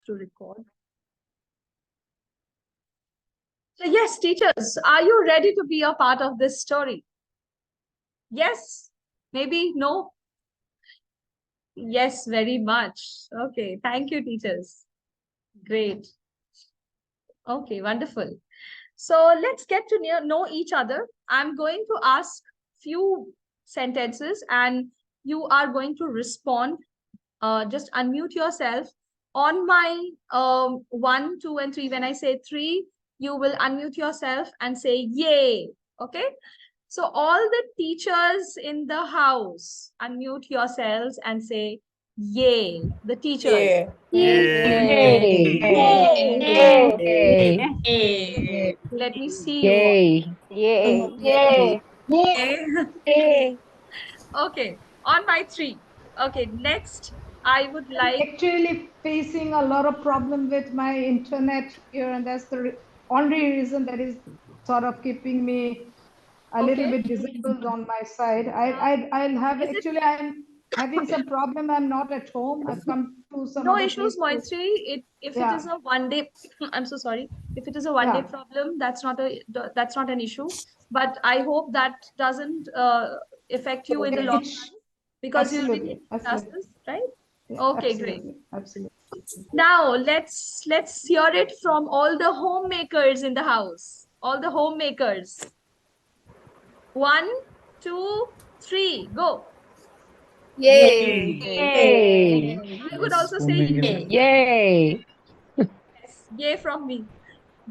to record. So yes, teachers, are you ready to be a part of this story? Yes, maybe, no? Yes, very much. Okay, thank you, teachers. Great. Okay, wonderful. So let's get to know each other. I'm going to ask few sentences and you are going to respond. Just unmute yourself. On my 1, 2, and 3, when I say 3, you will unmute yourself and say yay. Okay? So all the teachers in the house, unmute yourselves and say yay. The teachers. Yeah. Yay! Yay. Yay! Let me see you all. Yay! Yay. Yay. Okay, on my 3. Okay, next, I would like. Actually facing a lot of problem with my internet here, and that's the only reason that is sort of keeping me a little bit disabled on my side. I'll have Is it actually I'm having some problem. I'm not at home. I've come to some no other issues, place to, Moitri? If it is yeah, a one day, I'm so sorry. If it is a one day yeah. problem, that's not an issue. But I hope that doesn't affect you in the long It's run because you'll be absolutely, taking absolutely, classes, right? yeah, Okay, great. absolutely, absolutely. Now let's hear it from all the homemakers in the house. All the homemakers. 1, 2, 3, go. Yay. Yay! I would also say Yay! yes, yay from me.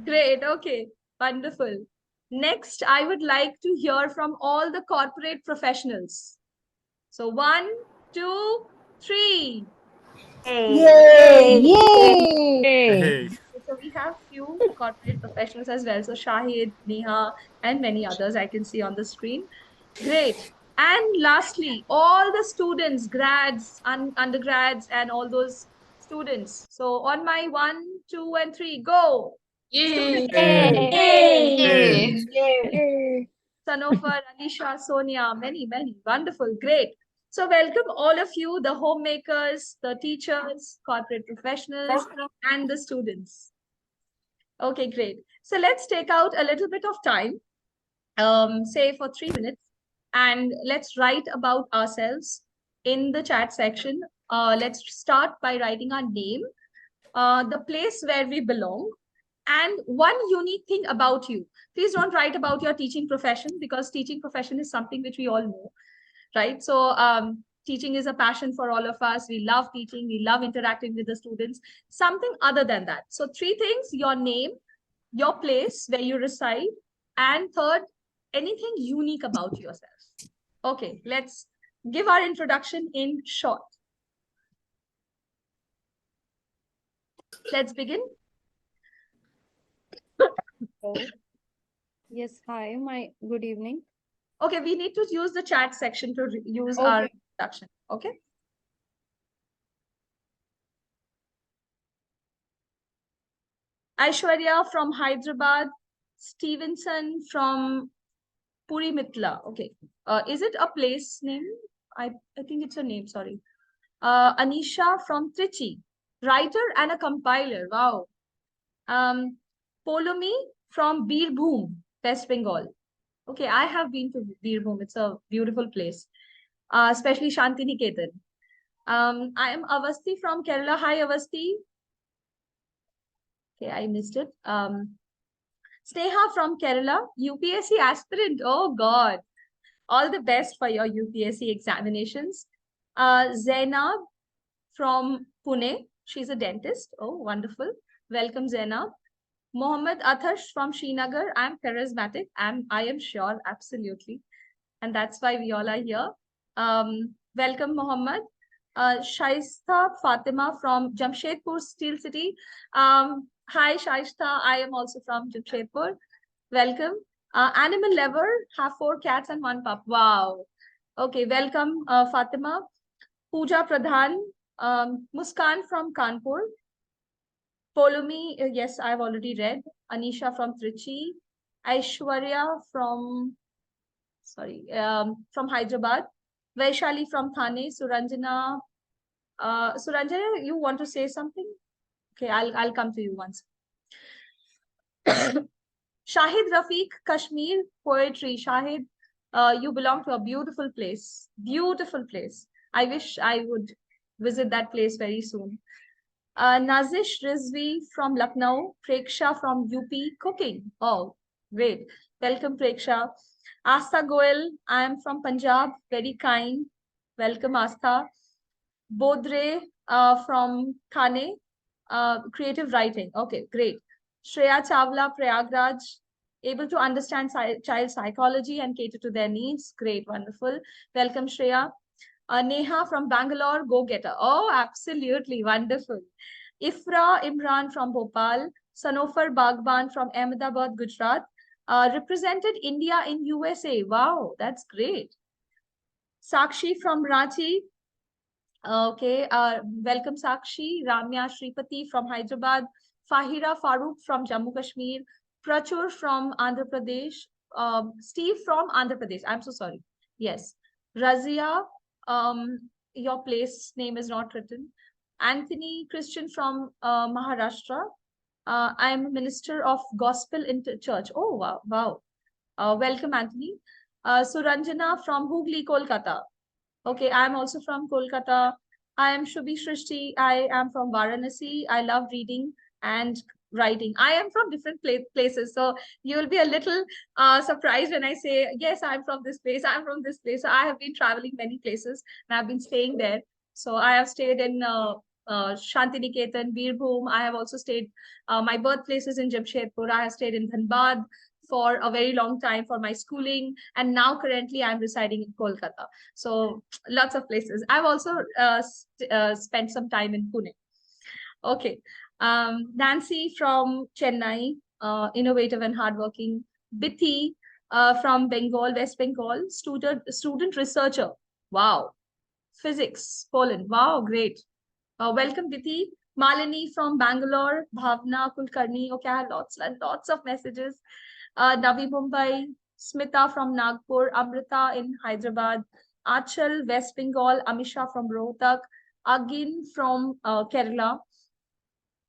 Great. Okay. Wonderful. Next, I would like to hear from all the corporate professionals. So 1, 2, 3. Yay. Yay! So we have few corporate professionals as well. So Shahid, Neha, and many others I can see on the screen. Great. And lastly, all the students, grads, undergrads, and all those students. So on my 1, 2, and 3, go. Yay. Students. Yay. Yay! Sanofer, Anisha, Sonia, many, many. Wonderful, great. So welcome all of you, the homemakers, the teachers, corporate professionals, and the students. Okay, great. So let's take out a little bit of time, say for 3 minutes, and let's write about ourselves in the chat section. Let's start by writing our name, the place where we belong, and one unique thing about you. Please don't write about your teaching profession because teaching profession is something which we all know, right? So teaching is a passion for all of us. We love teaching. We love interacting with the students. Something other than that. So 3 things: your name, your place where you reside, and third, anything unique about yourself. Okay, let's give our introduction in short. Let's begin. Yes, hi, good evening. Okay, we need to use the chat section to use our introduction. Okay. Aishwarya from Hyderabad, Stevenson from Puri Mitla. Okay. Is it a place name? I think it's a name, sorry. Anisha from Trichy, writer and a compiler. Wow. Polomi from Birbhum, West Bengal. Okay, I have been to Birbhum. It's a beautiful place, especially Shantiniketan. I am Avasti from Kerala. Hi, Avasti. Okay, I missed it. Sneha from Kerala, UPSC aspirant. Oh God, all the best for your UPSC examinations. Zainab from Pune. She's a dentist. Oh, wonderful. Welcome, Zainab. Mohammed Athash from Srinagar. I'm charismatic. I am sure, absolutely. And that's why we all are here. Welcome, Mohammed. Shaista Fatima from Jamshedpur Steel City. Hi, Shaista. I am also from Jamshedpur. Welcome. Animal lover, have 4 cats and 1 pup. Wow. Okay, welcome, Fatima. Pooja Pradhan, Muskan from Kanpur. Polomi, yes, I've already read. Anisha from Trichy. Aishwarya from, sorry, from Hyderabad. Vaishali from Thane. Suranjana. Suranjana, you want to say something? Okay, I'll come to you once. Shahid Rafiq, Kashmir poetry. Shahid, you belong to a beautiful place. Beautiful place. I wish I would visit that place very soon. Nazish Rizvi from Lucknow, Preksha from UP, cooking. Oh, great. Welcome, Preksha. Asta Goel, I am from Punjab, very kind. Welcome, Asta. Bodre from Thane, creative writing. Okay, great. Shreya Chawla, Prayagraj, able to understand child psychology and cater to their needs. Great, wonderful. Welcome, Shreya. Neha from Bangalore, go getter. Oh, absolutely wonderful. Ifra Imran from Bhopal, Sanofar Bagban from Ahmedabad, Gujarat, represented India in USA. Wow, that's great. Sakshi from Ranchi. Okay, welcome Sakshi. Ramya Shripati from Hyderabad, Fahira Farooq from Jammu Kashmir, Prachur from Andhra Pradesh, Steve from Andhra Pradesh. I'm so sorry. Yes. Razia, your place name is not written. Anthony Christian from Maharashtra. I'm a minister of gospel in church. Oh, wow, wow. Welcome, Anthony. Suranjana from Hooghly, Kolkata. Okay, I'm also from Kolkata. I am Shubhi Shrishti. I am from Varanasi. I love reading and writing. I am from different places. So you will be a little surprised when I say, yes, I'm from this place. I'm from this place. So I have been traveling many places and I've been staying there. So I have stayed in Shantiniketan, Birbhum. I have also stayed, my birthplace is in Jamshedpur. I have stayed in Dhanbad for a very long time for my schooling. And now currently I'm residing in Kolkata. So lots of places. I've also spent some time in Pune. Okay. Nancy from Chennai, innovative and hardworking. Bithi from Bengal, West Bengal, student researcher. Wow. Physics, Poland. Wow, great. Welcome, Bithi. Malini from Bangalore, Bhavna Kulkarni. Okay, I have lots and lots of messages. Navi Mumbai, Smita from Nagpur, Amrita in Hyderabad, Achal, West Bengal, Amisha from Rohtak, Agin from Kerala,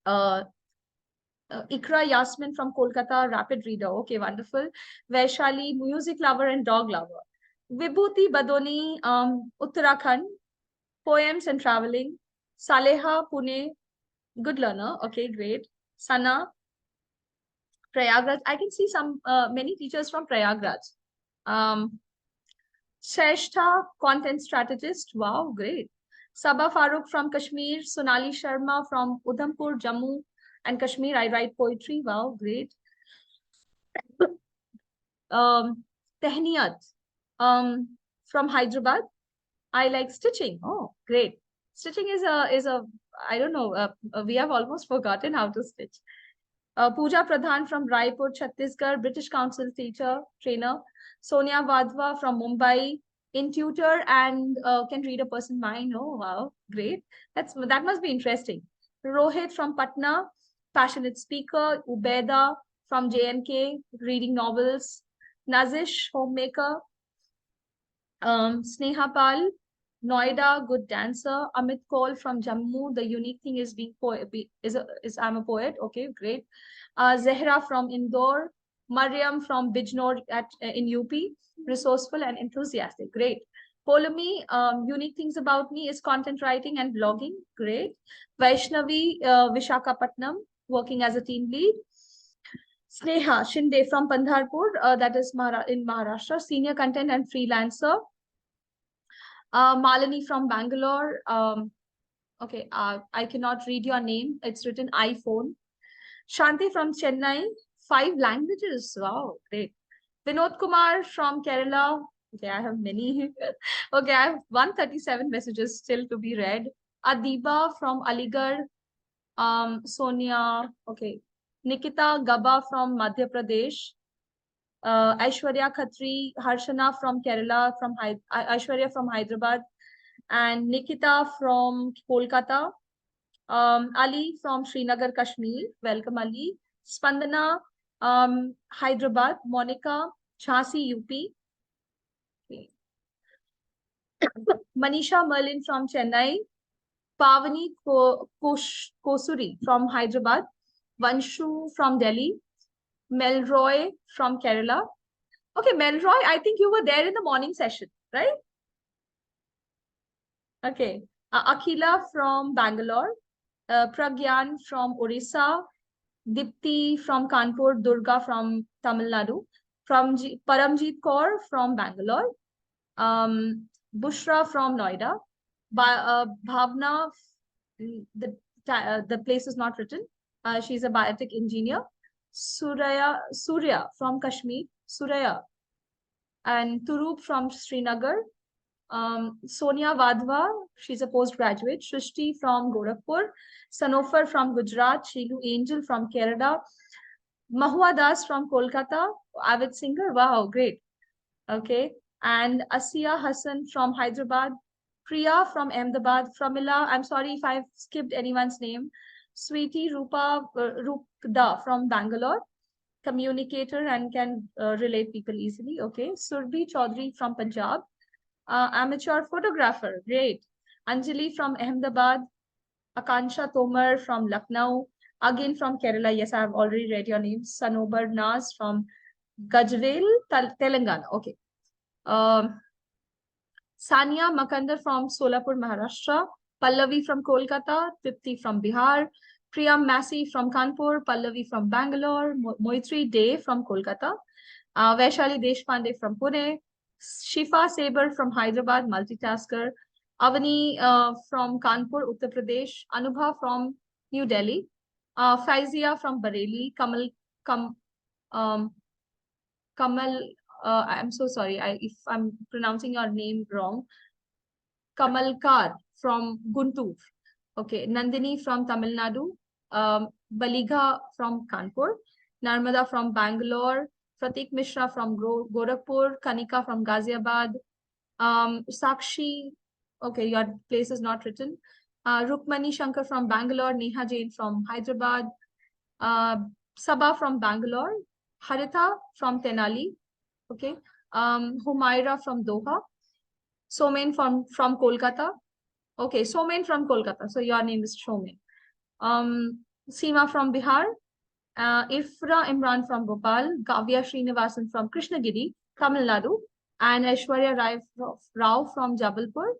uh, Ikra Yasmin from Kolkata, rapid reader. Okay, wonderful. Vaishali, music lover and dog lover. Vibhuti Badoni, Uttarakhand, poems and traveling. Saleha, Pune, good learner. Okay, great. Sana, Prayagraj. I can see some many teachers from Prayagraj. Shrestha, content strategist. Wow, great. Sabah Farooq from Kashmir, Sonali Sharma from Udhampur, Jammu and Kashmir. I write poetry. Wow, great. Tehniyat from Hyderabad. I like stitching. Oh, great. Stitching is a I don't know. We have almost forgotten how to stitch. Pooja Pradhan from Raipur, Chhattisgarh, British Council teacher, trainer. Sonia Vadva from Mumbai, in tutor and can read a person's mind. Oh, wow, great. That must be interesting. Rohit from Patna, passionate speaker. Ubeda from JNK, reading novels. Nazish, homemaker. Sneha Pal, Noida, good dancer. Amit Kaul from Jammu. The unique thing is being is I'm a poet. Okay, great. Zehra from Indore. Mariam from Bijnor in UP. Resourceful and enthusiastic. Great. Polumi, unique things about me is content writing and blogging. Great. Vaishnavi, Vishakhapatnam, working as a team lead. Sneha Shinde from Pandharpur, that is in Maharashtra, senior content and freelancer. Malini from Bangalore. Okay, I cannot read your name. It's written iPhone. Shanti from Chennai, 5 languages. Wow, great. Vinod Kumar from Kerala. Okay, I have many. Okay, I have 137 messages still to be read. Adiba from Aligarh. Sonia. Okay. Nikita Gaba from Madhya Pradesh. Aishwarya Khatri, Harshana from Kerala, Aishwarya from Hyderabad, and Nikita from Kolkata. Ali from Srinagar, Kashmir. Welcome, Ali. Spandana, Hyderabad. Monica, Jhansi, UP. Okay. Manisha Merlin from Chennai. Pavani Kosuri from Hyderabad, Vanshu from Delhi, Melroy from Kerala. Okay, Melroy, I think you were there in the morning session, right? Okay. Akila from Bangalore, Pragyan from Orissa, Dipti from Kanpur, Durga from Tamil Nadu, from Paramjeet Kaur from Bangalore, Bushra from Noida, Bhavna, the place is not written. She's a biotech engineer. Surya from Kashmir, Surya, and Turup from Srinagar. Sonia Vadhva, she's a postgraduate. Shrishti from Gorakhpur. Sanofar from Gujarat. Shilu Angel from Kerala. Mahua Das from Kolkata. Avid singer. Wow, great. Okay. And Asiya Hassan from Hyderabad. Priya from Ahmedabad. Framila, I'm sorry if I've skipped anyone's name. Sweetie Rupda from Bangalore. Communicator and can relate people easily. Okay. Surbhi Chaudhary from Punjab. Amateur photographer, great. Anjali from Ahmedabad, Akansha Tomar from Lucknow, again from Kerala. Yes, I have already read your name. Sanobar Naz from Gajvel, Telangana. Okay. Sania Makandar from Solapur, Maharashtra. Pallavi from Kolkata. Tipti from Bihar. Priya Massey from Kanpur. Pallavi from Bangalore. Moitri Day from Kolkata. Vaishali Deshpande from Pune. Shifa Saber from Hyderabad, multitasker. Avani from Kanpur, Uttar Pradesh. Anubha from New Delhi. Faizia from Bareilly. Um, Kamal, I'm so sorry if I'm pronouncing your name wrong. Kamalkar from Guntur. Okay, Nandini from Tamil Nadu. Baligha from Kanpur. Narmada from Bangalore. Pratik Mishra from Gorakhpur. Kanika from Ghaziabad. Sakshi, okay, your place is not written. Rukmani Shankar from Bangalore. Neha Jain from Hyderabad. Sabha from Bangalore. Haritha from Tenali. Okay. Humaira from Doha. Somen from Kolkata. Okay, Somen from Kolkata. So your name is Somen. Seema from Bihar. Ifra Imran from Bhopal. Kavya Srinivasan from Krishnagiri, Tamil Nadu. And Aishwarya Rao from Jabalpur.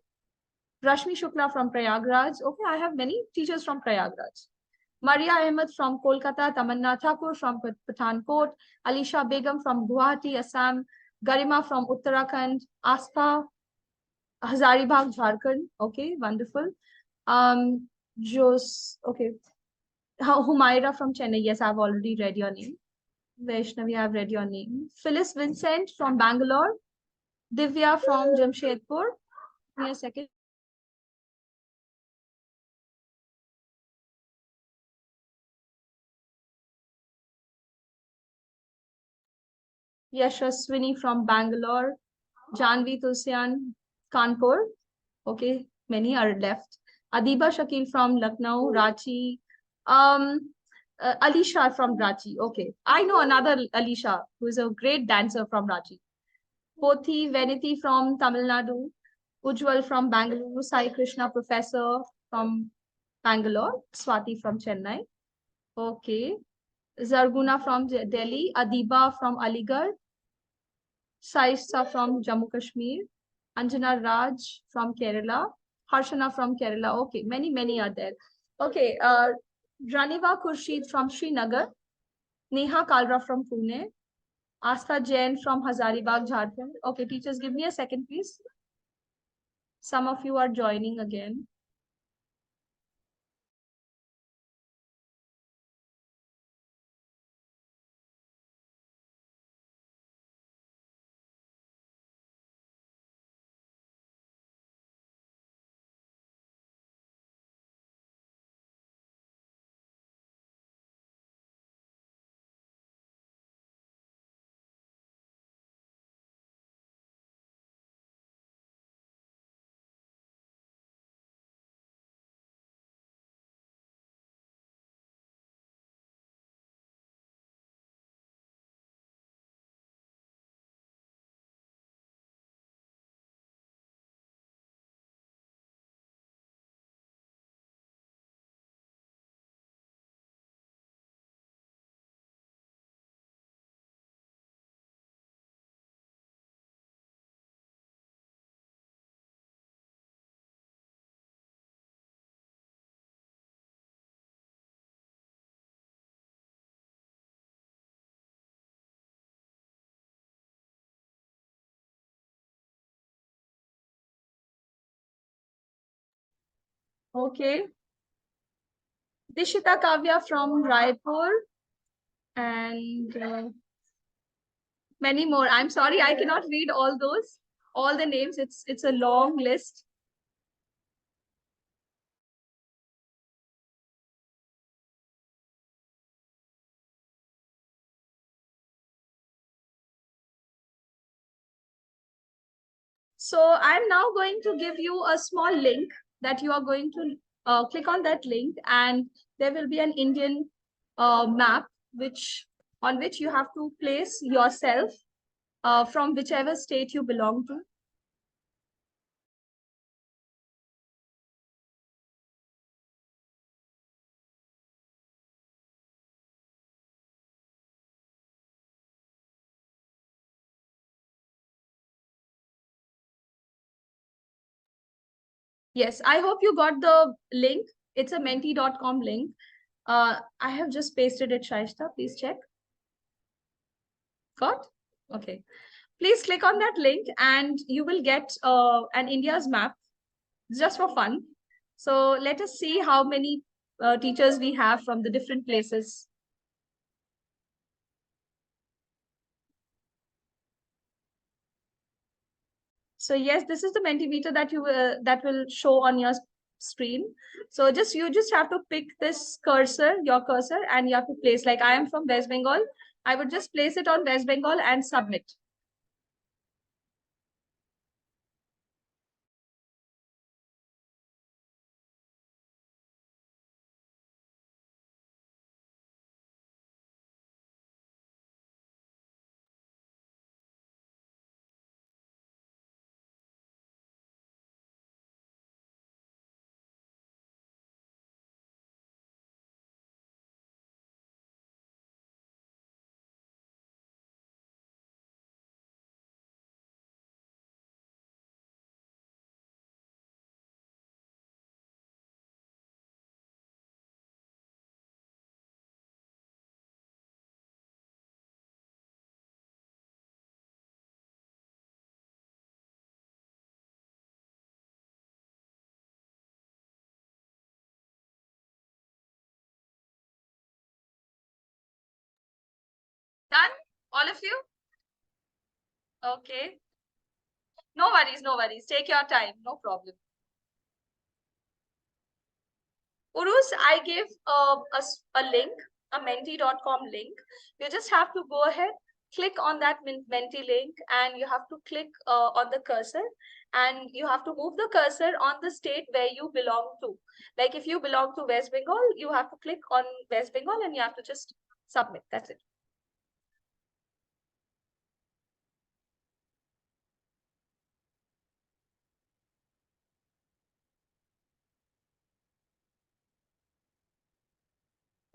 Rashmi Shukla from Prayagraj. Okay, I have many teachers from Prayagraj. Maria Ahmed from Kolkata, Tamanna Thakur from Pathankot, Alisha Begum from Guwahati, Assam, Garima from Uttarakhand, Aspa, Hazaribagh, Jharkhand. Okay, wonderful. Okay. Humaira from Chennai. Yes, I've already read your name. Vaishnavi, I've read your name. Phyllis Vincent from Bangalore. Divya from Jamshedpur. Give me a second. Yashaswini from Bangalore. Janvi Tulsian, Kanpur. Okay, many are left. Adiba Shakil from Lucknow, Ranchi. Alisha from Ranchi. Okay, I know another Alisha who is a great dancer from Ranchi. Pothi Veniti from Tamil Nadu. Ujwal from Bangalore. Sai Krishna Professor from Bangalore. Swati from Chennai. Okay. Zarguna from Delhi. Adiba from Aligarh. Saista from Jammu Kashmir. Anjana Raj from Kerala. Harshana from Kerala. Okay, many are there. Okay, Raniva Khurshid from Srinagar. Neha Kalra from Pune. Asta Jain from Hazaribagh, Jharkhand. Okay, teachers, give me a second, please. Some of you are joining again. Okay. Dishita Kavya from Raipur and many more. I'm sorry, I cannot read all those, all the names. It's a long list. So I'm now going to give you a small link that you are going to click on that link, and there will be an Indian map on which you have to place yourself from whichever state you belong to. Yes, I hope you got the link. It's a menti.com link. I have just pasted it, Shaishta. Please check. Got? Okay. Please click on that link and you will get an India's map just for fun. So let us see how many teachers we have from the different places. So yes, this is the Mentimeter that will show on your screen. So you just have to pick this cursor, your cursor, and you have to place, like I am from West Bengal. I would just place it on West Bengal and submit. Done? All of you? Okay. No worries, no worries. Take your time, no problem. Urus, I gave a link, a menti.com link. You just have to go ahead, click on that Menti link, and you have to click on the cursor, and you have to move the cursor on the state where you belong to. Like if you belong to West Bengal, you have to click on West Bengal and you have to just submit. That's it.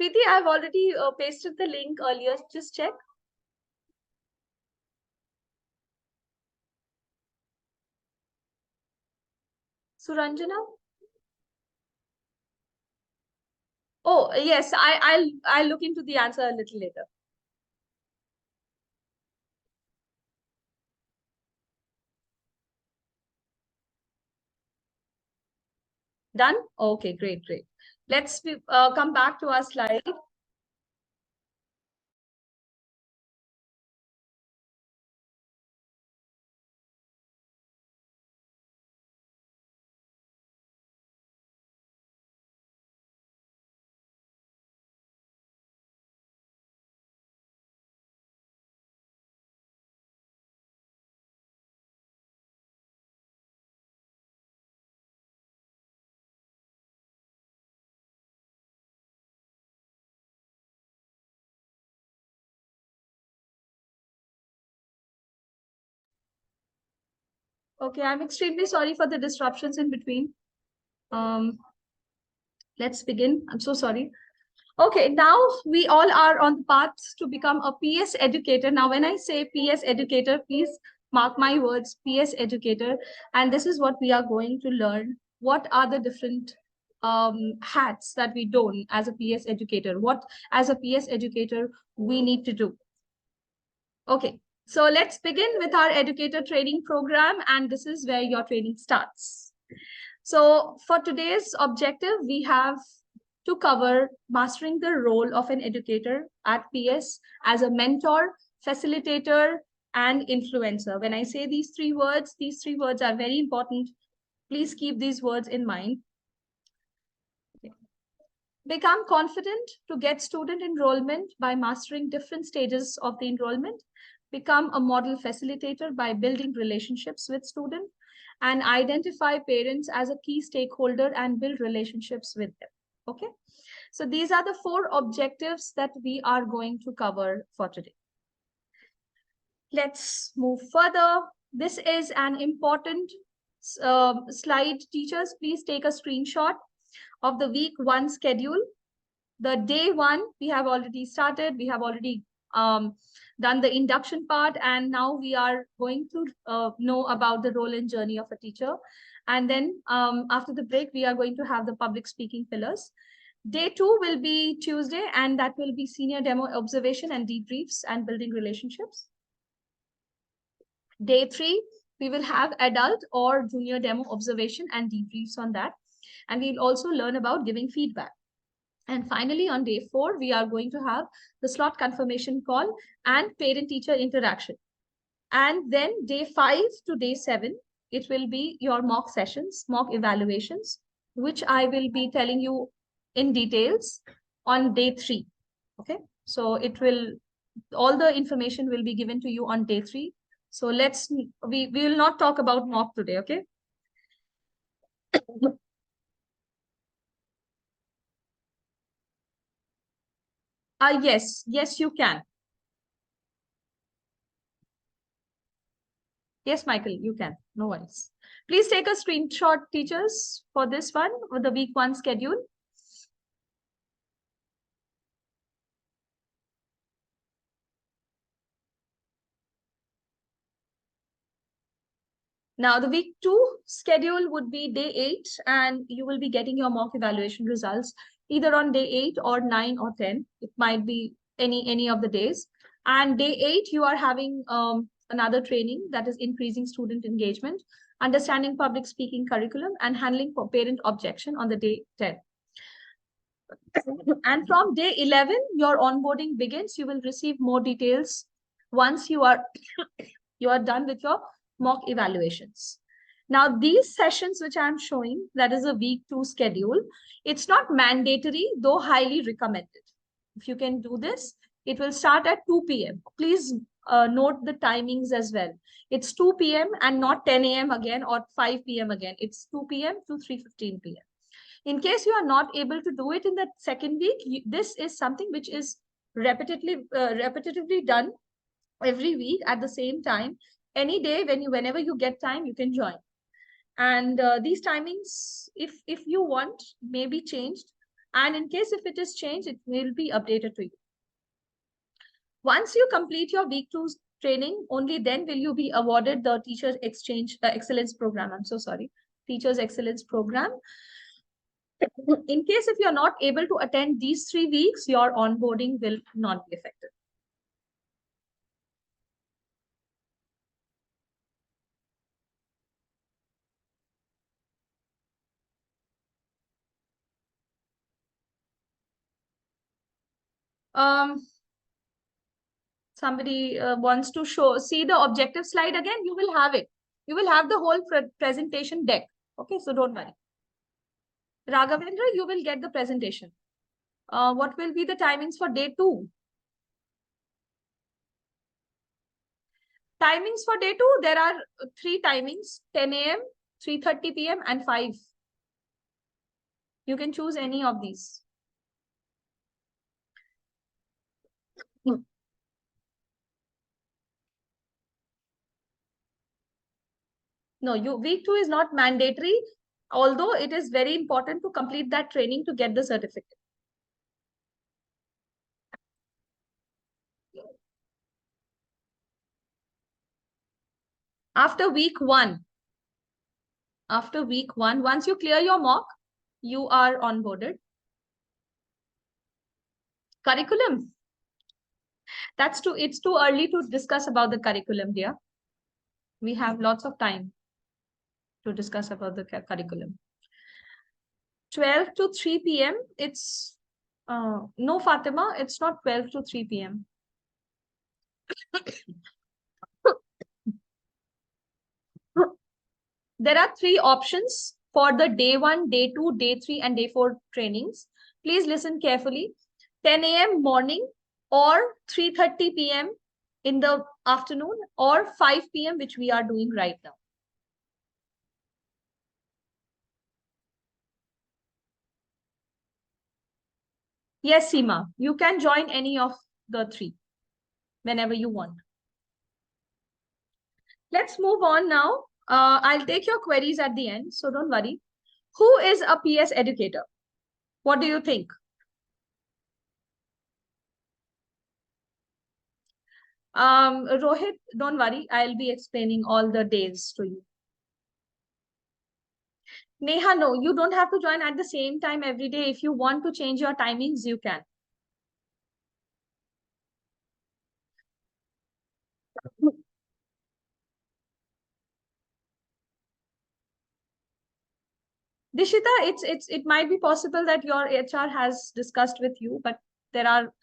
Preeti, I've already pasted the link earlier. Just check. Suranjana? Oh, yes, I'll look into the answer a little later. Done? Okay, great, great. Let's come back to our slide. Okay, I'm extremely sorry for the disruptions in between. Let's begin. I'm so sorry. Okay, now we all are on the path to become a PS educator. Now, when I say PS educator, please mark my words, PS educator. And this is what we are going to learn. What are the different hats that we don as a PS educator? What, as a PS educator, we need to do? Okay, so let's begin with our educator training program. And this is where your training starts. So for today's objective, we have to cover mastering the role of an educator at PS as a mentor, facilitator, and influencer. When I say these three words are very important. Please keep these words in mind. Become confident to get student enrollment by mastering different stages of the enrollment. Become a model facilitator by building relationships with students, and identify parents as a key stakeholder and build relationships with them. Okay. So these are the 4 objectives that we are going to cover for today. Let's move further. This is an important slide. Teachers, please take a screenshot of the week 1 schedule. The day 1, we have already started. We have already done the induction part, and now we are going to know about the role and journey of a teacher. And then after the break, we are going to have the public speaking pillars. Day 2 will be Tuesday, and that will be senior demo observation and debriefs and building relationships. Day 3, we will have adult or junior demo observation and debriefs on that. And we'll also learn about giving feedback. And finally, on day 4, we are going to have the slot confirmation call and parent-teacher interaction. And then day 5 to day 7, it will be your mock sessions, mock evaluations, which I will be telling you in details on day 3. Okay, so all the information will be given to you on day 3. So we will not talk about mock today, okay? Yes, you can. Yes, Michael, you can. No worries. Please take a screenshot, teachers, for this one with the week 1 schedule. Now, the week 2 schedule would be day 8, and you will be getting your mock evaluation results either on day 8 or 9 or 10. It might be any of the days. And day 8, you are having another training, that is increasing student engagement, understanding public speaking curriculum, and handling for parent objection on the day 10. And from day 11, your onboarding begins. You will receive more details once you are done with your mock evaluations. Now, these sessions which I'm showing, that is a week 2 schedule, it's not mandatory, though highly recommended. If you can do this, it will start at 2 p.m. Please note the timings as well. It's 2 p.m. and not 10 a.m. again or 5 p.m. again. It's 2 p.m. to 3:15 p.m. In case you are not able to do it in the second week, this is something which is repetitively done every week at the same time. Any day, whenever you get time, you can join. And these timings, if you want, may be changed. And in case if it is changed, it will be updated to you. Once you complete your week 2 training, only then will you be awarded the Teachers Excellence Program. I'm so sorry. Teachers Excellence Program. In case if you're not able to attend these 3 weeks, your onboarding will not be affected. Somebody wants to see the objective slide again. You will have it. You will have the whole presentation deck. Okay, so don't worry. Raghavendra, you will get the presentation. What will be the timings for day 2? Timings for day 2, there are 3 timings: 10 a.m., 3:30 p.m. and 5. You can choose any of these. No, week 2 is not mandatory, although it is very important to complete that training to get the certificate. After week 1, once you clear your mock, you are onboarded. Curriculum. It's too early to discuss about the curriculum, dear. We have lots of time to discuss about the curriculum. 12 to 3 p.m. It's no, Fatima, it's not 12 to 3 p.m. There are 3 options for the day 1, day 2, day 3, and day 4 trainings. Please listen carefully. 10 a.m. morning or 3:30 p.m. in the afternoon or 5 p.m., which we are doing right now. Yes, Seema, you can join any of the 3 whenever you want. Let's move on now. I'll take your queries at the end, so don't worry. Who is a PS educator? What do you think? Rohit, don't worry. I'll be explaining all the days to you. Neha, no, you don't have to join at the same time every day. If you want to change your timings, you can. Dishita, it might be possible that your HR has discussed with you, but there are,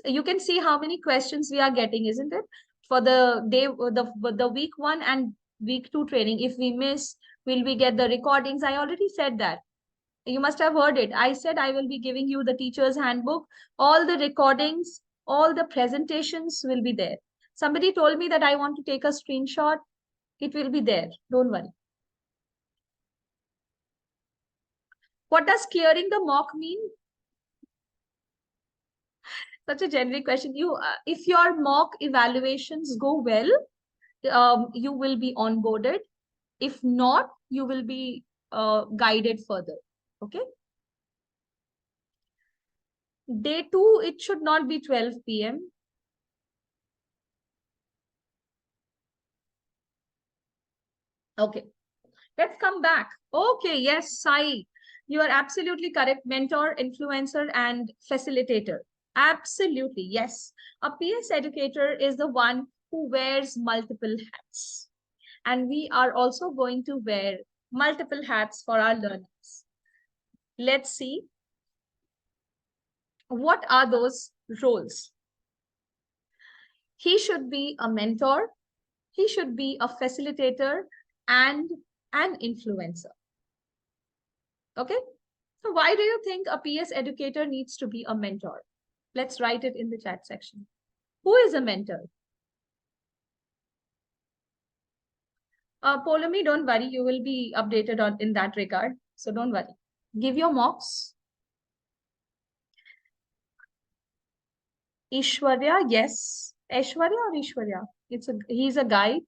you can see how many questions we are getting, isn't it? For the day, the week 1 and week 2 training. If we miss, will we get the recordings? I already said that. You must have heard it. I said I will be giving you the teacher's handbook. All the recordings, all the presentations will be there. Somebody told me that I want to take a screenshot. It will be there. Don't worry. What does clearing the mock mean? Such a generic question. If your mock evaluations go well, you will be onboarded. If not, you will be guided further. Okay. Day 2, it should not be 12 p.m. Okay. Let's come back. Okay, yes, Sai, you are absolutely correct. Mentor, influencer, and facilitator. Absolutely, yes. A PS educator is the one who wears multiple hats. And we are also going to wear multiple hats for our learners. Let's see. What are those roles? He should be a mentor. He should be a facilitator and an influencer. Okay. So why do you think a PS educator needs to be a mentor? Let's write it in the chat section. Who is a mentor? Polomi, don't worry. You will be updated on in that regard. So don't worry. Give your mocks. Ishwarya, yes. Aishwarya or Ishwarya? He's a guide.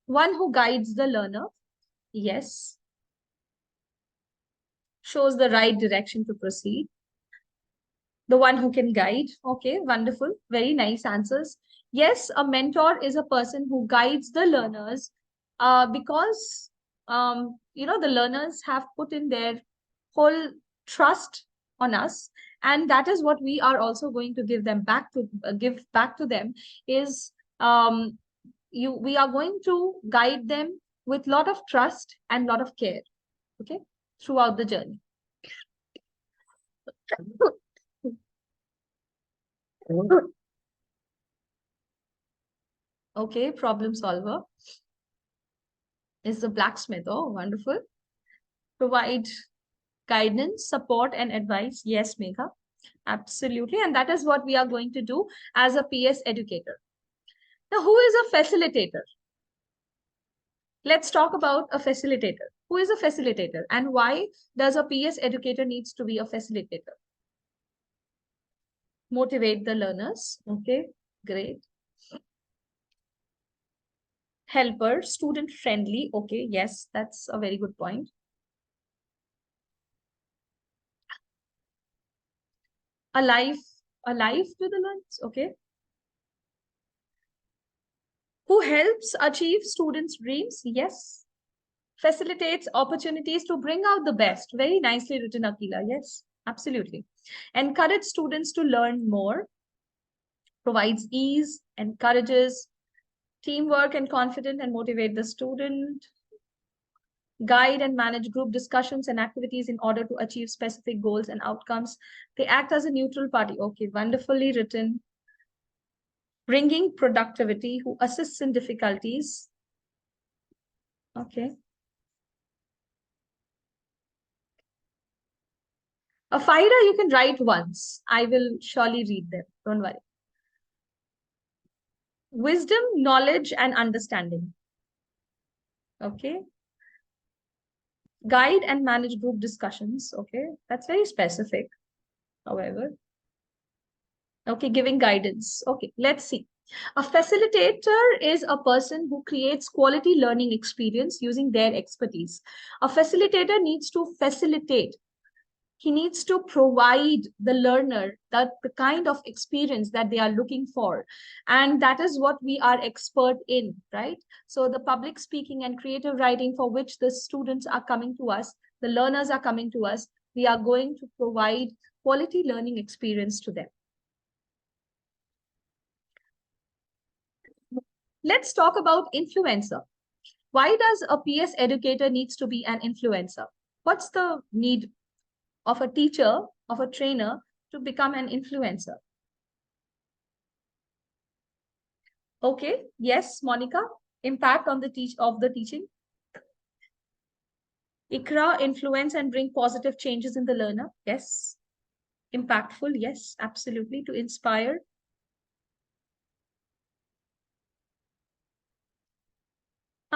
One who guides the learner. Yes. Shows the right direction to proceed. The one who can guide. Okay, wonderful. Very nice answers. Yes, a mentor is a person who guides the learners because, the learners have put in their whole trust on us. And that is what we are also going to give back to them is we are going to guide them with lot of trust and lot of care, okay, throughout the journey. Okay, problem solver is the blacksmith. Oh, wonderful. Provide guidance, support, and advice. Yes, Megha, absolutely. And that is what we are going to do as a PS educator. Now, who is a facilitator? Let's talk about a facilitator. Who is a facilitator and why does a PS educator needs to be a facilitator? Motivate the learners. Okay, great. Helper, student friendly. Okay, yes, that's a very good point. Alive to the learners. Okay. Who helps achieve students' dreams? Yes. Facilitates opportunities to bring out the best. Very nicely written, Akila. Yes, absolutely. Encourage students to learn more. Provides ease, encourages teamwork and confidence and motivate the student. guide and manage group discussions and activities in order to achieve specific goals and outcomes. They act as a neutral party. Okay, wonderfully written. Bringing productivity, who assists in difficulties. Okay. A fighter you can write once. I will surely read them. Don't worry. Wisdom, knowledge, and understanding. Okay. Guide and manage group discussions. Okay. That's very specific, however. Okay, giving guidance. Okay, let's see. A facilitator is a person who creates quality learning experience using their expertise. A facilitator needs to facilitate. He needs to provide the learner the kind of experience that they are looking for. And that is what we are expert in, right? So the public speaking and creative writing for which the students are coming to us, the learners are coming to us, we are going to provide quality learning experience to them. Let's talk about influencer. Why does a PS educator needs to be an influencer? What's the need of a teacher, of a trainer to become an influencer? Okay, yes, Monica, impact on the teaching. Ikra, influence and bring positive changes in the learner. Yes. Impactful, yes, absolutely, to inspire.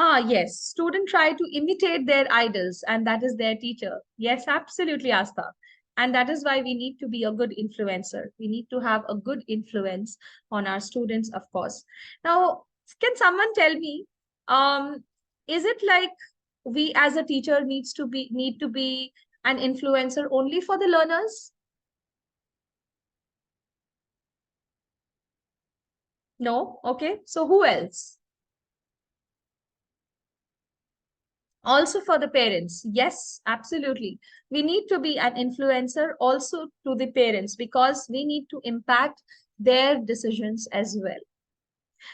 Ah, yes. Student try to imitate their idols, and that is their teacher. Yes, absolutely, Asta. And that is why we need to be a good influencer. We need to have a good influence on our students, of course. Now, can someone tell me, is it like we as a teacher need to be an influencer only for the learners? No? Okay. So who else? Also for the parents. Yes, absolutely. We need to be an influencer also to the parents because we need to impact their decisions as well.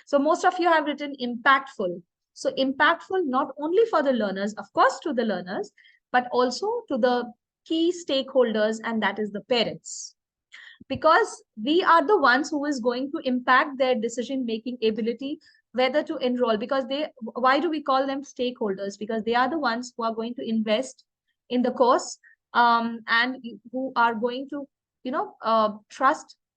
So most of you have written impactful. So impactful not only for the learners, of course, to the learners, but also to the key stakeholders, and that is the parents. Because we are the ones who is going to impact their decision making ability whether to enroll, because they, why do we call them stakeholders? Because they are the ones who are going to invest in the course, and who are going to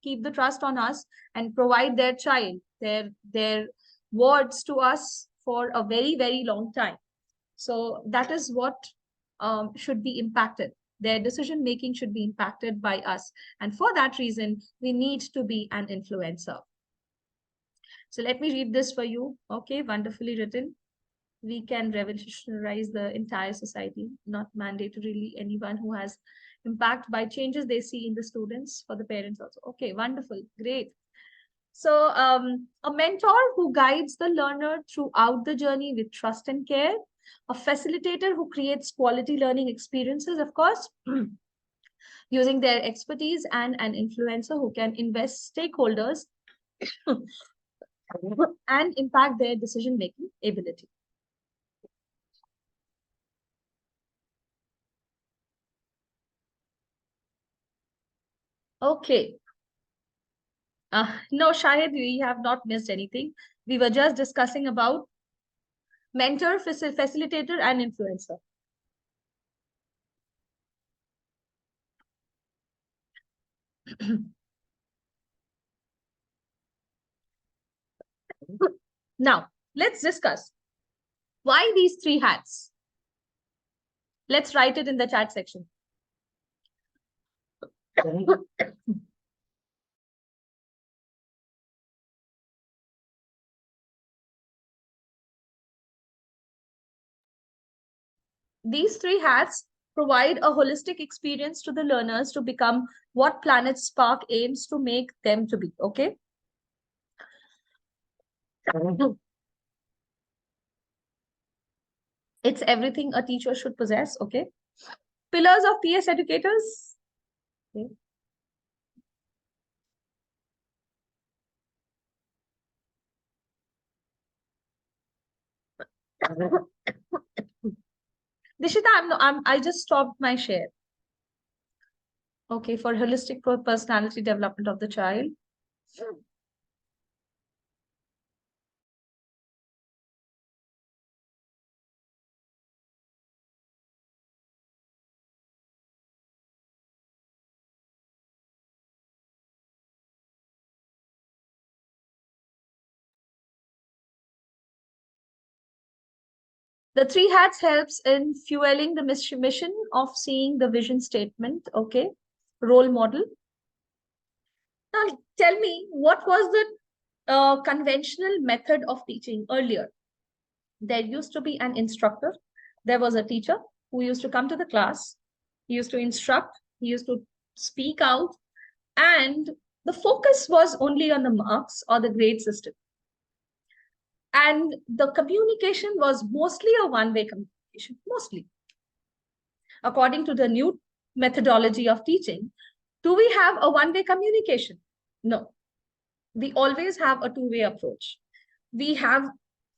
keep the trust on us and provide their child, their words to us for a very very long time. So that is what should be impacted. Their decision making should be impacted by us. And for that reason, we need to be an influencer. So let me read this for you. Okay, wonderfully written. We can revolutionize the entire society, not mandatorily anyone who has impact by changes they see in the students, for the parents also. Okay, wonderful, great. So a mentor who guides the learner throughout the journey with trust and care, a facilitator who creates quality learning experiences, of course, using their expertise, and an influencer who can invest stakeholders and impact their decision-making ability. Okay. No, Shahid, we have not missed anything. We were just discussing about mentor, facilitator, and influencer. Now, let's discuss why these three hats. Let's write it in the chat section. These three hats provide a holistic experience to the learners to become what Planet Spark aims to make them to be, okay? It's everything a teacher should possess, okay? Pillars of PS educators. Okay. Dishita, I just stopped my share. Okay, for holistic personality development of the child. The three hats helps in fueling the mission of seeing the vision statement. Okay, role model. Now, tell me, what was the conventional method of teaching earlier? There used to be an instructor. There was a teacher who used to come to the class. He used to instruct. He used to speak out. And the focus was only on the marks or the grade system. And the communication was mostly a one-way communication, mostly. According to the new methodology of teaching, do we have a one-way communication? No. We always have a two-way approach. We have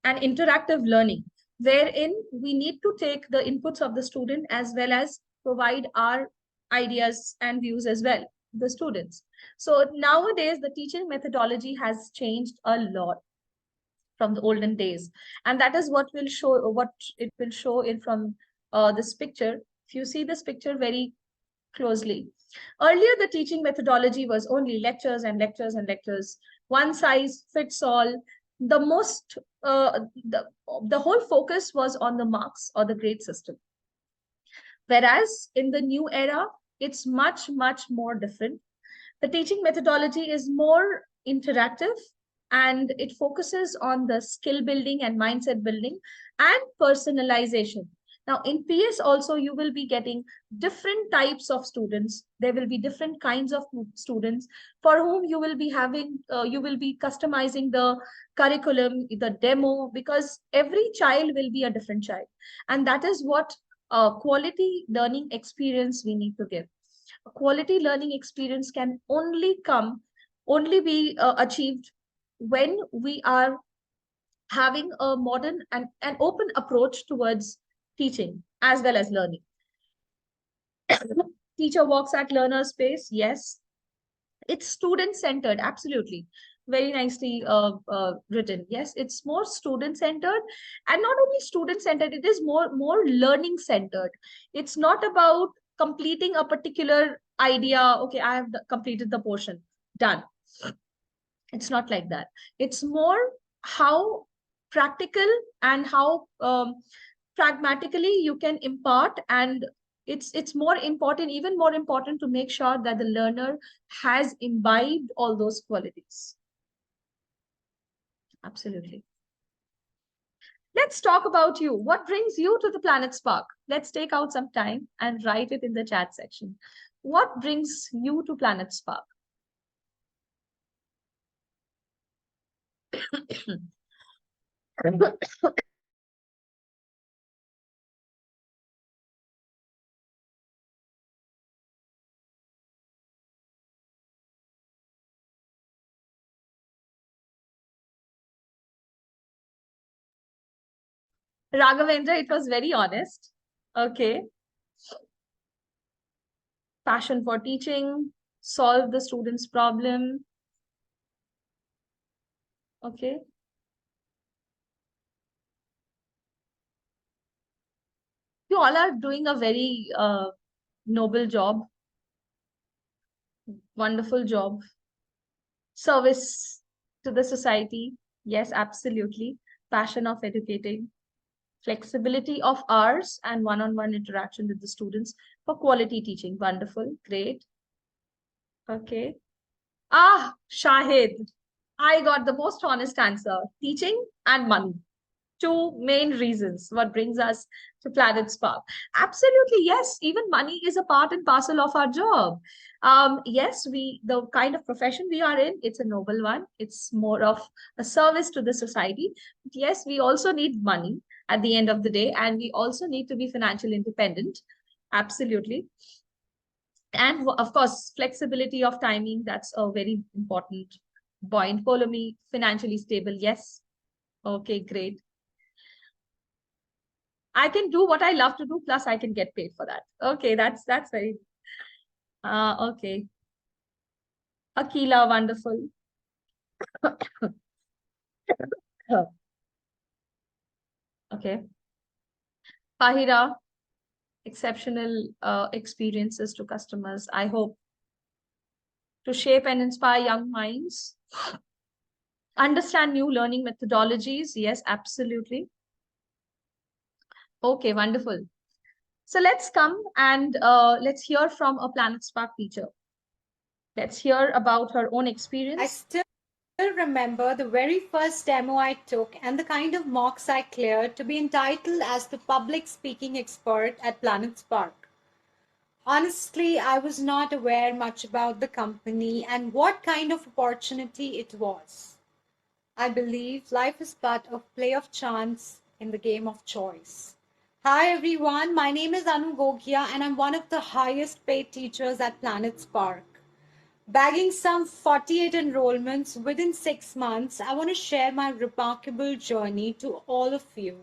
an interactive learning wherein we need to take the inputs of the student as well as provide our ideas and views as well, the students. So nowadays, the teaching methodology has changed a lot from the olden days. And that is what it will show in from this picture. If you see this picture very closely. Earlier, the teaching methodology was only lectures and lectures and lectures. One size fits all. The most, the whole focus was on the marks or the grade system. Whereas in the new era, it's much, much more different. The teaching methodology is more interactive and it focuses on the skill building and mindset building and personalization. Now, in PS also, you will be getting different types of students. There will be different kinds of students for whom you will be having, you will be customizing the curriculum, the demo, because every child will be a different child. And that is what quality learning experience we need to give. A quality learning experience can only be achieved when we are having a modern and an open approach towards teaching as well as learning. Teacher walks at learner's pace. Yes. It's student-centered. Absolutely. Very nicely written. Yes, it's more student-centered, and not only student-centered, it is more learning-centered. It's not about completing a particular idea. Okay, I have completed the portion. Done. It's not like that. It's more how practical and how pragmatically you can impart, and it's more important, even more important, to make sure that the learner has imbibed all those qualities. Absolutely. Let's talk about you. What brings you to the Planet Spark? Let's take out some time and write it in the chat section. What brings you to Planet Spark? Raghavendra, it was very honest. Okay. Passion for teaching, solve the student's problem. Okay. You all are doing a very noble job, wonderful job. Service to the society. Yes, absolutely. Passion of educating. Flexibility of hours and one-on-one interaction with the students for quality teaching. Wonderful. Great. Okay. Ah, Shahid. I got the most honest answer. Teaching and money. Two main reasons what brings us to Planet Spark. Absolutely, yes. Even money is a part and parcel of our job. Yes, the kind of profession we are in, it's a noble one. It's more of a service to the society. But yes, we also need money at the end of the day, and we also need to be financially independent. Absolutely. And of course, flexibility of timing, that's a very important point. Follow me, financially stable. Yes. Okay, great. I can do what I love to do, plus I can get paid for that. Okay, that's very okay. Akila, wonderful. Okay. Pahira, exceptional experiences to customers. I hope to shape and inspire young minds. Understand new learning methodologies. Yes, absolutely. Okay, wonderful. So let's come and let's hear from a Planet Spark teacher. Let's hear about her own I experience. still remember the very first demo I took and the kind of mocks I cleared to be entitled as the public speaking expert at Planet Spark. Honestly, I was not aware much about the company and what kind of opportunity it was. I believe life is but a play of chance in the game of choice. Hi everyone, my name is Anu Gogia and I'm one of the highest paid teachers at Planet Spark. Bagging some 48 enrollments within 6 months, I want to share my remarkable journey to all of you,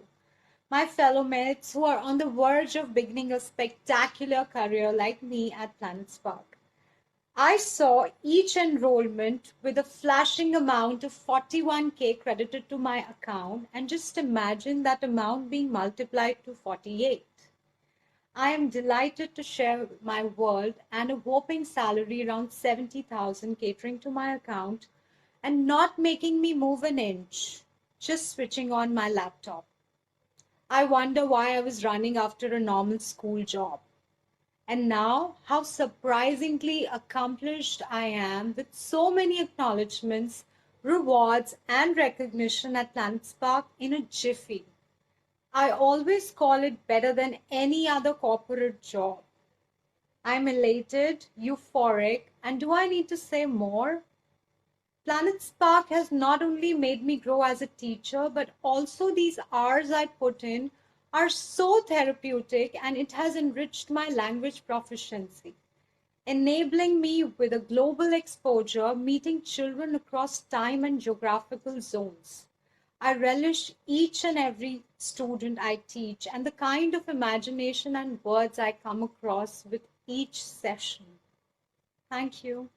my fellow mates who are on the verge of beginning a spectacular career like me at Planet Spark. I saw each enrollment with a flashing amount of 41K credited to my account and just imagine that amount being multiplied to 48. I am delighted to share my world and a whopping salary around 70,000 catering to my account and not making me move an inch, just switching on my laptop. I wonder why I was running after a normal school job. And now, how surprisingly accomplished I am with so many acknowledgements, rewards, and recognition at Planet Spark in a jiffy. I always call it better than any other corporate job. I'm elated, euphoric, and do I need to say more? Planet Spark has not only made me grow as a teacher, but also these hours I put in are so therapeutic and it has enriched my language proficiency, enabling me with a global exposure, meeting children across time and geographical zones. I relish each and every student I teach and the kind of imagination and words I come across with each session. Thank you.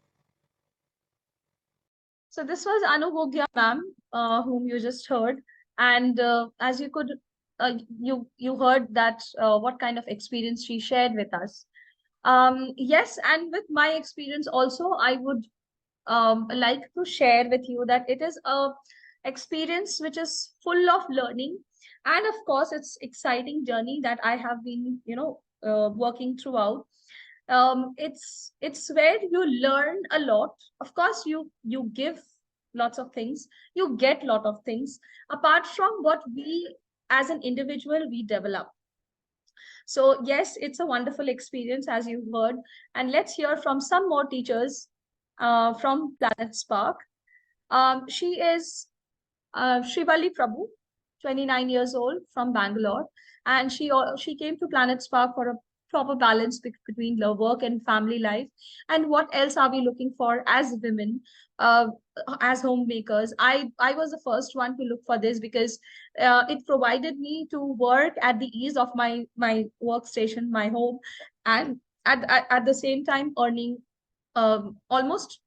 So this was Anu Gogia ma'am, whom you just heard, and as you could, you heard that what kind of experience she shared with us. Yes, and with my experience also, I would like to share with you that it is a experience which is full of learning, and of course, it's exciting journey that I have been, working throughout. It's where you learn a lot. Of course, you give lots of things, you get lot of things apart from what we as an individual we develop. So yes, it's a wonderful experience as you heard, and let's hear from some more teachers from Planet Spark. She is Shrivali Prabhu, 29 years old, from Bangalore, and she came to Planet Spark for a proper balance between the work and family life. And what else are we looking for as women, uh, as homemakers? I was the first one to look for this because it provided me to work at the ease of my workstation, my home, and at the same time earning almost,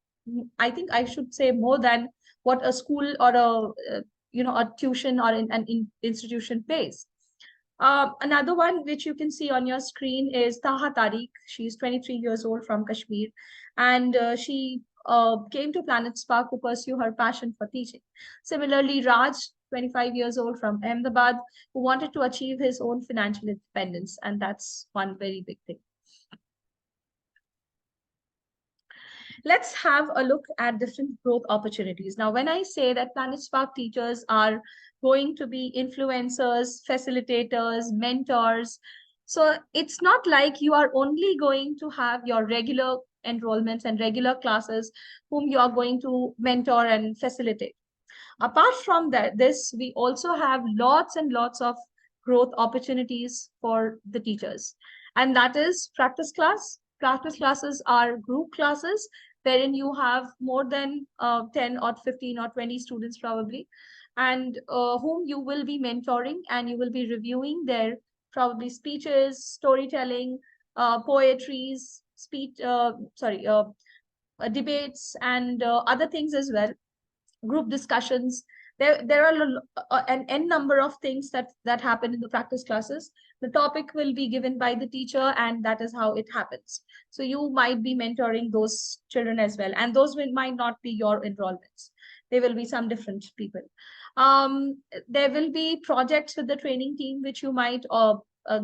I think I should say, more than what a school or a tuition or an institution pays. Another one which you can see on your screen is Taha Tariq. She's 23 years old from Kashmir, and she came to Planet Spark to pursue her passion for teaching. Similarly, Raj, 25 years old from Ahmedabad, who wanted to achieve his own financial independence, and that's one very big thing. Let's have a look at different growth opportunities. Now, when I say that Planet Spark teachers are going to be influencers, facilitators, mentors, so it's not like you are only going to have your regular enrollments and regular classes whom you are going to mentor and facilitate. Apart from that, this, we also have lots and lots of growth opportunities for the teachers. And that is practice class. Practice classes are group classes wherein you have more than 10 or 15 or 20 students probably, and whom you will be mentoring, and you will be reviewing their probably speeches, storytelling, poetries, debates, and other things as well, group discussions. There are an n number of things that happen in the practice classes. The topic will be given by the teacher, and that is how it happens. So you might be mentoring those children as well, and those might not be your enrollments. They will be some different people. There will be projects with the training team which you might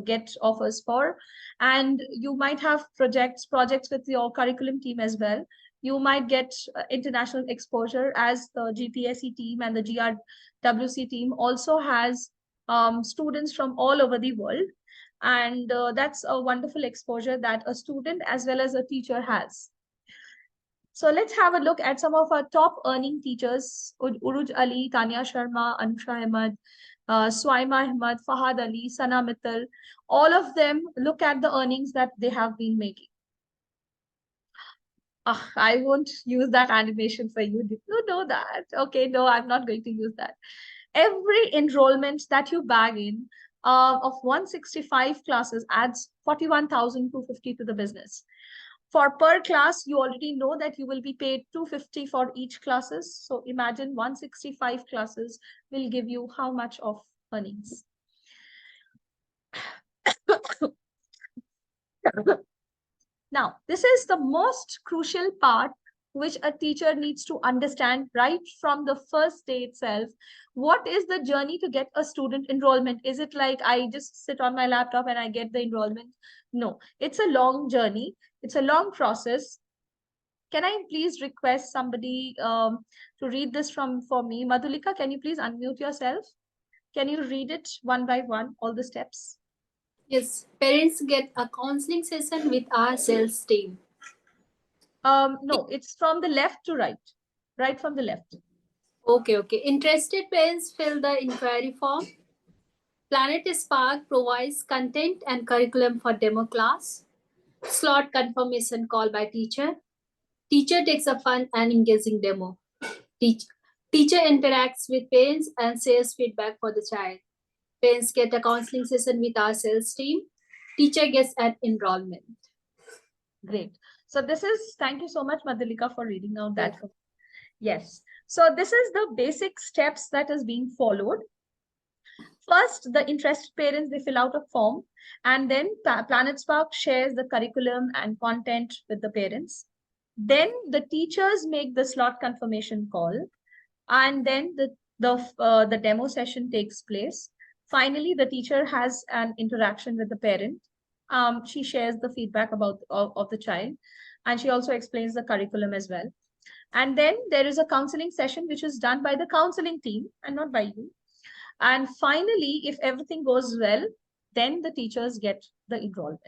get offers for, and you might have projects with your curriculum team as well. You might get international exposure, as the GPSC team and the GRWC team also has students from all over the world. And that's a wonderful exposure that a student as well as a teacher has. So let's have a look at some of our top earning teachers: Uruj Ali, Tanya Sharma, Anusha Ahmed, Swaima Ahmed, Fahad Ali, Sana Mittal. All of them, look at the earnings that they have been making. I won't use that animation for you. Did you know that? Okay, no, I'm not going to use that. Every enrollment that you bag in of 165 classes adds 41,250 to the business. For per class, you already know that you will be paid 250 for each classes. So imagine 165 classes will give you how much of earnings. Now, this is the most crucial part which a teacher needs to understand right from the first day itself. What is the journey to get a student enrollment? Is it like I just sit on my laptop and I get the enrollment? No, it's a long journey. It's a long process. Can I please request somebody to read this for me? Madhulika, can you please unmute yourself? Can you read it one by one, all the steps? Yes, parents get a counseling session with our sales team. No, it's from the left to right. Right from the left. Okay. Interested parents fill the inquiry form. Planet Spark provides content and curriculum for demo class. Slot confirmation call by teacher. Teacher takes a fun and engaging demo. Teacher interacts with parents and shares feedback for the child. Parents get a counseling session with our sales team. Teacher gets an enrollment. Great. So this is, thank you so much, Madhulika, for reading out that. Yes. So this is the basic steps that is being followed. First, the interested parents, they fill out a form, and then Planet Spark shares the curriculum and content with the parents. Then the teachers make the slot confirmation call, and then the demo session takes place. Finally, the teacher has an interaction with the parent. She shares the feedback about of the child, and she also explains the curriculum as well. And then there is a counseling session which is done by the counseling team and not by you. And finally, if everything goes well, then the teachers get the enrollment.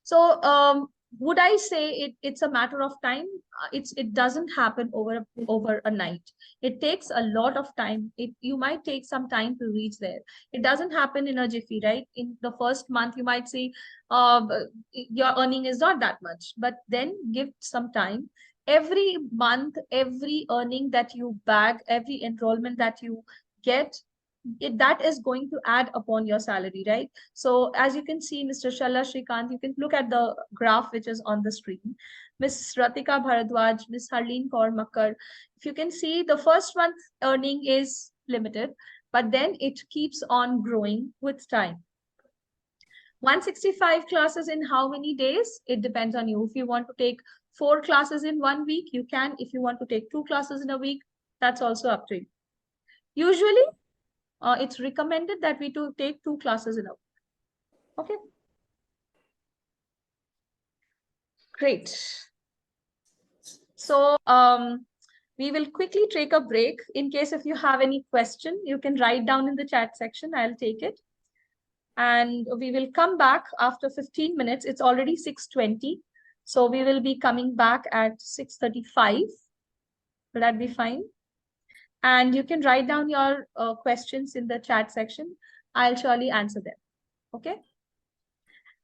So would I say it's a matter of time? It doesn't happen over a night. It takes a lot of time. You might take some time to reach there. It doesn't happen in a jiffy, right? In the first month, you might see your earning is not that much, but then give some time. Every month, every earning that you bag, every enrollment that you get, that is going to add upon your salary, right? So as you can see, Mr. Shala Shrikant, you can look at the graph which is on the screen. Miss Ratika Bharadwaj, Miss Harleen Kaur Makkar, if you can see, the first month earning is limited, but then it keeps on growing with time. 165 classes in how many days? It depends on you. If you want to take 4 classes in 1 week, you can. If you want to take 2 classes in a week, that's also up to you. Usually, it's recommended that we take 2 classes in a week. Okay. Great. So we will quickly take a break. In case if you have any question, you can write down in the chat section. I'll take it. And we will come back after 15 minutes. It's already 6:20. So we will be coming back at 6:35. Will that be fine? And you can write down your questions in the chat section. I'll surely answer them. Okay.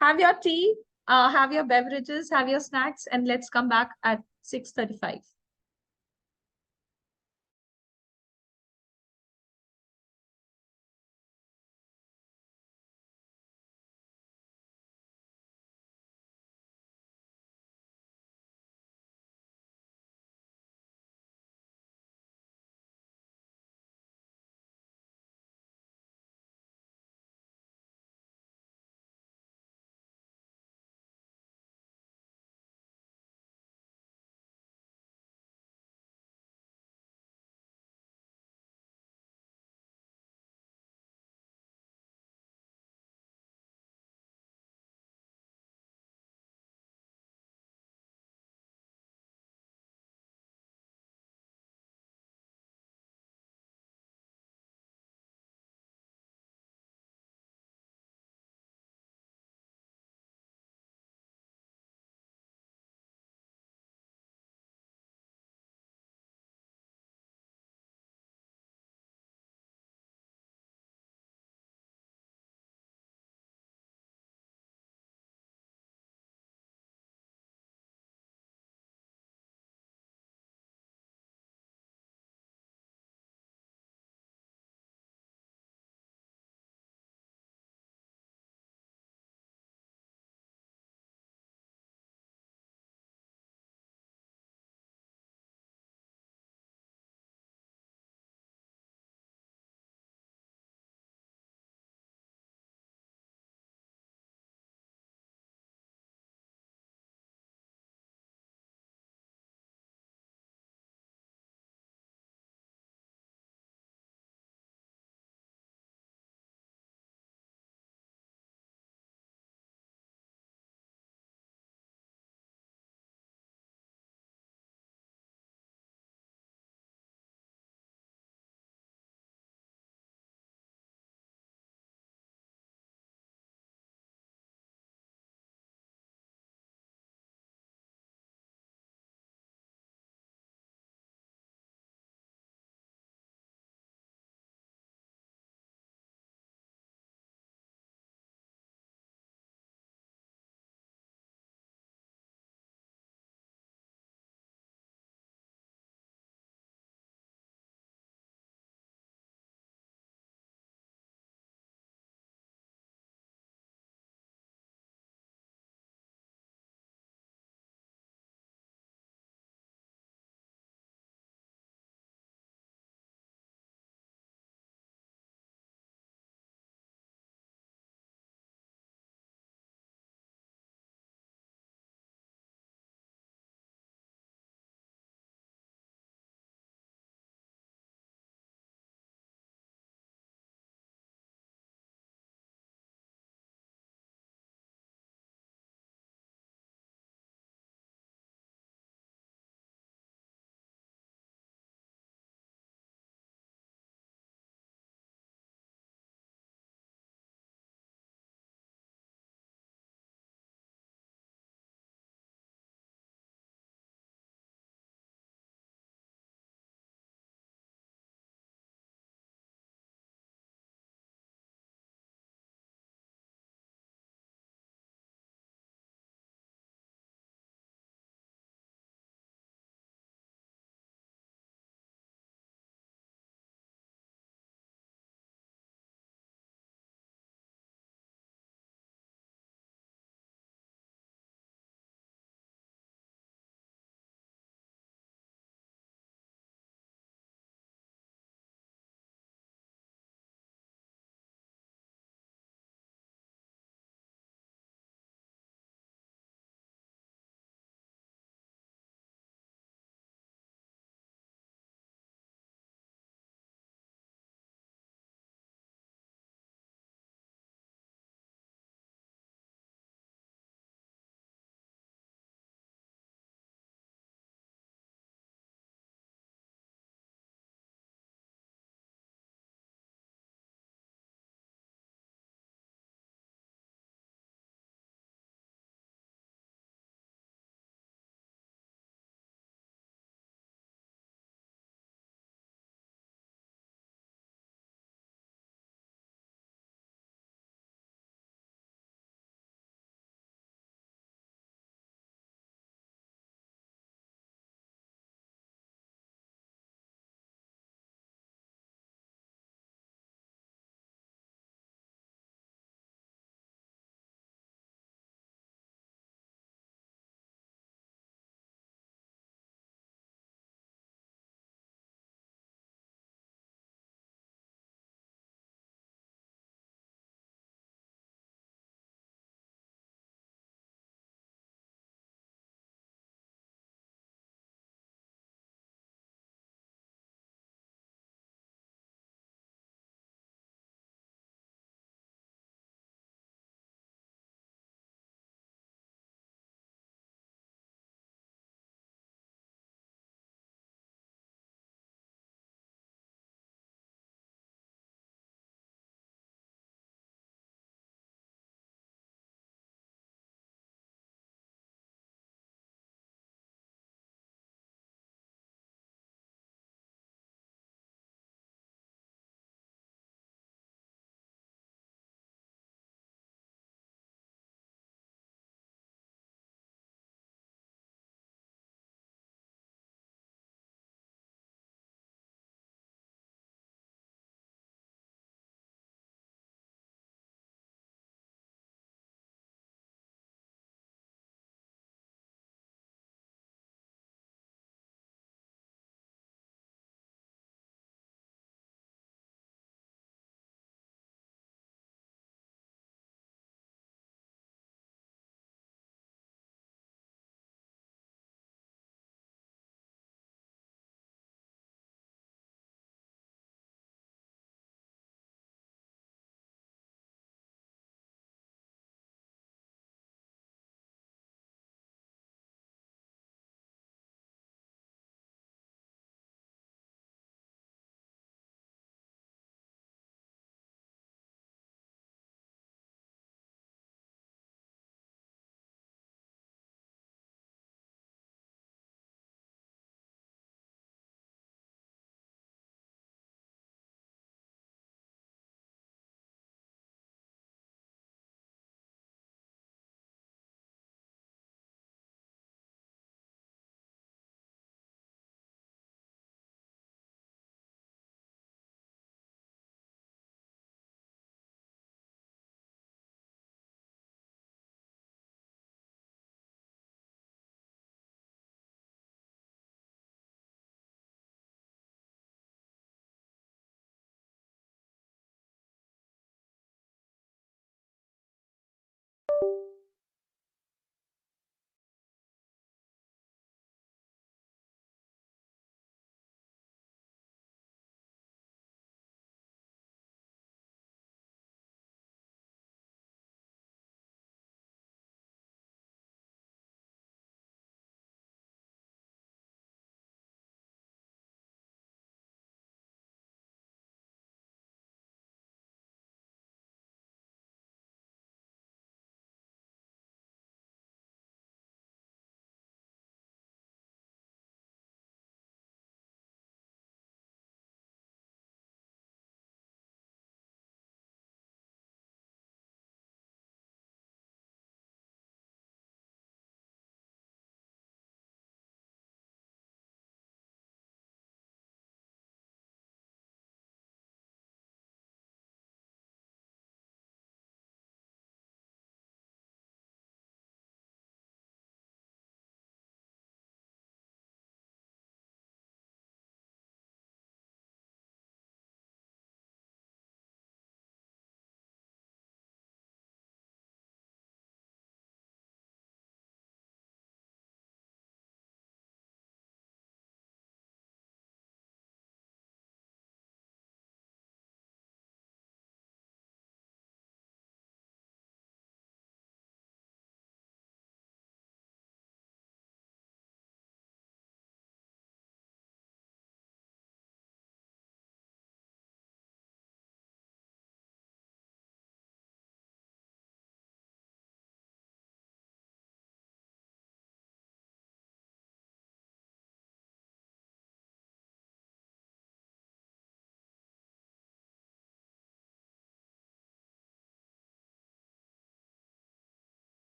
Have your tea, have your beverages, have your snacks, and let's come back at 6:35.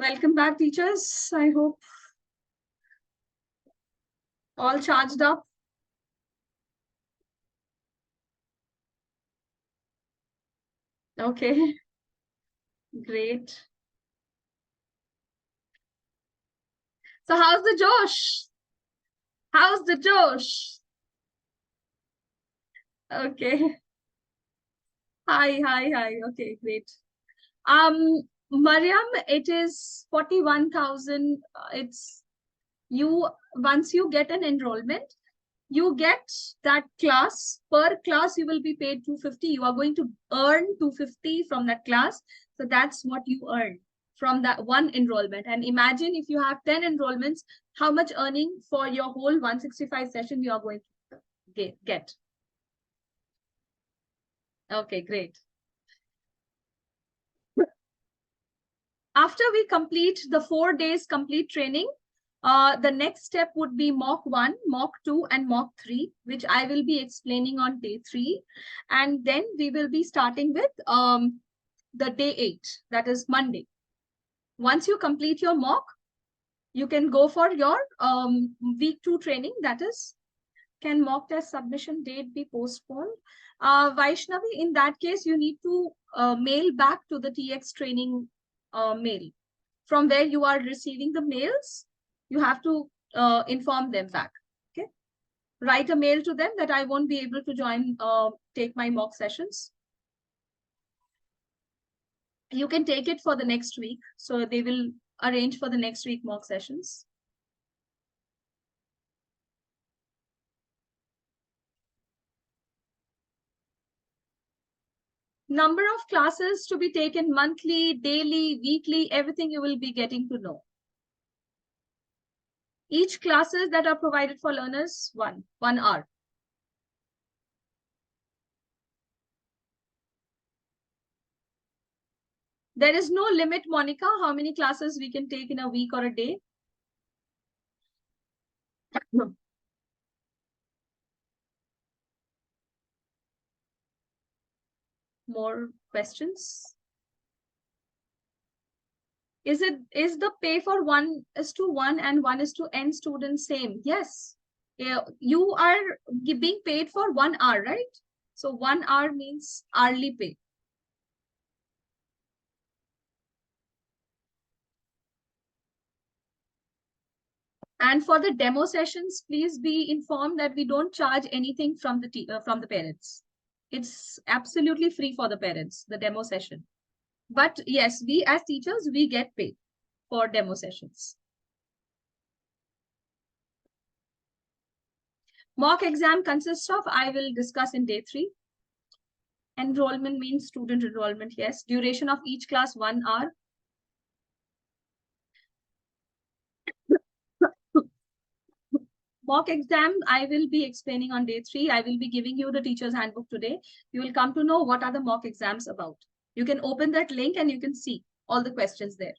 Welcome back, teachers. I hope all charged up. Okay, great. So how's the Josh? How's the Josh? Okay. Hi. Okay, great. Mariam, it is 41,000. It's you, once you get an enrollment, you get that class. Per class, you will be paid 250. You are going to earn 250 from that class. So that's what you earn from that one enrollment. And imagine if you have 10 enrollments, how much earning for your whole 165 session you are going to get. Okay, great. After we complete the 4 days complete training, the next step would be mock 1, mock 2, and mock 3, which I will be explaining on day 3. And then we will be starting with the day 8, that is Monday. Once you complete your mock, you can go for your week 2 training, that is, can mock test submission date be postponed? Vaishnavi, in that case, you need to mail back to the TX training mail. From where you are receiving the mails, you have to inform them back. Okay. Write a mail to them that I won't be able to join, take my mock sessions. You can take it for the next week. So they will arrange for the next week mock sessions. Number of classes to be taken monthly, daily, weekly, everything you will be getting to know. Each classes that are provided for learners, one hour. There is no limit, Monica, how many classes we can take in a week or a day. More questions? Is the pay for 1:1 and 1:n students same? Yes. You are being paid for 1 hour, right? So 1 hour means hourly pay. And for the demo sessions, please be informed that we don't charge anything from the parents. It's absolutely free for the parents, the demo session. But yes, we as teachers, we get paid for demo sessions. Mock exam consists of, I will discuss in day 3. Enrollment means student enrollment, yes. Duration of each class, 1 hour. Mock exam, I will be explaining on day 3. I will be giving you the teacher's handbook today. You will come to know what are the mock exams about. You can open that link and you can see all the questions there.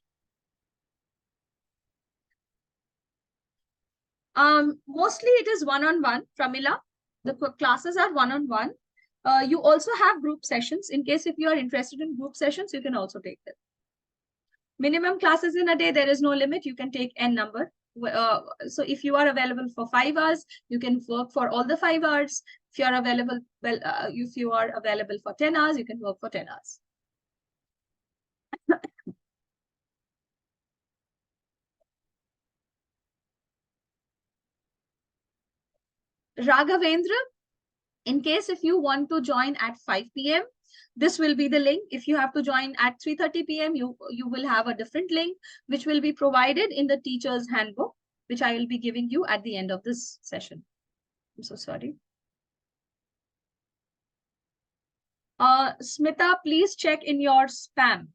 Mostly it is one-on-one, Pramila. The classes are one-on-one. You also have group sessions. In case if you are interested in group sessions, you can also take them. Minimum classes in a day, there is no limit. You can take n number. So if you are available for 5 hours, you can work for all the 5 hours. If you are available, if you are available for 10 hours, you can work for 10 hours. Raghavendra, in case if you want to join at 5 p.m., this will be the link. If you have to join at 3:30 p.m., you will have a different link, which will be provided in the teacher's handbook, which I will be giving you at the end of this session. I'm so sorry. Smita, please check in your spam.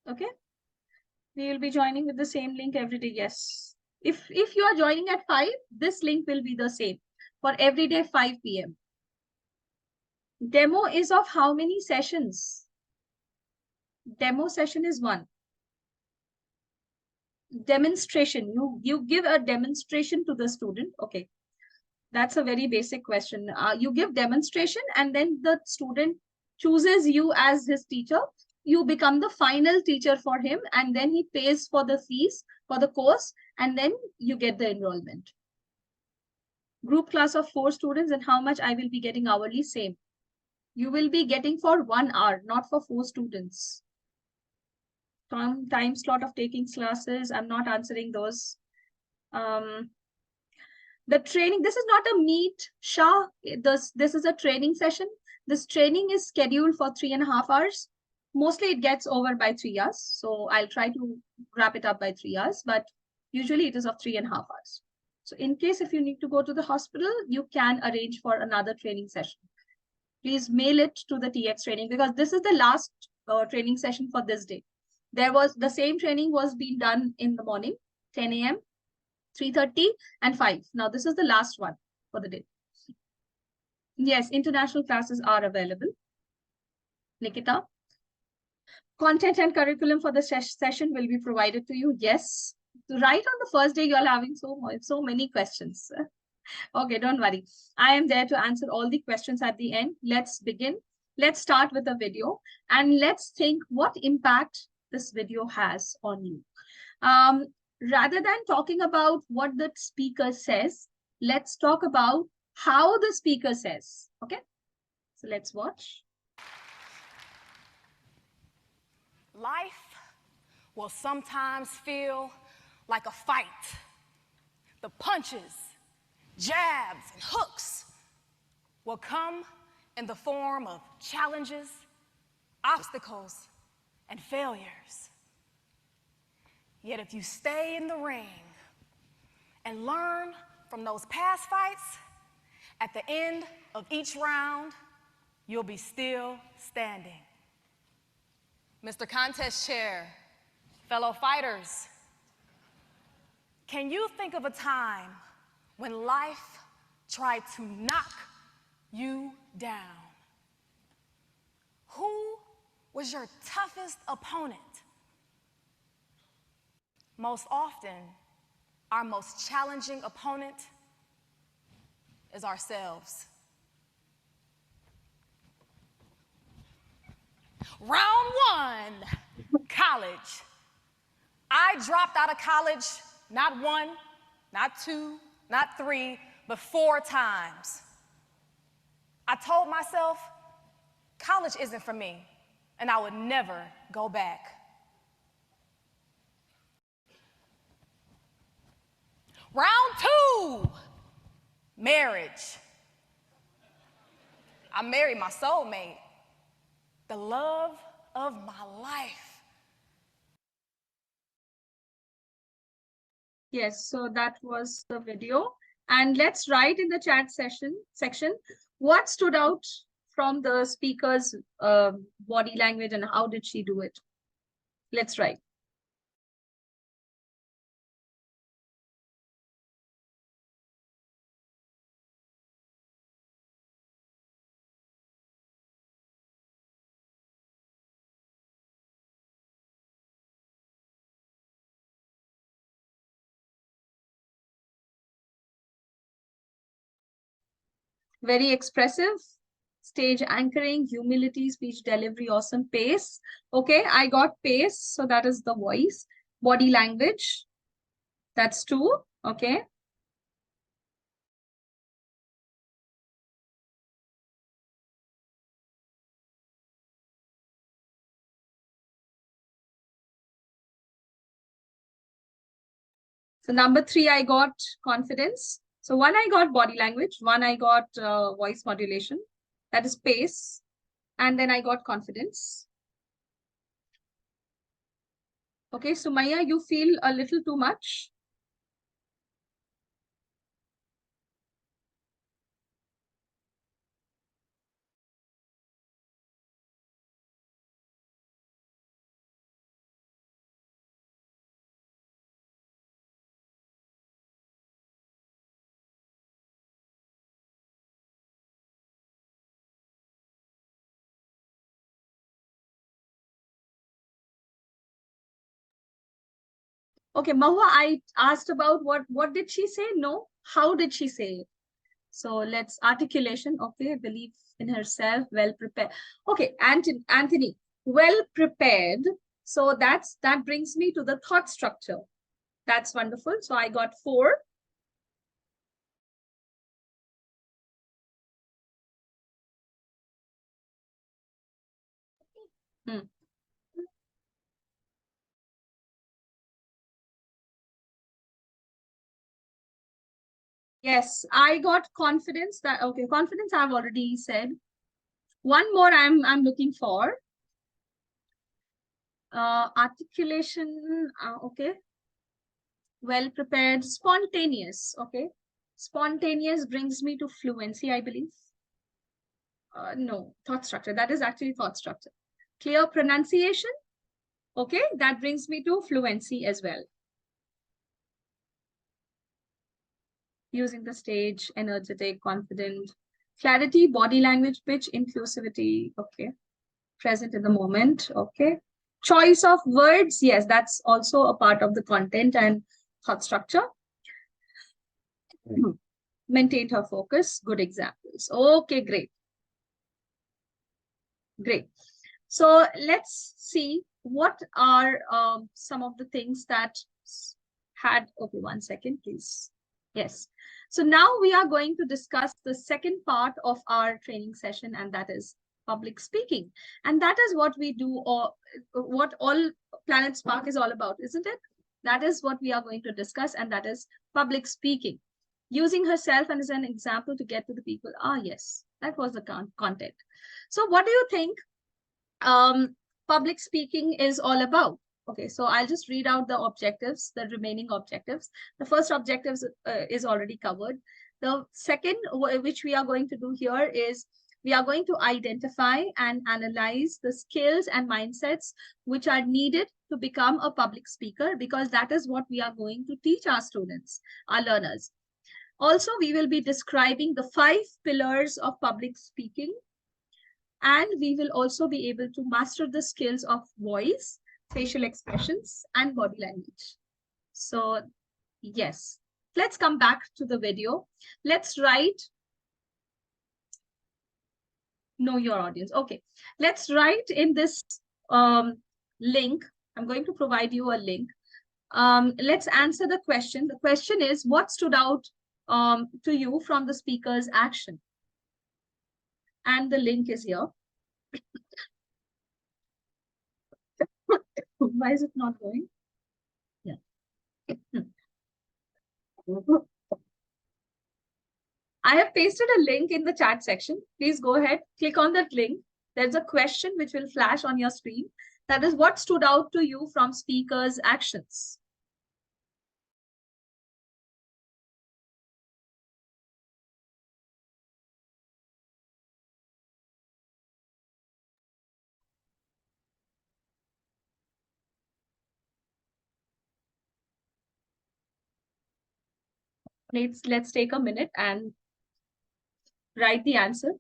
Okay. We will be joining with the same link every day. Yes. If you are joining at 5, this link will be the same for every day 5 p.m. Demo is of how many sessions? Demo session is 1. Demonstration. You give a demonstration to the student. Okay. That's a very basic question. You give demonstration and then the student chooses you as his teacher. You become the final teacher for him and then he pays for the fees for the course and then you get the enrollment. Group class of 4 students and how much I will be getting hourly? Same. You will be getting for 1 hour, not for 4 students. Time slot of taking classes, I'm not answering those. The training, this is not a meet, Shah. This is a training session. This training is scheduled for 3.5 hours. Mostly it gets over by 3 hours. So I'll try to wrap it up by 3 hours, but usually it is of 3.5 hours. So in case if you need to go to the hospital, you can arrange for another training session. Please mail it to the TX training because this is the last training session for this day. There was the same training was being done in the morning, 10 a.m., 3:30 and 5. Now this is the last one for the day. Yes, international classes are available. Nikita. Content and curriculum for the session will be provided to you. Yes. Right on the first day, you are having so many questions. Okay, don't worry. I am there to answer all the questions at the end. Let's begin. Let's start with the video and let's think what impact this video has on you. Rather than talking about what the speaker says, let's talk about how the speaker says. Okay, so let's watch. Life will sometimes feel like a fight. The punches, jabs, and hooks will come in the form of challenges, obstacles, and failures. Yet if you stay in the ring and learn from those past fights, at the end of each round, you'll be still standing. Mr. Contest Chair, fellow fighters, can you think of a time when life tried to knock you down? Who was your toughest opponent? Most often, our most challenging opponent is ourselves. Round 1, college. I dropped out of college not 1, not 2, not 3, but 4 times. I told myself, college isn't for me, and I would never go back. Round 2, marriage. I married my soulmate, the love of my life. Yes, so that was the video. And let's write in the chat section what stood out from the speaker's body language and how did she do it. Let's write. Very expressive, stage anchoring, humility, speech delivery, awesome, pace. Okay, I got pace, so that is the voice. Body language, that's 2. Okay. So number 3, I got confidence. So 1, I got body language. 1, I got voice modulation. That is pace. And then I got confidence. Okay, so Maya, you feel a little too much. Okay, Mahua, I asked about what did she say? No, how did she say it? So let's articulation. Okay, believe in herself, well prepared. Okay, Anthony, well prepared. So that brings me to the thought structure. That's wonderful. So I got 4. Hmm. Yes, I got confidence that, okay, confidence I've already said. One more I'm looking for. Articulation, okay. Well prepared, spontaneous, okay. Spontaneous brings me to fluency, I believe. No, thought structure. That is actually thought structure. Clear pronunciation, okay. That brings me to fluency as well. Using the stage, energetic, confident. Clarity, body language, pitch, inclusivity, okay. Present in the moment, okay. Choice of words, yes, that's also a part of the content and thought structure. Maintained her focus, good examples. Okay, great. Great. So let's see what are some of the things that had, okay, 1 second, please. Yes. So now we are going to discuss the second part of our training session, and that is public speaking. And that is what we do, or what all Planet Spark is all about, isn't it? That is what we are going to discuss, and that is public speaking. Using herself and as an example to get to the people. Ah, yes, that was the content. So what do you think public speaking is all about? Okay, so I'll just read out the objectives, the remaining objectives. The first objective is already covered. The second, which we are going to do here, is we are going to identify and analyze the skills and mindsets which are needed to become a public speaker, because that is what we are going to teach our students, our learners. Also, we will be describing the 5 pillars of public speaking, and we will also be able to master the skills of voice, facial expressions, and body language. So, yes, let's come back to the video. Let's write, know your audience. Okay, let's write in this link. I'm going to provide you a link. Let's answer the question. The question is, what stood out to you from the speaker's action? And the link is here. Why is it not going? Yeah. I have pasted a link in the chat section. Please go ahead, click on that link. There's a question which will flash on your screen. That is, what stood out to you from speaker's actions? Let's take a minute and write the answer.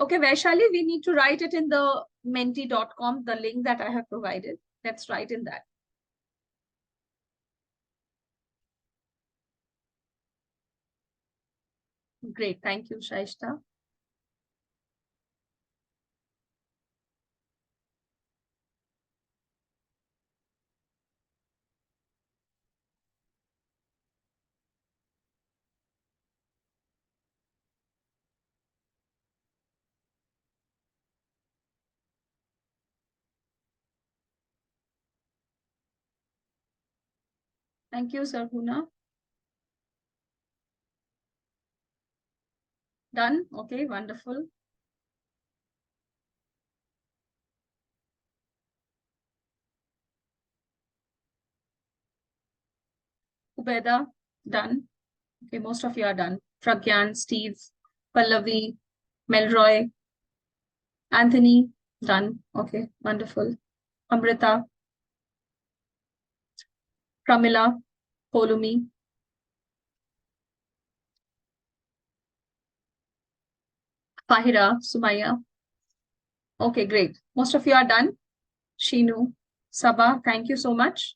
Okay, Vaishali, we need to write it in the menti.com, the link that I have provided. Let's write in that. Great, thank you, Shaishta. Thank you, Sarhuna. Done? Okay, wonderful. Ubeda, done. Okay, most of you are done. Pragyan, Steve, Pallavi, Melroy, Anthony, done. Okay, wonderful. Amrita, Pramila, Polumi, Fahira, Sumaya. Okay, great. Most of you are done. Shinu, Sabah, thank you so much.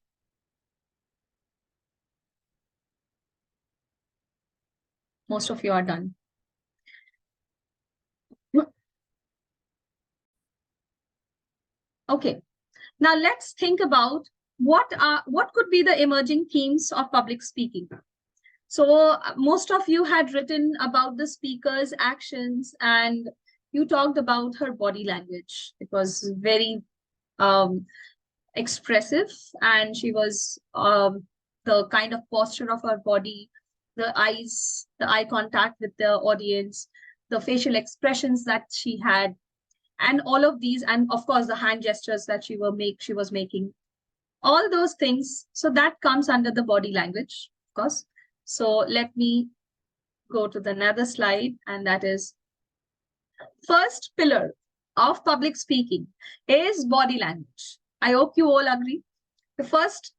Most of you are done. Okay, now let's think about what could be the emerging themes of public speaking. So most of you had written about the speaker's actions, and you talked about her body language. It was very expressive, and she was the kind of posture of her body, the eyes, the eye contact with the audience, the facial expressions that she had, and all of these, and of course the hand gestures that she was making, all those things. So that comes under the body language, of course. So let me go to the another slide, and that is first pillar of public speaking is body language. I hope you all agree. The first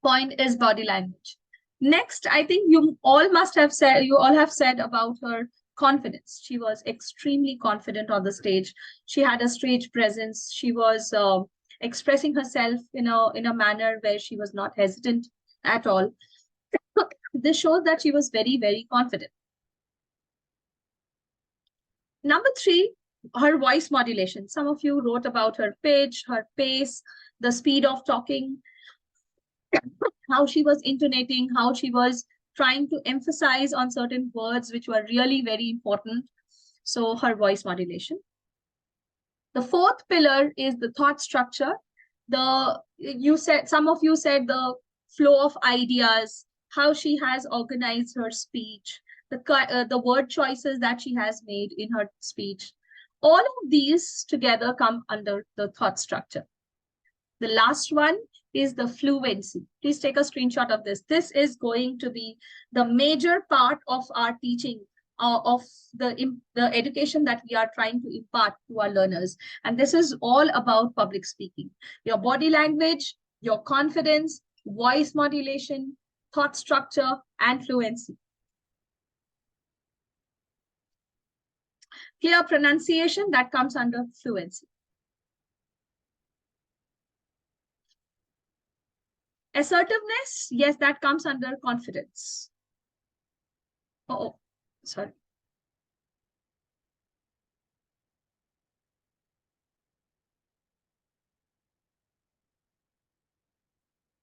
point is body language. Next, I think you all have said about her confidence. She was extremely confident on the stage. She had a stage presence. She was expressing herself in a manner where she was not hesitant at all. This shows that she was very, very confident. Number 3, her voice modulation. Some of you wrote about her pitch, her pace, the speed of talking, how she was intonating, how she was trying to emphasize on certain words which were really very important. So her voice modulation. The fourth pillar is the thought structure. Some of you said the flow of ideas, how she has organized her speech, the word choices that she has made in her speech. All of these together come under the thought structure. The last one is the fluency. Please take a screenshot of this. This is going to be the major part of our teaching, of the education that we are trying to impart to our learners. And this is all about public speaking. Your body language, your confidence, voice modulation, thought structure, and fluency. Clear pronunciation, that comes under fluency. Assertiveness, yes, that comes under confidence. Oh, sorry.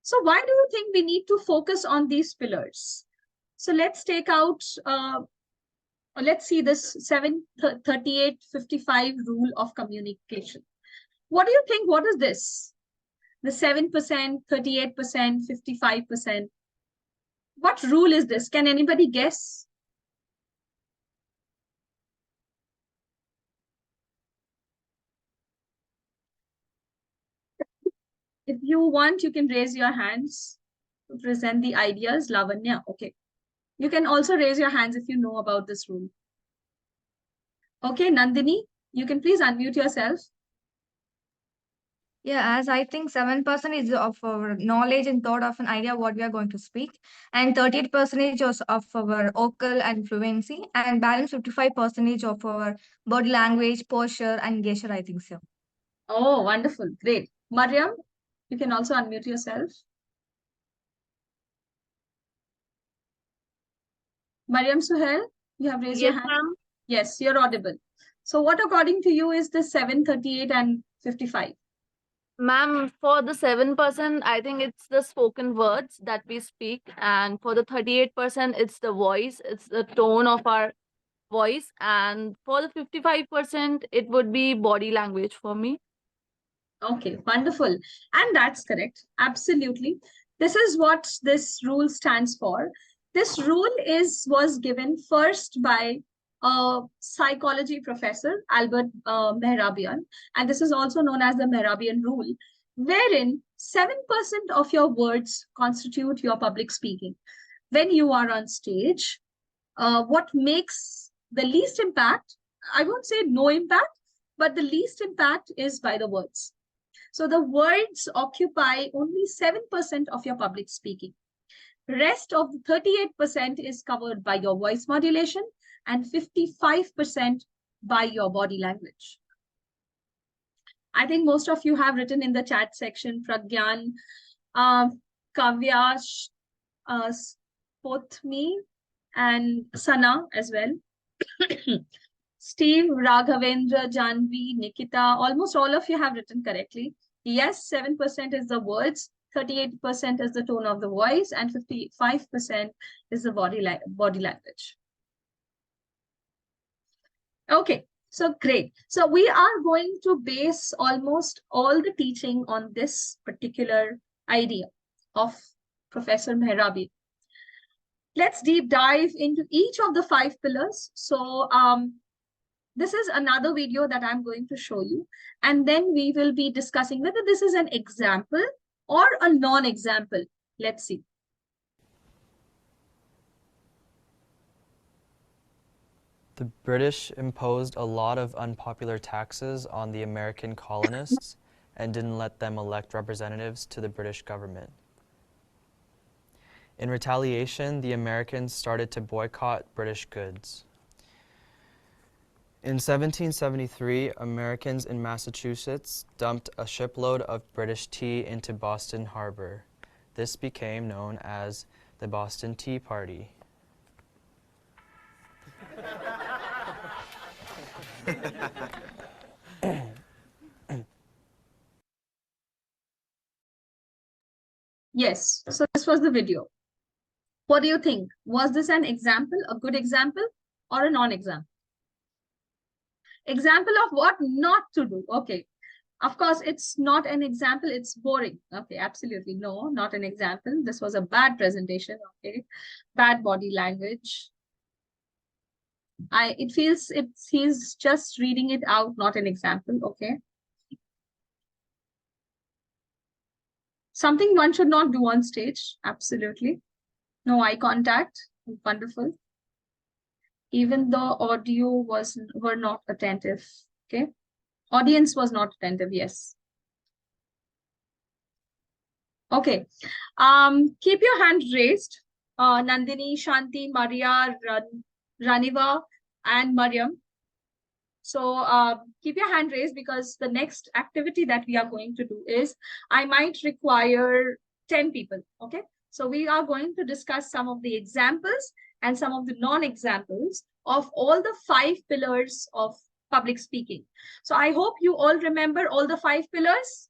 So why do you think we need to focus on these pillars? So let's take out, let's see this 7-38-55 rule of communication. What do you think? What is this? The 7%, 38%, 55%. What rule is this? Can anybody guess? If you want, you can raise your hands to present the ideas. Lavanya, okay. You can also raise your hands if you know about this rule. Okay, Nandini, you can please unmute yourself. Yeah, as I think 7% is of our knowledge and thought of an idea what we are going to speak, and 38% of our vocal and fluency, and balance 55% of our body language, posture, and gesture, I think so. Oh, wonderful. Great. Mariam, you can also unmute yourself. Mariam Suhail, you have raised your hand. Ma'am. Yes, you're audible. So what according to you is the 7, 38, and 55? Ma'am, for the 7%, I think it's the spoken words that we speak. And for the 38%, it's the voice, it's the tone of our voice. And for the 55%, it would be body language for me. Okay, wonderful. And that's correct. Absolutely. This is what this rule stands for. This rule was given first by a psychology professor, Albert Mehrabian, and this is also known as the Mehrabian rule, wherein 7% of your words constitute your public speaking. When you are on stage, what makes the least impact, I won't say no impact, but the least impact is by the words. So the words occupy only 7% of your public speaking. Rest of the 38% is covered by your voice modulation and 55% by your body language. I think most of you have written in the chat section, Pragyan, Kavya, Pothmi, and Sana as well. Steve, Raghavendra, Janvi, Nikita, almost all of you have written correctly. Yes, 7% is the words, 38% is the tone of the voice, and 55% is the body language. Okay, so great. So we are going to base almost all the teaching on this particular idea of Professor Mehrabi. Let's deep dive into each of the 5 pillars. So this is another video that I'm going to show you. And then we will be discussing whether this is an example or a non-example. Let's see. The British imposed a lot of unpopular taxes on the American colonists and didn't let them elect representatives to the British government. In retaliation, the Americans started to boycott British goods. In 1773, Americans in Massachusetts dumped a shipload of British tea into Boston Harbor. This became known as the Boston Tea Party. Yes, so this was the video. What do you think? Was this an example, a good example, or a non-example? Example of what not to do. Okay. Of course, it's not an example. It's boring. Okay, absolutely. No, not an example. This was a bad presentation. Okay. Bad body language. It feels he's just reading it out, not an example. Okay. Something one should not do on stage. Absolutely. No eye contact. Wonderful. Even the audio were not attentive. Okay. Audience was not attentive. Yes. Okay. Keep your hand raised. Nandini, Shanti, Maria, Raniva, and Mariam. So keep your hand raised because the next activity that we are going to do is I might require 10 people. Okay. So we are going to discuss some of the examples and some of the non-examples of all the 5 pillars of public speaking. So I hope you all remember all the 5 pillars.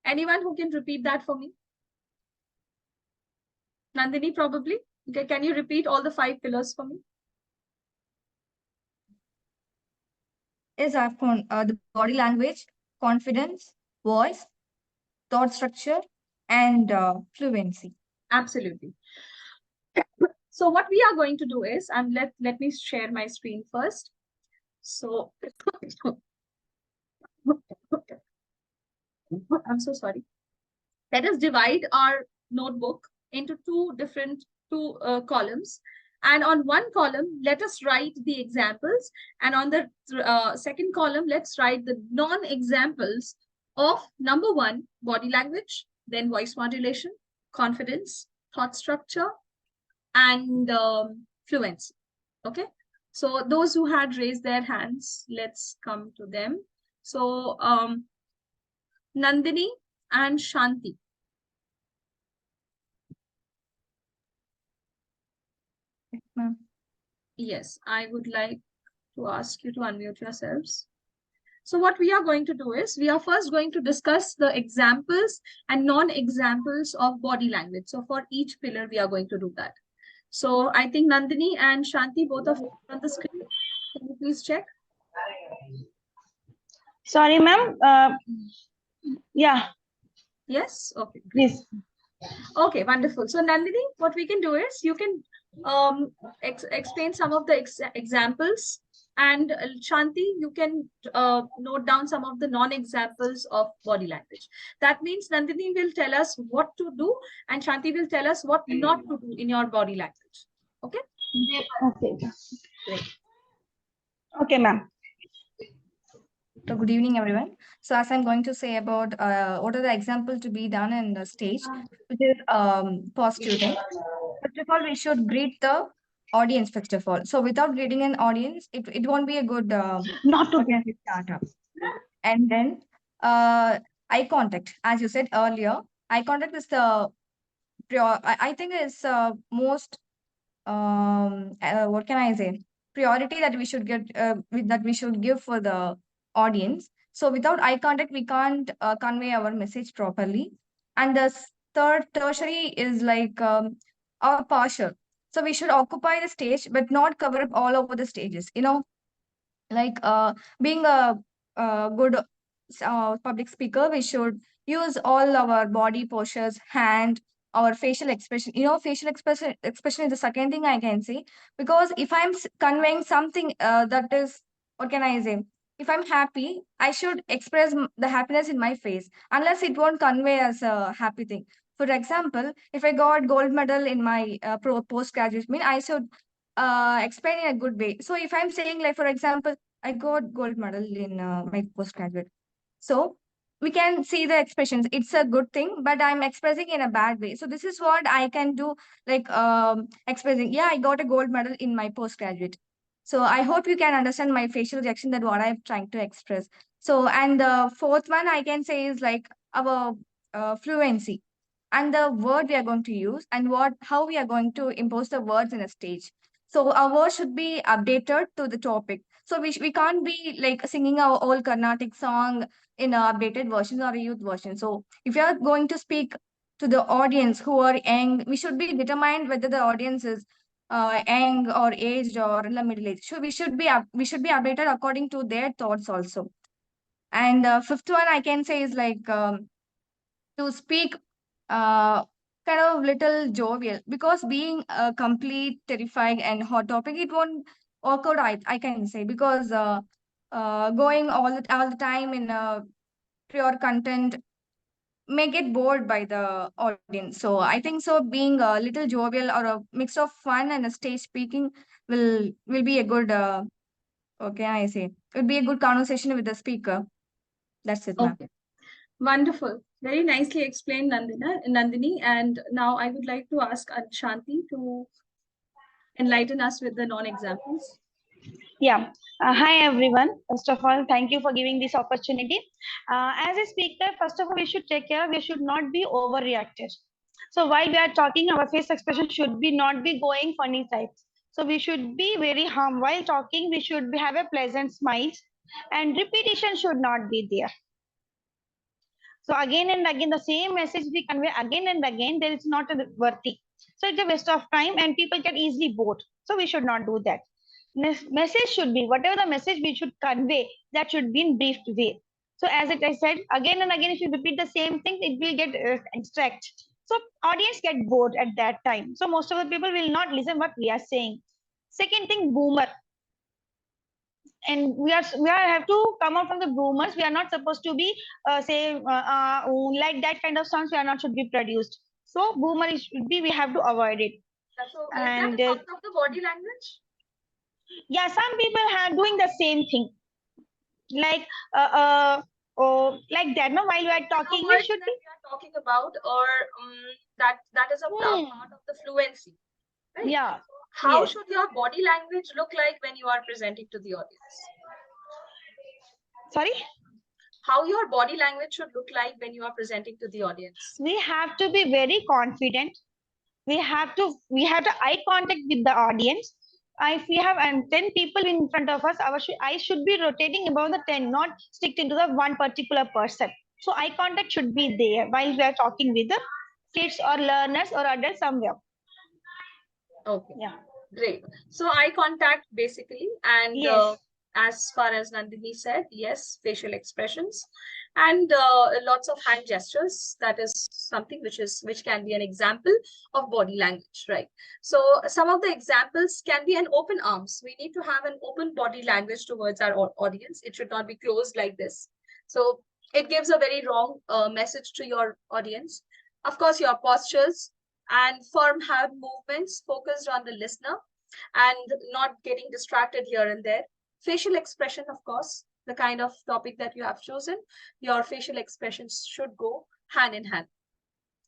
Anyone who can repeat that for me? Nandini, probably. Okay, can you repeat all the 5 pillars for me? Is the body language, confidence, voice, thought structure, and fluency. Absolutely. So what we are going to do is, and let me share my screen first. So I'm so sorry. Let us divide our notebook into two columns. And on one column, let us write the examples. And on the second column, let's write the non-examples of number 1, body language, then voice modulation, confidence, thought structure, and fluency. Okay. So those who had raised their hands, let's come to them. So Nandini and Shanti. Yes, I would like to ask you to unmute yourselves. So what we are going to do is, we are first going to discuss the examples and non-examples of body language. So for each pillar, we are going to do that. So I think Nandini and Shanti, both of you on the screen. Can you please check? Sorry, ma'am. Yeah. Yes? Okay. Please. Okay, wonderful. So Nandini, what we can do is, you can explain some of the examples, and Shanti, you can note down some of the non-examples of body language. That means Nandini will tell us what to do and Shanti will tell us what not to do in your body language. Okay? Okay. Great. Okay, ma'am. So good evening, everyone. So as I'm going to say about what are the examples to be done in the stage, which is positive thing. First of all, we should greet the audience first of all. So without greeting an audience, it won't be a good Not to startup. And then eye contact, as you said earlier. Eye contact is the I think is most what can I say, priority that we should get that we should give for the audience. So without eye contact, we can't convey our message properly. And the third tertiary is like our posture. So we should occupy the stage, but not cover up all over the stages. Like being a good public speaker, we should use all our body postures, hand, our facial expression. Facial expression is the second thing I can say, because if I'm conveying something that is, what can I say, if I'm happy, I should express the happiness in my face, unless it won't convey as a happy thing. For example, if I got gold medal in my post graduate mean, I should explain in a good way. So if I'm saying, like, for example, I got gold medal in my postgraduate. So we can see the expressions. It's a good thing, but I'm expressing in a bad way. So this is what I can do, like expressing. Yeah, I got a gold medal in my postgraduate. So I hope you can understand my facial reaction, that what I'm trying to express. So, and the fourth one I can say is like our fluency and the word we are going to use, and how we are going to impose the words in a stage. So our words should be updated to the topic. So we can't be like singing our old Carnatic song in a updated version or a youth version. So if you are going to speak to the audience who are young, we should be determined whether the audience is young or aged or in the middle age. So we should be updated according to their thoughts also. And fifth one I can say is like to speak uh, kind of little jovial, because being a complete terrifying and hot topic, it won't work out, I can say, because going all the time in pure content may get bored by the audience. So I think so being a little jovial or a mix of fun and a stage speaking will be a good okay, I say, it would be a good conversation with the speaker. That's it, ma'am. Okay. Wonderful. Very nicely explained, Nandini. And now I would like to ask Shanti to enlighten us with the non-examples. Yeah. Hi, everyone. First of all, thank you for giving this opportunity. As a speaker, first of all, we should take care. We should not be overreacted. So while we are talking, our face expression should be not be going funny sides. So we should be very calm while talking. We should have a pleasant smile, and repetition should not be there. So again and again, the same message we convey again and again, there is not a worthy. So it's a waste of time, and people get easily bored. So we should not do that. Message should be whatever the message we should convey, that should be in brief way. So as I said again and again, if you repeat the same thing, it will get abstract. So audience get bored at that time. So most of the people will not listen what we are saying. Second thing, boomer. And we have to come out from the boomers. We are not supposed to be like that kind of songs. We are not should be produced. So boomer should be, we have to avoid it. So And is that a part of the body language? Yeah, some people are doing the same thing, like like that. No, while we are talking, we should be. We are talking about, or that is a part of the fluency, right? Yeah. How Yes. should your body language look like when you are presenting to the audience? Sorry? How your body language should look like when you are presenting to the audience? We have to be very confident. We have to eye contact with the audience. If we have 10 people in front of us, our eye should be rotating above the 10, not stick into the one particular person. So eye contact should be there while we are talking with the kids or learners or adults somewhere. Okay. Yeah. Great. So eye contact basically, and Yes. as far as Nandini said, yes, facial expressions and lots of hand gestures. That is something which can be an example of body language, right? So some of the examples can be an open arms. We need to have an open body language towards our audience. It should not be closed like this. So it gives a very wrong message to your audience. Of course, your postures and firm hand movements focused on the listener and not getting distracted here and there. Facial expression, of course, the kind of topic that you have chosen, your facial expressions should go hand in hand.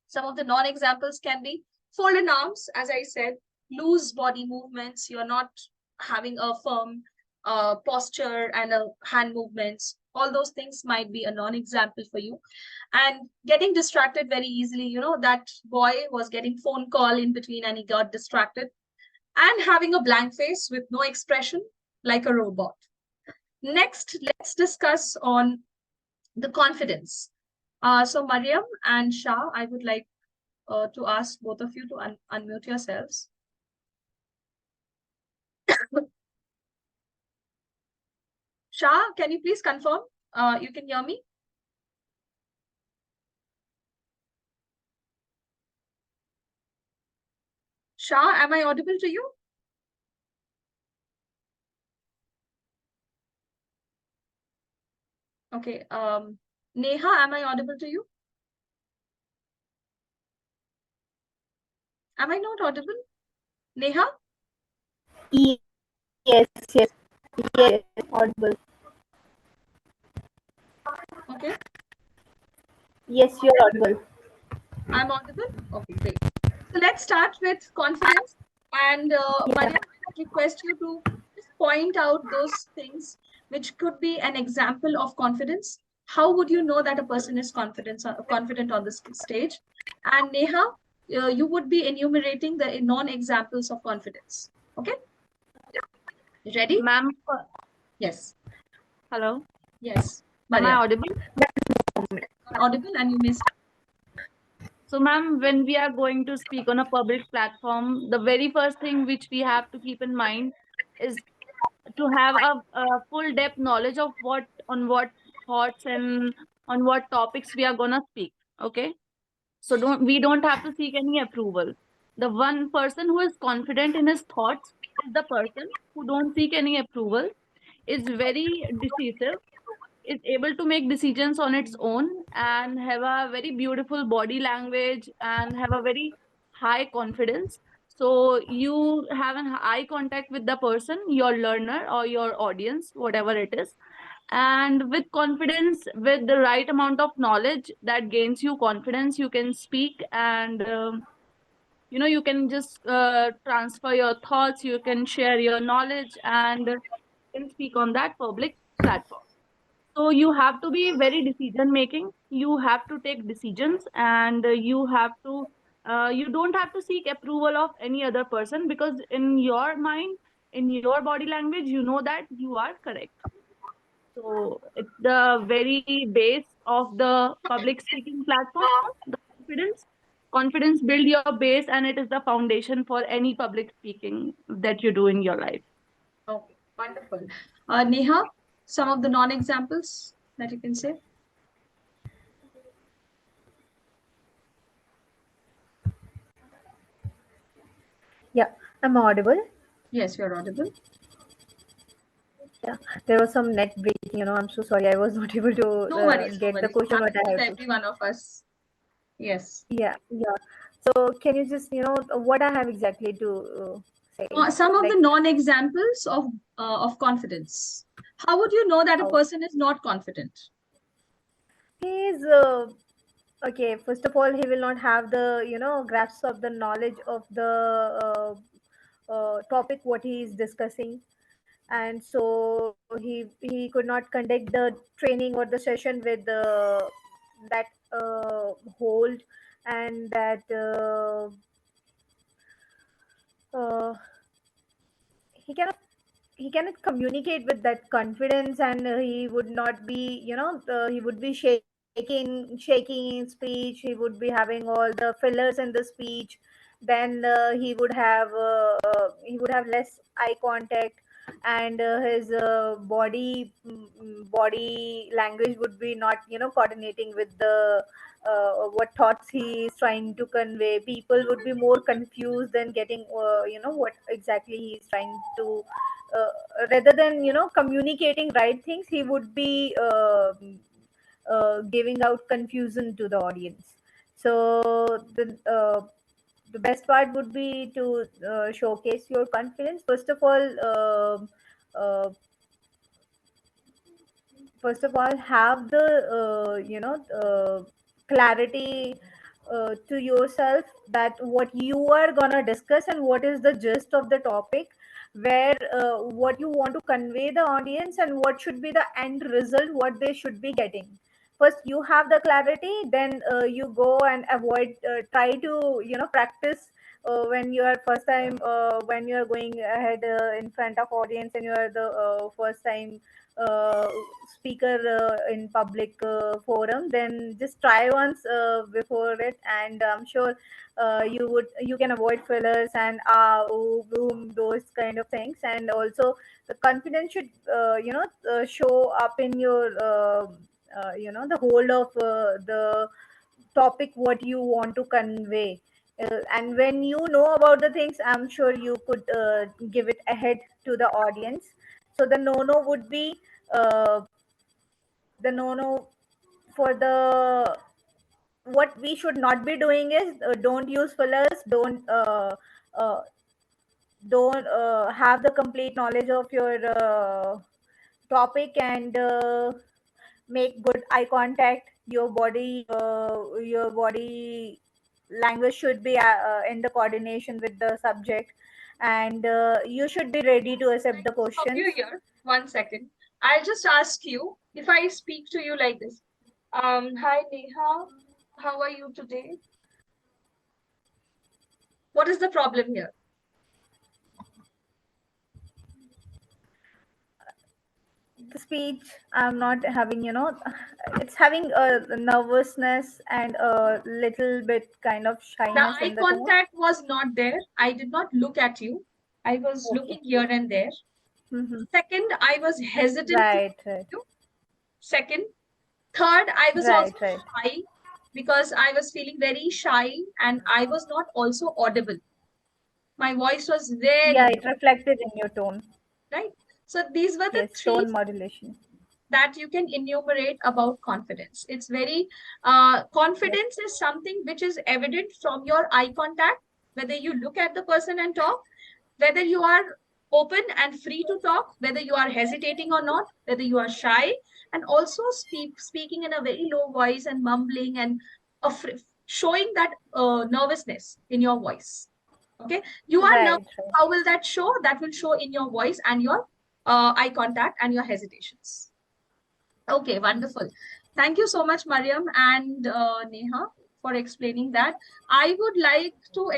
Some of the non-examples can be folded arms, as I said, loose body movements. You're not having a firm posture and hand movements. All those things might be a non-example for you. And getting distracted very easily, that boy was getting phone call in between and he got distracted. And having a blank face with no expression, like a robot. Next, let's discuss on the confidence. So Mariam and Shah, I would like to ask both of you to unmute yourselves. Shah, can you please confirm? You can hear me? Shah, am I audible to you? Okay. Neha, am I audible to you? Am I not audible? Neha? Yes, yes, yes, audible. Okay. Yes, you're audible. I'm audible? Okay, great. So let's start with confidence. And Mariam, I would request you to just point out those things which could be an example of confidence. How would you know that a person is confident on this stage? And Neha, you would be enumerating the non-examples of confidence. Okay? You ready? Ma'am, Yes. hello. Yes. Am I Mariam, audible? you're audible and you may start. So, ma'am, when we are going to speak on a public platform, the very first thing which we have to keep in mind is to have a full depth knowledge of what thoughts and on what topics we are gonna speak. Okay, so don't have to seek any approval. The one person who is confident in his thoughts is the person who don't seek any approval, is very decisive, is able to make decisions on its own, and have a very beautiful body language and have a very high confidence. So you have an eye contact with the person, your learner or your audience, whatever it is, and with confidence, with the right amount of knowledge that gains you confidence, you can speak, and you can just transfer your thoughts, you can share your knowledge, and can speak on that public platform. So you have to be very decision making. You have to take decisions, and you don't have to seek approval of any other person, because in your mind, in your body language, you know that you are correct. So it's the very base of the public speaking platform, the confidence. Confidence build your base, and it is the foundation for any public speaking that you do in your life. Okay, wonderful. Neha, some of the non-examples that you can say? Yeah, I'm audible. Yes, you're audible. Yeah, there was some net breaking. I'm so sorry. I was not able to No worries, no get the worries. It question what happens I with have to. every one of us. Yes. Yeah, yeah. So can you just, what I have exactly to say? Some of Like, the non-examples of confidence. How would you know that a how person is not confident? he's okay. First of all, he will not have the, grasp of the knowledge of the topic what he is discussing, and so he could not conduct the training or the session with that hold and that uh, he cannot he cannot communicate with that confidence, and he would not be, he would be shaking in speech. He would be having all the fillers in the speech. Then he would have less eye contact, and his body language would be not, coordinating with the what thoughts he is trying to convey. People would be more confused than getting what exactly he is trying to rather than, communicating right things. He would be giving out confusion to the audience. So the best part would be to showcase your confidence. Uh, first of all, have the clarity to yourself that what you are gonna discuss and what is the gist of the topic, where what you want to convey the audience and what should be the end result, what they should be getting. First you have the clarity, then you go and avoid, try to practice when you are first time, when you are going ahead in front of audience and you are the first time uh, speaker in public forum, then just try once before it, and I'm sure you can avoid fillers and boom, those kind of things. And also the confidence should show up in your the whole of the topic what you want to convey. And when you know about the things, I'm sure you could give it ahead to the audience. So the no would be uh, the no for the what we should not be doing is don't use fillers, uh, don't have the complete knowledge of your topic, and make good eye contact. Your body language should be in the coordination with the subject, and you should be ready to accept the Stop questions. you here. 1 second. I'll just ask you if I speak to you like this. Hi Neha, how are you today? What is the problem here? The speech, I'm not having, it's having a nervousness and a little bit kind of The shyness eye in the tone. contact was not there. I did not look at you. I was Okay. looking here and there. Mhm. Second, I was hesitant to Right, talk right, to you. Second, third, I was also right, right. shy because I was feeling very shy and I was not also audible. My voice was Yeah, very it low, reflected in your tone. right? So these were the Yes, three tone modulation. that you can enumerate about confidence. It's very, Yes, confidence is something which is evident from your eye contact, whether you look at the person and talk, whether you are open and free to talk, whether you are hesitating or not, whether you are shy, and also speaking in a very low voice and mumbling and showing that nervousness in your voice. Okay, you are nervous. right, right. How will that show? That will show in your voice and your eye contact and your hesitations. Okay, wonderful. Thank you so much, Mariam and Neha, for explaining that. I would like to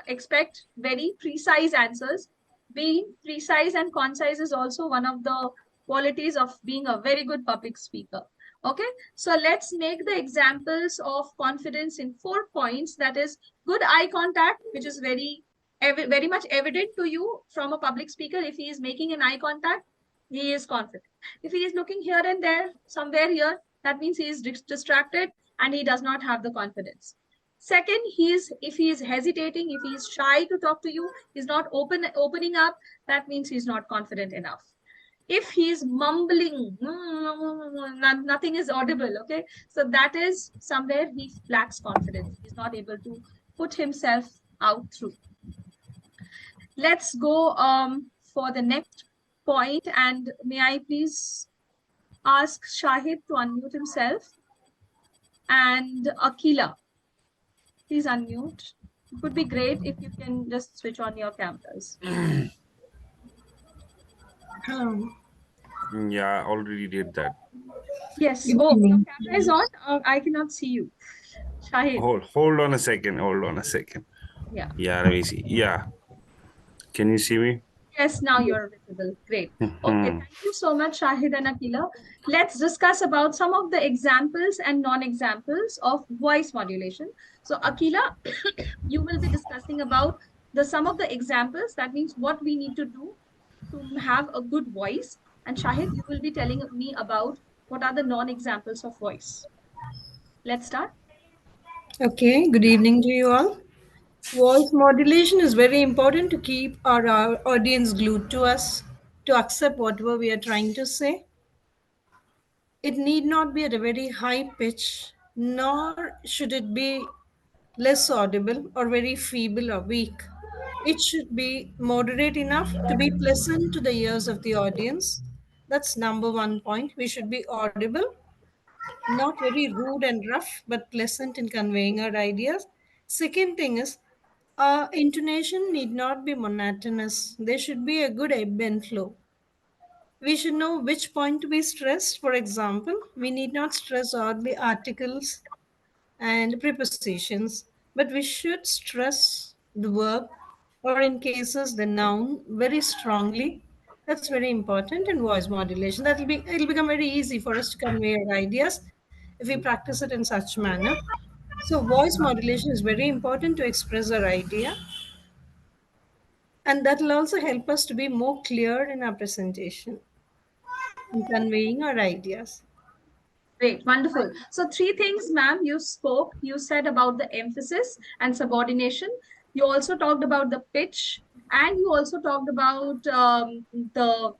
expect very precise answers. Being precise and concise is also one of the qualities of being a very good public speaker. Okay, so let's make the examples of confidence in 4 points. That is good eye contact, which is very much evident to you from a public speaker. If he is making an eye contact, he is confident. If he is looking here and there, somewhere here, that means he is distracted and he does not have the confidence. Second, if he is hesitating, if he is shy to talk to you, he's not opening up, that means he's not confident enough. If he is mumbling, nothing is audible, okay? So that is somewhere he lacks confidence. He's not able to put himself out through. Let's go for the next point, and may I please ask Shahid to unmute himself, and Akila, please unmute. It would be great if you can just switch on your cameras. Yeah, I already did that. Yes. Oh, your camera is on. I cannot see you. Shahid. Hold on a second. Hold on a second. Yeah. Yeah, let me see. Yeah. Can you see me? Yes, now you're visible. Great. Okay, thank you so much, Shahid and Akila. Let's discuss about some of the examples and non-examples of voice modulation. So, Akila, you will be discussing about some of the examples. That means what we need to do to have a good voice. And Shahid, you will be telling me about what are the non-examples of voice. Let's start. Okay, good evening to you all. Voice modulation is very important to keep our audience glued to us, to accept whatever we are trying to say. It need not be at a very high pitch, nor should it be less audible or very feeble or weak. It should be moderate enough to be pleasant to the ears of the audience. That's number one point. We should be audible, not very rude and rough, but pleasant in conveying our ideas. Second thing is, Intonation need not be monotonous. There should be a good ebb and flow. We should know which point to be stressed. For example, we need not stress all the articles and prepositions, but we should stress the verb or in cases the noun very strongly. That's very important in voice modulation. It'll become very easy for us to convey our ideas if we practice it in such manner. So voice modulation is very important to express our idea, and that will also help us to be more clear in our presentation in conveying our ideas. Great, wonderful. So three things, ma'am, you spoke. You said about the emphasis and subordination. You also talked about the pitch, and you also talked about the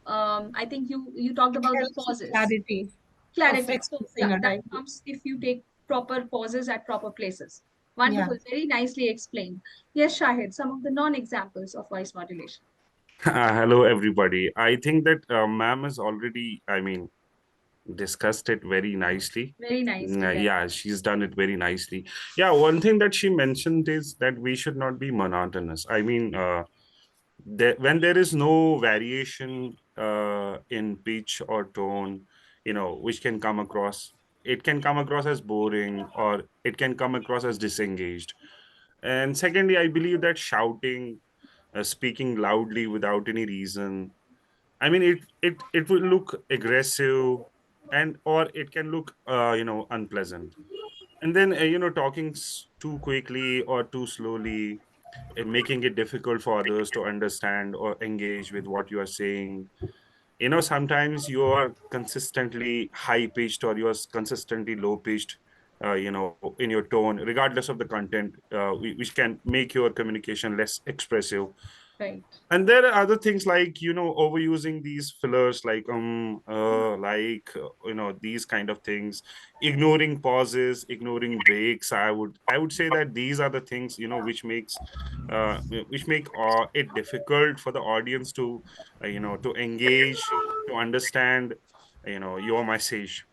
I think you talked about the pauses. Clarity of Clarity. So expressing yeah, our that idea. comes if you take proper pauses at proper places. Yeah. Wonderful, very nicely explained. Yes, Shahid, some of the non-examples of voice modulation. Hello, everybody. I think that ma'am has already, discussed it very nicely. Very nicely, yes. Yeah, she's done it very nicely. Yeah, one thing that she mentioned is that we should not be monotonous. When there is no variation in pitch or tone, which can come across, it can come across as boring or it can come across as disengaged. And secondly, I believe that shouting, speaking loudly without any reason, it will look aggressive, and or it can look unpleasant. And then talking too quickly or too slowly, making it difficult for others to understand or engage with what you are saying. Sometimes you are consistently high pitched or you are consistently low pitched, in your tone, regardless of the content, which can make your communication less expressive. Right. And there are other things like overusing these fillers, like these kind of things, ignoring pauses, ignoring breaks. I would say that these are the things which make it difficult for the audience to to engage, to understand your message.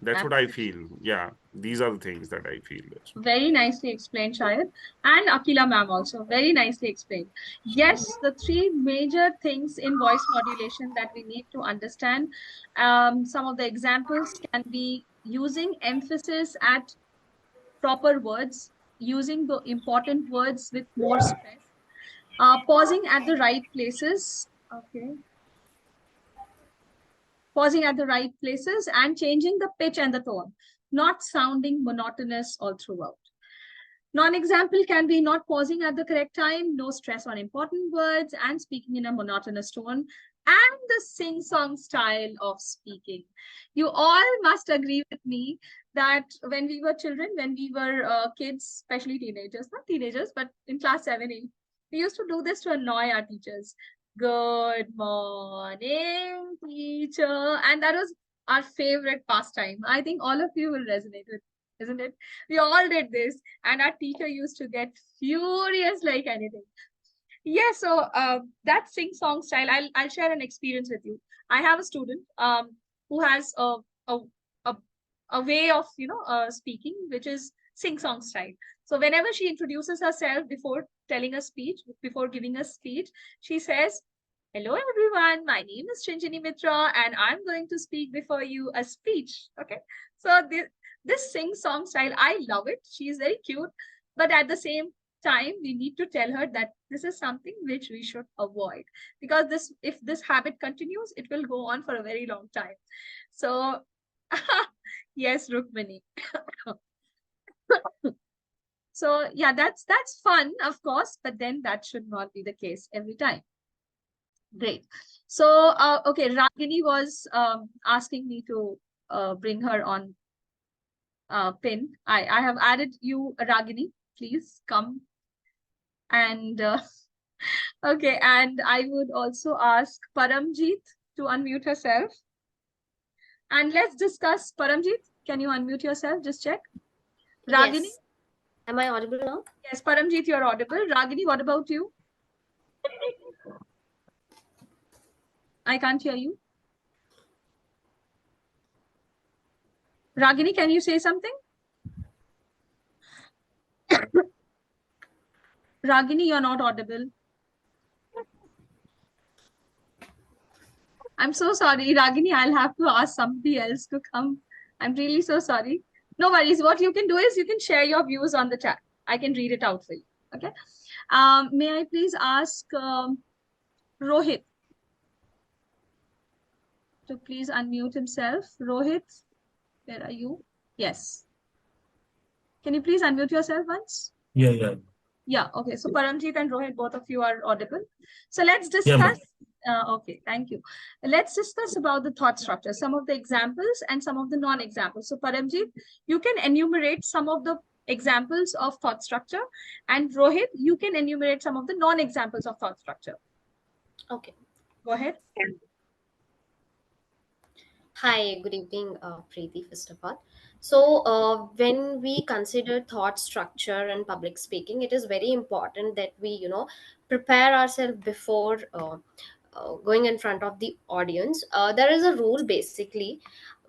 That's what I Absolutely. feel. Yeah, these are the things that I feel. Very nicely explained, Shayad. And Akila ma'am also, very nicely explained. Yes, the three major things in voice modulation that we need to understand. Some of the examples can be using emphasis at proper words, using the important words with more stress, pausing at the right places. Okay. Pausing at the right places and changing the pitch and the tone, not sounding monotonous all throughout. Non-example can be not pausing at the correct time, no stress on important words, and speaking in a monotonous tone, and the sing-song style of speaking. You all must agree with me that when we were children, when we were kids, especially teenagers, not teenagers, but in class 7, 8, we used to do this to annoy our teachers. Good morning, teacher. And that was our favorite pastime. I think all of you will resonate with, isn't it? We all did this, and our teacher used to get furious like anything. Yeah, so that sing song style, I'll share an experience with you. I have a student who has a, a, a way of speaking which is sing song style. So whenever she introduces herself before telling a speech, before giving a speech, she says, "Hello everyone, my name is Shinjini Mitra and I'm going to speak before you a speech." Okay, so this sing song style, I love it. She is very cute, but at the same time we need to tell her that this is something which we should avoid, because if this habit continues, it will go on for a very long time. So yes, Rukmini. So yeah, that's fun, of course, but then that should not be the case every time. Great. So okay, Ragini was asking me to bring her on pin. I have added you, Ragini. Please come. And okay, and I would also ask Paramjeet to unmute herself. And let's discuss. Paramjeet, can you unmute yourself? Just check. Ragini? Yes. Am I audible now? Yes, Paramjeet, you're audible. Ragini, what about you? I can't hear you. Ragini, can you say something? Ragini, you're not audible. I'm so sorry, Ragini. I'll have to ask somebody else to come. I'm really so sorry. No worries. What you can do is you can share your views on the chat. I can read it out for you. Okay. May I please ask Rohit to please unmute himself? Rohit, where are you? Yes. Can you please unmute yourself once? Yeah. Yeah, okay. So Paramjit and Rohit, both of you are audible. So let's Yeah, ma'am. discuss. Okay, thank you. Let's discuss about the thought structure, some of the examples and some of the non-examples. So Paramjit, you can enumerate some of the examples of thought structure, and Rohit, you can enumerate some of the non-examples of thought structure. Okay. Go ahead. Hi, good evening, Preeti, first of all. So, when we consider thought structure and public speaking, it is very important that we, prepare ourselves before going in front of the audience. There is a rule basically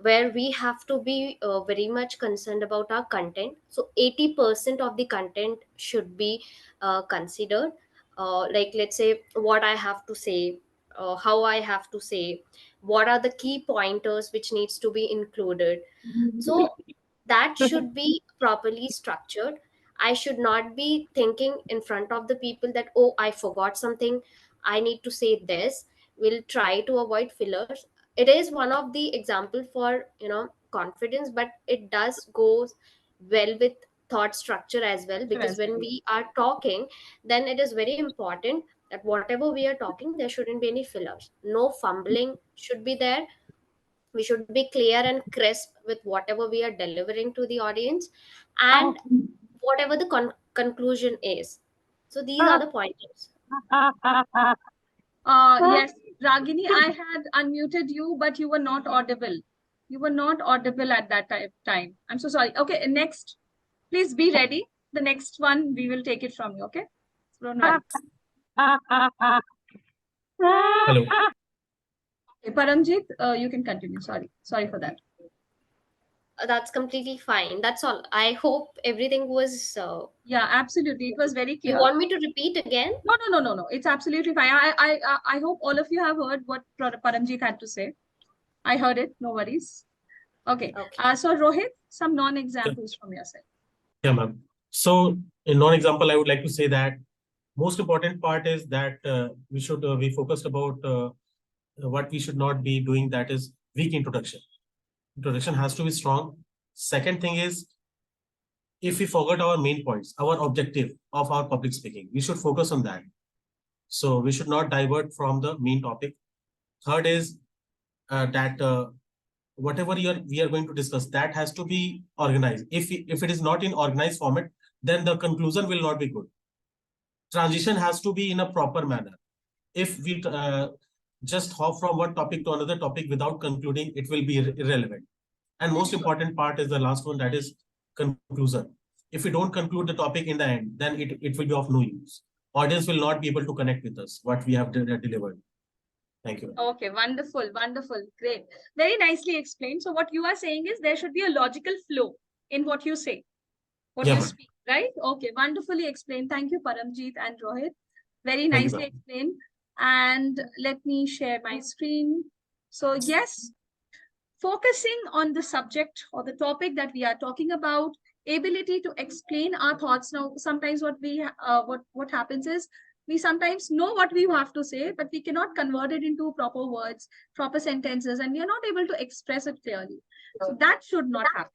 where we have to be very much concerned about our content. So, 80% of the content should be considered. Like, let's say, what I have to say, how I have to say, what are the key pointers which needs to be included. So that should be properly structured. I should not be thinking in front of the people that, oh, I forgot something, I need to say this. We'll try to avoid fillers. It is one of the example for confidence, but it does go well with thought structure as well, because when we are talking, then it is very important that whatever we are talking, there shouldn't be any fillers, no fumbling should be there. We should be clear and crisp with whatever we are delivering to the audience, and whatever the conclusion is. So these are the pointers. Yes, Ragini, I had unmuted you, but you were not audible. You were not audible at that time. I'm so sorry. Okay, next. Please be ready. The next one, we will take it from you, okay? So don't worry. Hello. Okay, Paramjit, you can continue. Sorry for that. That's completely fine. That's all. I hope everything was. Yeah, absolutely. It was very clear. You want me to repeat again? No. It's absolutely fine. I hope all of you have heard what Paramjit had to say. I heard it. No worries. Okay. So Rohit, some non-examples from your side. Yeah, ma'am. So in non-example, I would like to say that most important part is that we should be focused about what we should not be doing, that is weak introduction. Introduction has to be strong. Second thing is, if we forget our main points, our objective of our public speaking, we should focus on that. So we should not divert from the main topic. Third is that whatever we are going to discuss, that has to be organized. If it is not in organized format, then the conclusion will not be good. Transition has to be in a proper manner. If we just hop from one topic to another topic without concluding, it will be irrelevant. And most important part is the last one, that is conclusion. If we don't conclude the topic in the end, then it will be of no use. Audience will not be able to connect with us, what we have delivered. Thank you. Okay, wonderful, great. Very nicely explained. So what you are saying is there should be a logical flow in what you say, what you speak, right? Okay, wonderfully explained. Thank you, Paramjit and Rohit. Very nicely explained. And let me share my screen. So yes, focusing on the subject or the topic that we are talking about, ability to explain our thoughts. Now, sometimes what happens is we sometimes know what we have to say, but we cannot convert it into proper words, proper sentences, and we are not able to express it clearly. So that should not happen.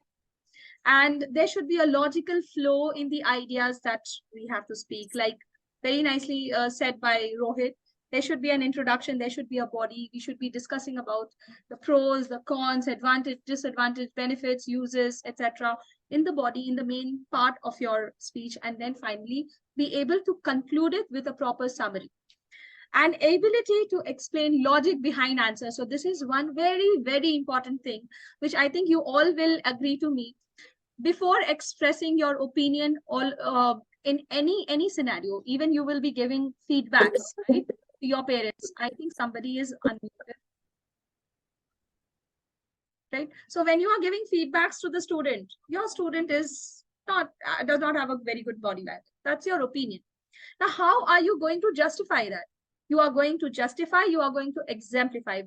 And there should be a logical flow in the ideas that we have to speak, like very nicely said by Rohit. There should be an introduction, there should be a body, we should be discussing about the pros, the cons, advantage, disadvantage, benefits, uses, etc. in the body, in the main part of your speech, and then finally be able to conclude it with a proper summary. And ability to explain logic behind answers. So this is one very, very important thing, which I think you all will agree to me. Before expressing your opinion in any scenario, even you will be giving feedbacks, right, to your parents. I think somebody is unmuted. Right? So when you are giving feedbacks to the student, your student does not have a very good body language. That's your opinion. Now, how are you going to justify that? You are going to justify, you are going to exemplify.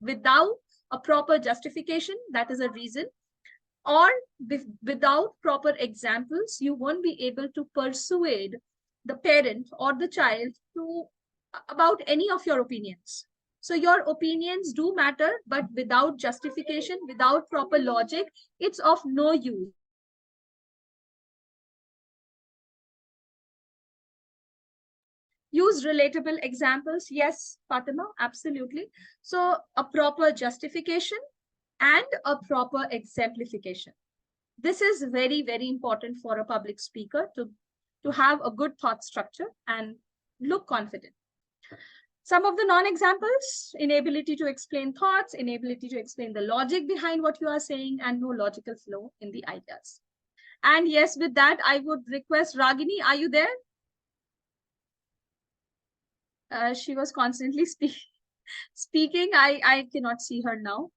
Without a proper justification, that is a reason, or without proper examples, you won't be able to persuade the parent or the child to about any of your opinions. So your opinions do matter, but without justification, without proper logic, it's of no use. Use relatable examples. Yes, Fatima, absolutely. So a proper justification and a proper exemplification. This is very, very important for a public speaker to have a good thought structure and look confident. Some of the non-examples: inability to explain thoughts, inability to explain the logic behind what you are saying, and no logical flow in the ideas. And yes, with that, I would request Ragini, are you there? She was constantly speaking. I cannot see her now.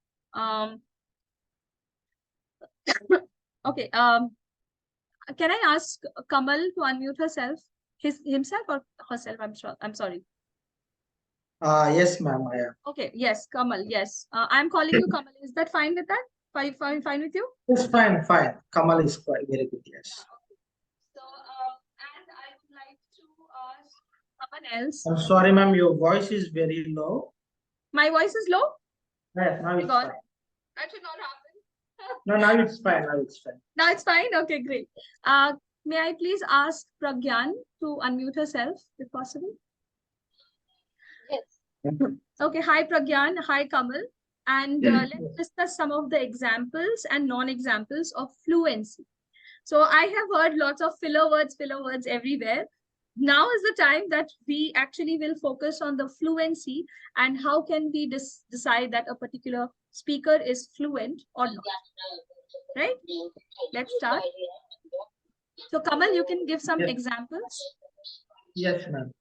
Okay. Can I ask Kamal to unmute himself or herself? I'm sorry. Yes, ma'am, I am. Okay. Yes, Kamal. Yes. I'm calling you Kamal. Is that fine with that? Fine with you? It's fine, fine. Kamal is quite very good, yes. So, and I would like to ask someone else. I'm sorry, ma'am, your voice is very low. My voice is low? Yes, now it's God, fine. that should not happen. No, now it's fine, now it's fine. Now it's fine? Okay, great. May I please ask Pragyan to unmute herself, if possible? Yes. Okay, hi Pragyan, hi Kamal. And let's discuss some of the examples and non-examples of fluency. So I have heard lots of filler words everywhere. Now is the time that we actually will focus on the fluency and how can we decide that a particular speaker is fluent or not. Right? Let's start. So Kamal, you can give some examples. Yes, ma'am.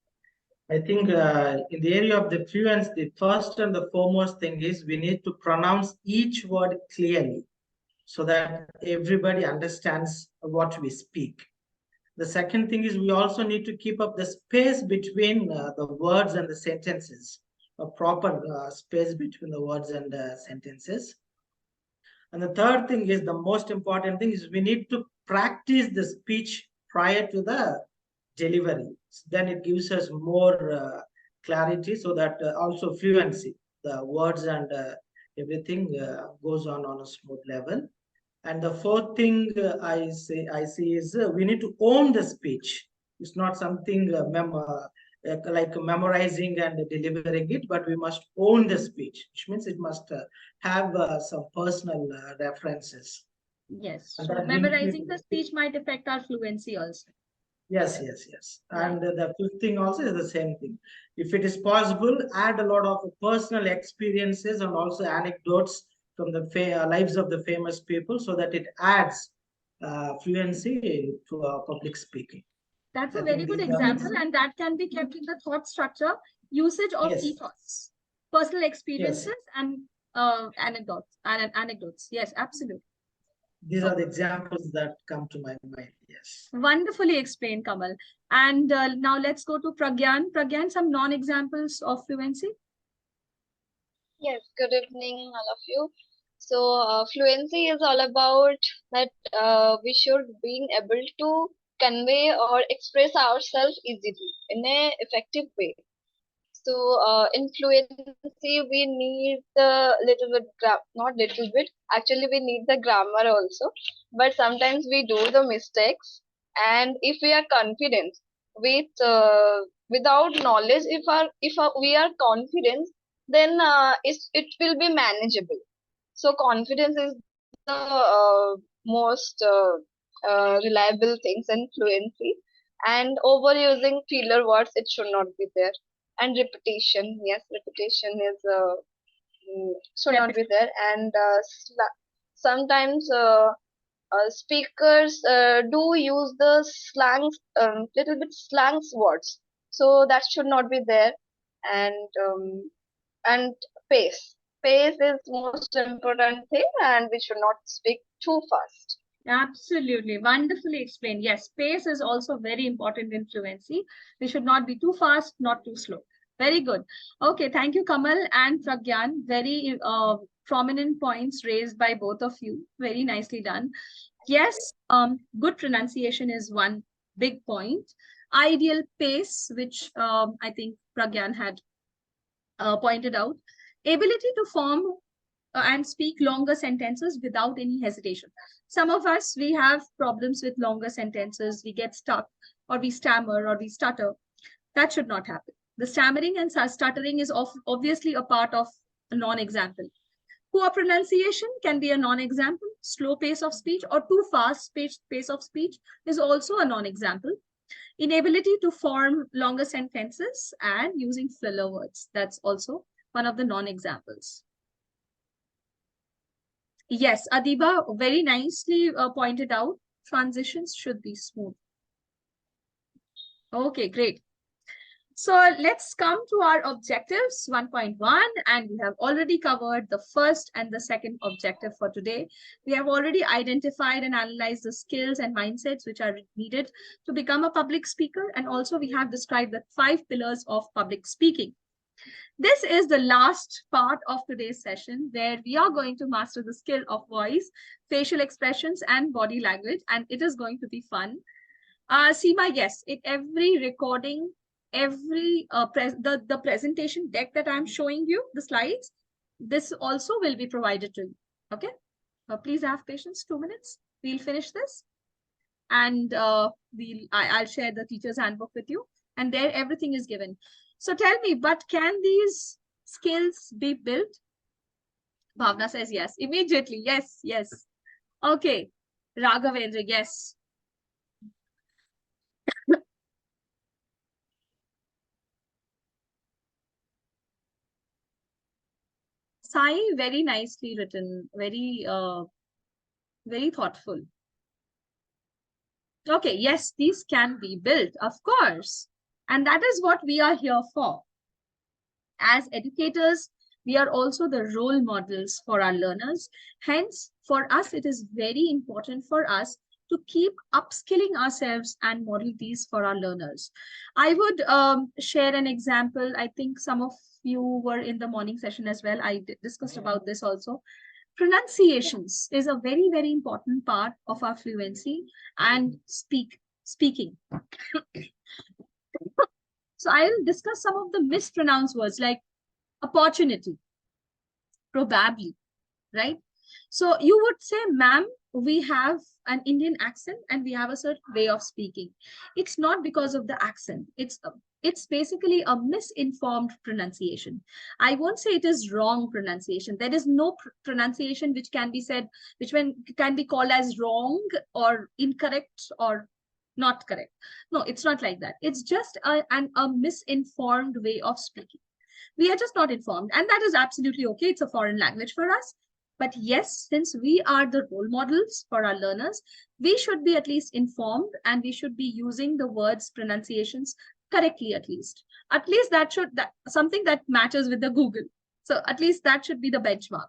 I think in the area of the fluency, the first and the foremost thing is we need to pronounce each word clearly so that everybody understands what we speak. The second thing is we also need to keep up the space between the words and the sentences, a proper space between the words and sentences. And the third thing is the most important thing is we need to practice the speech prior to the delivery. Then it gives us more clarity so that also fluency, the words and everything goes on a smooth level. And the fourth thing I see is we need to own the speech. It's not something like memorizing and delivering it, but we must own the speech, which means it must have some personal references. Yes. So memorizing the speech might affect our fluency also. Yes. And the fifth thing also is the same thing. If it is possible, add a lot of personal experiences and also anecdotes from the lives of the famous people so that it adds fluency to public speaking. That's a very good example, and that can be kept in the thought structure, usage of ethos, personal experiences, and anecdotes. Yes, absolutely. These are the examples that come to my mind. Yes. Wonderfully explained, Kamal. And now let's go to Pragyan. Pragyan, some non-examples of fluency. Yes, good evening, all of you. So, fluency is all about that we should being able to convey or express ourselves easily in a effective way. So, in fluency, we need the little bit, not little bit, actually, we need the grammar also. But sometimes we do the mistakes, and if we are confident with without knowledge, if we are confident, then it will be manageable. So, confidence is the most reliable things in fluency, and overusing filler words, it should not be there. And repetition, yes, repetition is should not be there. And sometimes speakers do use the slangs, little bit slangs words, so that should not be there. And pace is most important thing, and we should not speak too fast. Absolutely. Wonderfully explained. Yes, pace is also very important in fluency. We should not be too fast, not too slow. Very good. Okay, thank you, Kamal and Pragyan. Very prominent points raised by both of you. Very nicely done. Yes, good pronunciation is one big point. Ideal pace, which I think Pragyan had pointed out. Ability to form and speak longer sentences without any hesitation. Some of us, we have problems with longer sentences. We get stuck, or we stammer, or we stutter. That should not happen. The stammering and stuttering is obviously a part of a non-example. Poor pronunciation can be a non-example. Slow pace of speech or too fast pace of speech is also a non-example. Inability to form longer sentences and using filler words. That's also one of the non-examples. Yes, Adiba very nicely pointed out, transitions should be smooth. Okay, great. So let's come to our objectives 1.1, and we have already covered the first and the second objective for today. We have already identified and analyzed the skills and mindsets which are needed to become a public speaker, and also we have described the 5 pillars of public speaking. This is the last part of today's session where we are going to master the skill of voice, facial expressions, and body language, and it is going to be fun. Seema, yes, in every recording, every the presentation deck that I'm showing you, the slides, this also will be provided to you. Okay, please have patience. 2 minutes. We'll finish this, and I'll share the teacher's handbook with you, and there everything is given. So tell me, but can these skills be built? Bhavna says yes. Immediately, yes, yes. Okay, Raghavendra, yes. Sai, very nicely written, very thoughtful. Okay, yes, these can be built, of course. And that is what we are here for. As educators, we are also the role models for our learners. Hence, for us, it is very important for us to keep upskilling ourselves and model these for our learners. I would share an example. I think some of you were in the morning session as well. I discussed about this also. Pronunciations is a very, very important part of our fluency and speaking. So I'll discuss some of the mispronounced words like opportunity, probably, right? So you would say, ma'am, we have an Indian accent and we have a certain way of speaking. It's not because of the accent. It's basically a misinformed pronunciation. I won't say it is wrong pronunciation. There is no pronunciation which can be said, which can be called as wrong or incorrect or not correct. No, it's not like that. It's just a misinformed way of speaking. We are just not informed, and that is absolutely okay. It's a foreign language for us. But yes, since we are the role models for our learners, we should be at least informed, and we should be using the words pronunciations correctly at least. At least that something that matches with the Google. So at least that should be the benchmark.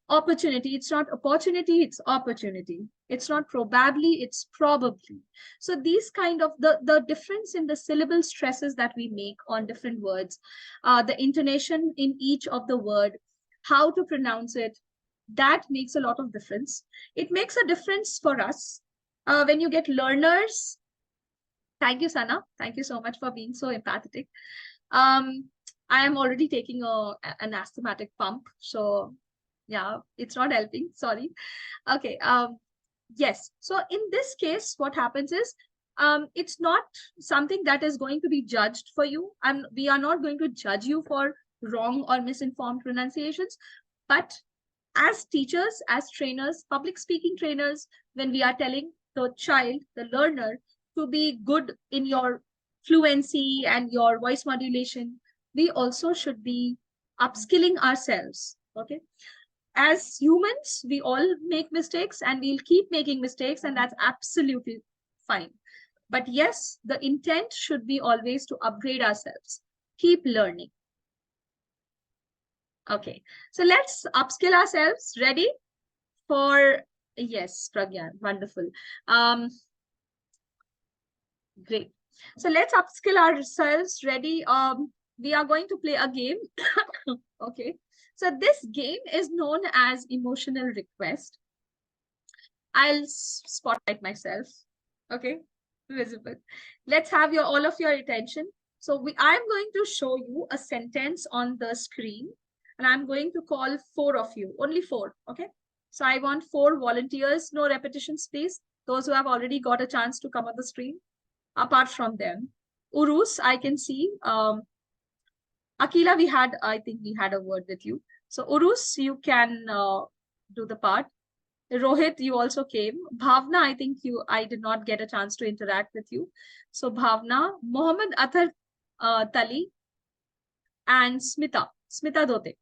Opportunity, it's not opportunity, it's opportunity. It's not probably, it's probably. So these kind of the difference in the syllable stresses that we make on different words, the intonation in each of the word, how to pronounce it, that makes a lot of difference. It makes a difference for us when you get learners. Thank you, Sana. Thank you so much for being so empathetic. I am already taking an asthmatic pump, so yeah, it's not helping. Sorry. Okay. Yes. So in this case, what happens is, it's not something that is going to be judged for you. And we are not going to judge you for wrong or misinformed pronunciations. But as teachers, as trainers, public speaking trainers, when we are telling the child, the learner, to be good in your fluency and your voice modulation, we also should be upskilling ourselves. Okay. As humans, we all make mistakes and we'll keep making mistakes, and that's absolutely fine. But yes, the intent should be always to upgrade ourselves, keep learning. Okay, so let's upskill ourselves. Ready for Yes, Pragyan. Wonderful. Great. So let's upskill ourselves. Ready? We are going to play a game. Okay. So this game is known as emotional request. I'll spotlight myself. Okay. Visible. Let's have all of your attention. So I'm going to show you a sentence on the screen, and I'm going to call 4 of you, only 4. Okay. So I want 4 volunteers, no repetitions, please. Those who have already got a chance to come on the screen. Apart from them, Urus, I can see. Akila, I think we had a word with you. So Urus, you can do the part. Rohit, you also came. Bhavna, I did not get a chance to interact with you. So Bhavna, Mohammed Athar Tali, and Smita Dote.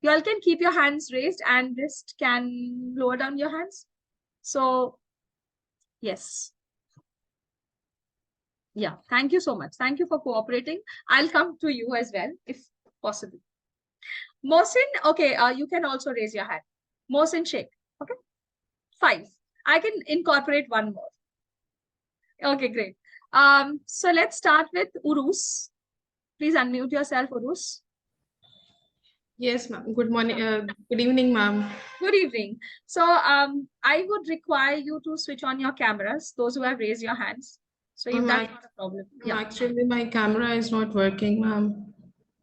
You all can keep your hands raised and just can lower down your hands. So, yes. Yeah, thank you so much. Thank you for cooperating. I'll come to you as well, if possible. Mohsin, okay, you can also raise your hand. Mohsin Sheikh, okay? 5. I can incorporate one more. Okay, great. So let's start with Urus. Please unmute yourself, Urus. Yes, ma'am. Good morning. Good evening, ma'am. Good evening. So I would require you to switch on your cameras, those who have raised your hands. So if that's not a problem. Yeah. Actually, my camera is not working, ma'am.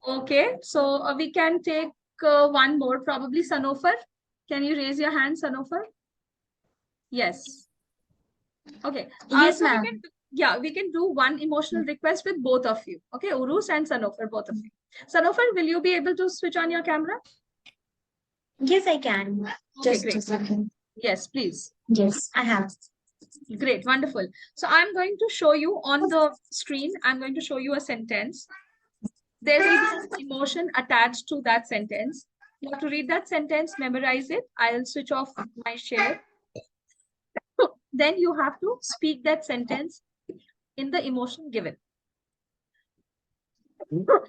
Okay, so we can take one more, probably Sanofer. Can you raise your hand, Sanofer? Yes. Okay. Yes, so ma'am. we can do one emotional request with both of you. Okay, Urus and Sanofer, both of you. Sanofer, will you be able to switch on your camera? Yes, I can. Okay, Just great. a second. Yes, please. Yes, I have. Great, wonderful. So I'm going to show you on the screen, I'm going to show you a sentence. There will be an emotion attached to that sentence. You have to read that sentence, memorize it. I'll switch off my share. Then you have to speak that sentence in the emotion given.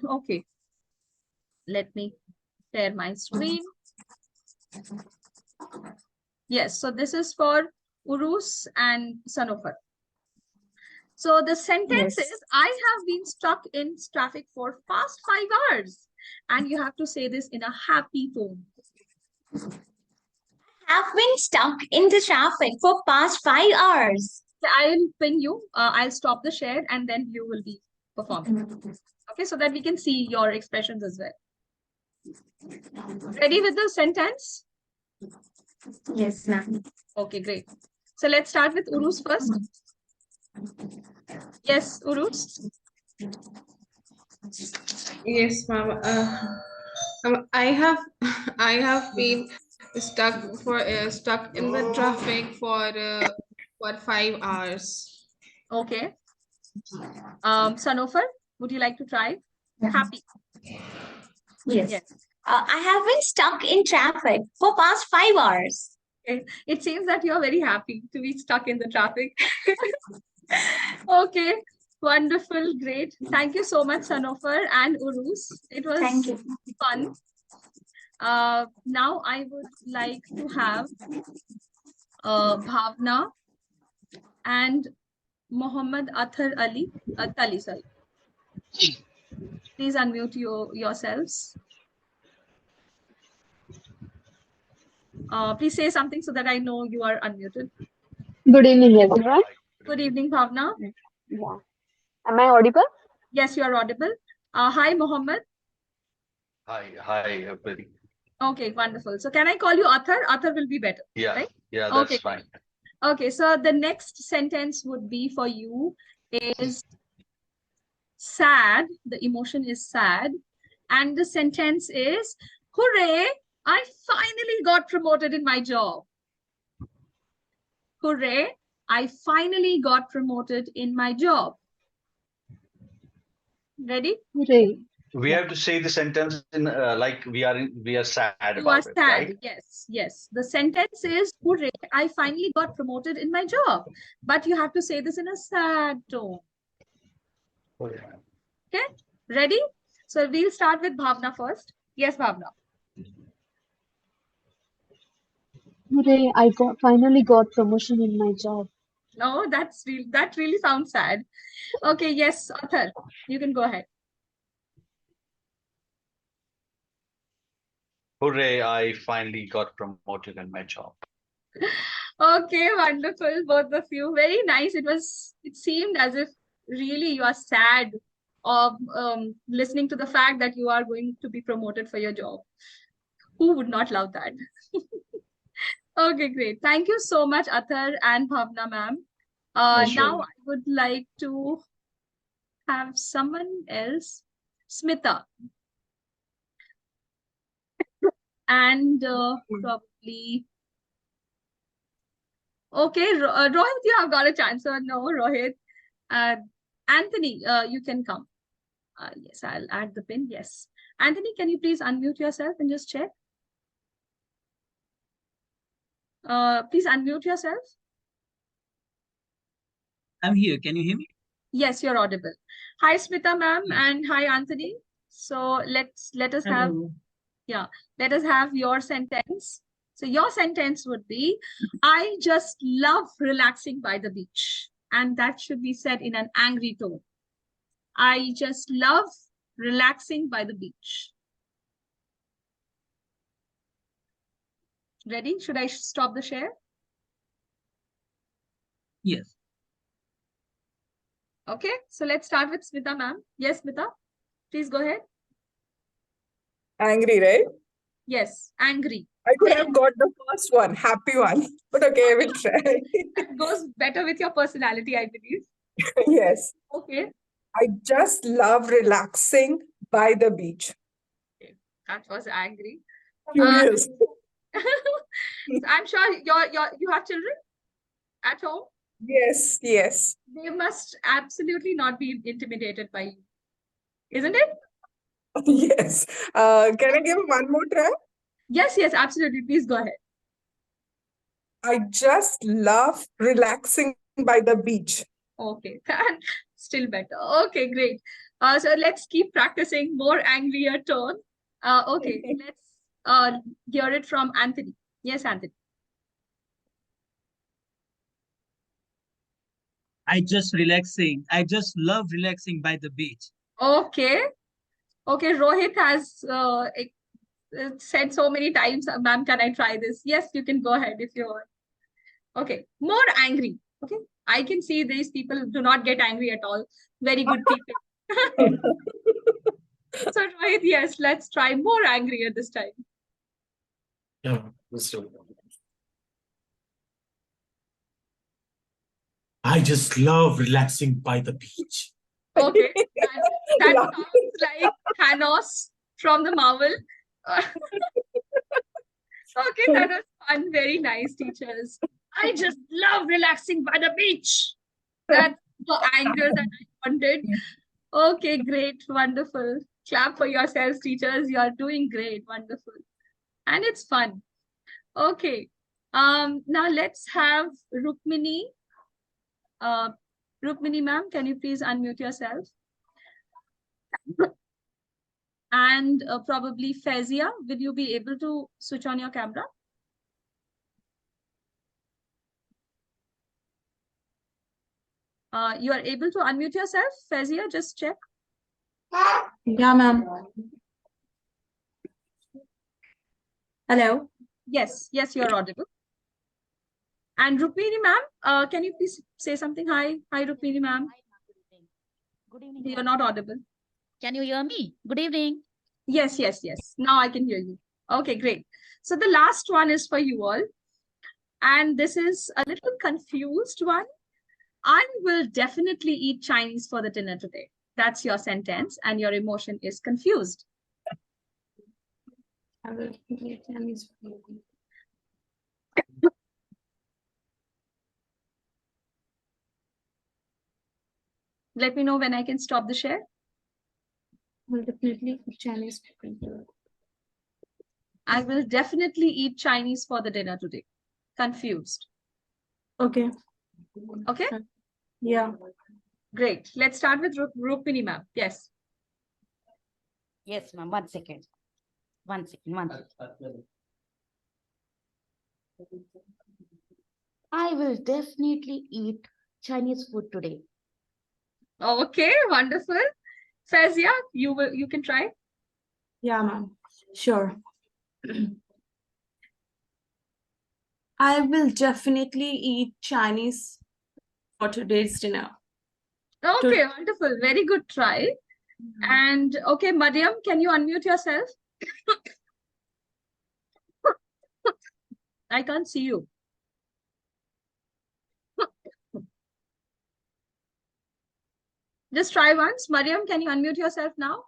Okay. Let me share my screen. Yes, so this is for Urus and Sanofer. So the sentence is, I have been stuck in traffic for past 5 hours. And you have to say this in a happy tone. Have been stuck in the traffic for past 5 hours. I'll pin you. I'll stop the share and then you will be performing. Okay, so that we can see your expressions as well. Ready with the sentence? Yes, ma'am. Okay, great. So let's start with Urus first. Yes, Urus. Yes, ma'am. I have been stuck in the traffic for 5 hours. Okay. Sanofer, would you like to try? Happy. Yes. I have been stuck in traffic for past 5 hours. Okay. It seems that you're very happy to be stuck in the traffic. Okay. Wonderful. Great. Thank you so much, Sanofer and Urus. It was fun. Now I would like to have Bhavna and Mohammed Athar Tali, sorry. Please unmute yourselves. Please say something so that I know you are unmuted. Good evening, everyone. Good evening, Bhavna. Yeah. Am I audible? Yes, you are audible. Hi, Mohammed. Hi, Preeti. Okay, wonderful. So can I call you Athar? Athar will be better. Yeah, right? yeah, that's Okay, fine. Okay, so the next sentence would be for you is sad. The emotion is sad. And the sentence is, hooray, I finally got promoted in my job. Hooray, I finally got promoted in my job. Ready? Hooray. We have to say the sentence in like we are sad You are about it, sad. right? Yes, yes. The sentence is, hooray, I finally got promoted in my job. But you have to say this in a sad tone. Okay, ready? So we'll start with Bhavna first. Yes, Bhavna. Hooray, finally got promotion in my job. No, that really sounds sad. Okay, yes, Athar, you can go ahead. Hooray, I finally got promoted in my job. Okay, wonderful, both of you. Very nice. It seemed as if really you are sad of listening to the fact that you are going to be promoted for your job. Who would not love that? Okay, great. Thank you so much, Athar and Bhavna ma'am. Now I would like to have someone else, Smita, and probably. Okay, Rohit, you have got a chance. Or no, Rohit. Anthony, you can come. Yes, I'll add the pin. Yes. Anthony, can you please unmute yourself and just check? Please unmute yourself. I'm here. Can you hear me? Yes, you're audible. Hi, Smita ma'am, and hi, Anthony. So let us have, yeah, let us have your sentence. So your sentence would be, I just love relaxing by the beach. And that should be said in an angry tone. I just love relaxing by the beach. Ready? Should I stop the share? Yes. Okay, so let's start with Smita ma'am. Yes, Smita, please go ahead. Angry, right? Yes, angry. I could have got the first one, happy one. But okay, I will try. That goes better with your personality, I believe. Yes. Okay. I just love relaxing by the beach. Okay. That was angry. Curious. So I'm sure you have children at home? Yes, yes. They must absolutely not be intimidated by you, isn't it? Yes. Can I give one more try? Yes, yes, absolutely. Please go ahead. I just love relaxing by the beach. Okay, still better. Okay, great. So let's keep practicing more angrier tone. Okay, let's hear it from Anthony. Yes, Anthony. I just love relaxing by the beach. Okay. Okay, Rohit has said so many times, ma'am, can I try this? Yes, you can go ahead if you want. Okay, more angry. Okay, I can see these people do not get angry at all. Very good people. So Rohit, yes, let's try more angrier this time. Yeah, let's do it. I just love relaxing by the beach. Okay, that sounds like Thanos from the Marvel. Okay, that was fun. Very nice, teachers. I just love relaxing by the beach. That's the anger that I wanted. Okay, great, wonderful. Clap for yourselves, teachers. You are doing great, wonderful, and it's fun. Okay, now let's have Rukmini. Rukmini, ma'am, can you please unmute yourself? And probably Fezia, will you be able to switch on your camera? You are able to unmute yourself, Fezia, just check. Yeah, ma'am. Hello. Yes, yes, you're audible. And Rukmini, ma'am, can you please say something? Hi, Rukmini, ma'am. Good evening. You're not audible. Can you hear me? Good evening. Yes, yes, yes. Now I can hear you. Okay, great. So the last one is for you all. And this is a little confused one. I will definitely eat Chinese for the dinner today. That's your sentence, and your emotion is confused. I will eat Chinese. Let me know when I can stop the share. I will definitely eat Chinese. I will definitely eat Chinese for the dinner today. Confused. Okay. Okay? Yeah. Great. Let's start with Rukmini, ma'am. Yes. Yes, ma'am. 1 second. 1 second. 1 second. I will definitely eat Chinese food today. Okay, wonderful. Fazia, you can try. Yeah, ma'am. Sure. I will definitely eat Chinese for today's dinner. Okay, wonderful. Very good try. And okay, Mariam, can you unmute yourself? I can't see you. Just try once. Mariam, can you unmute yourself now?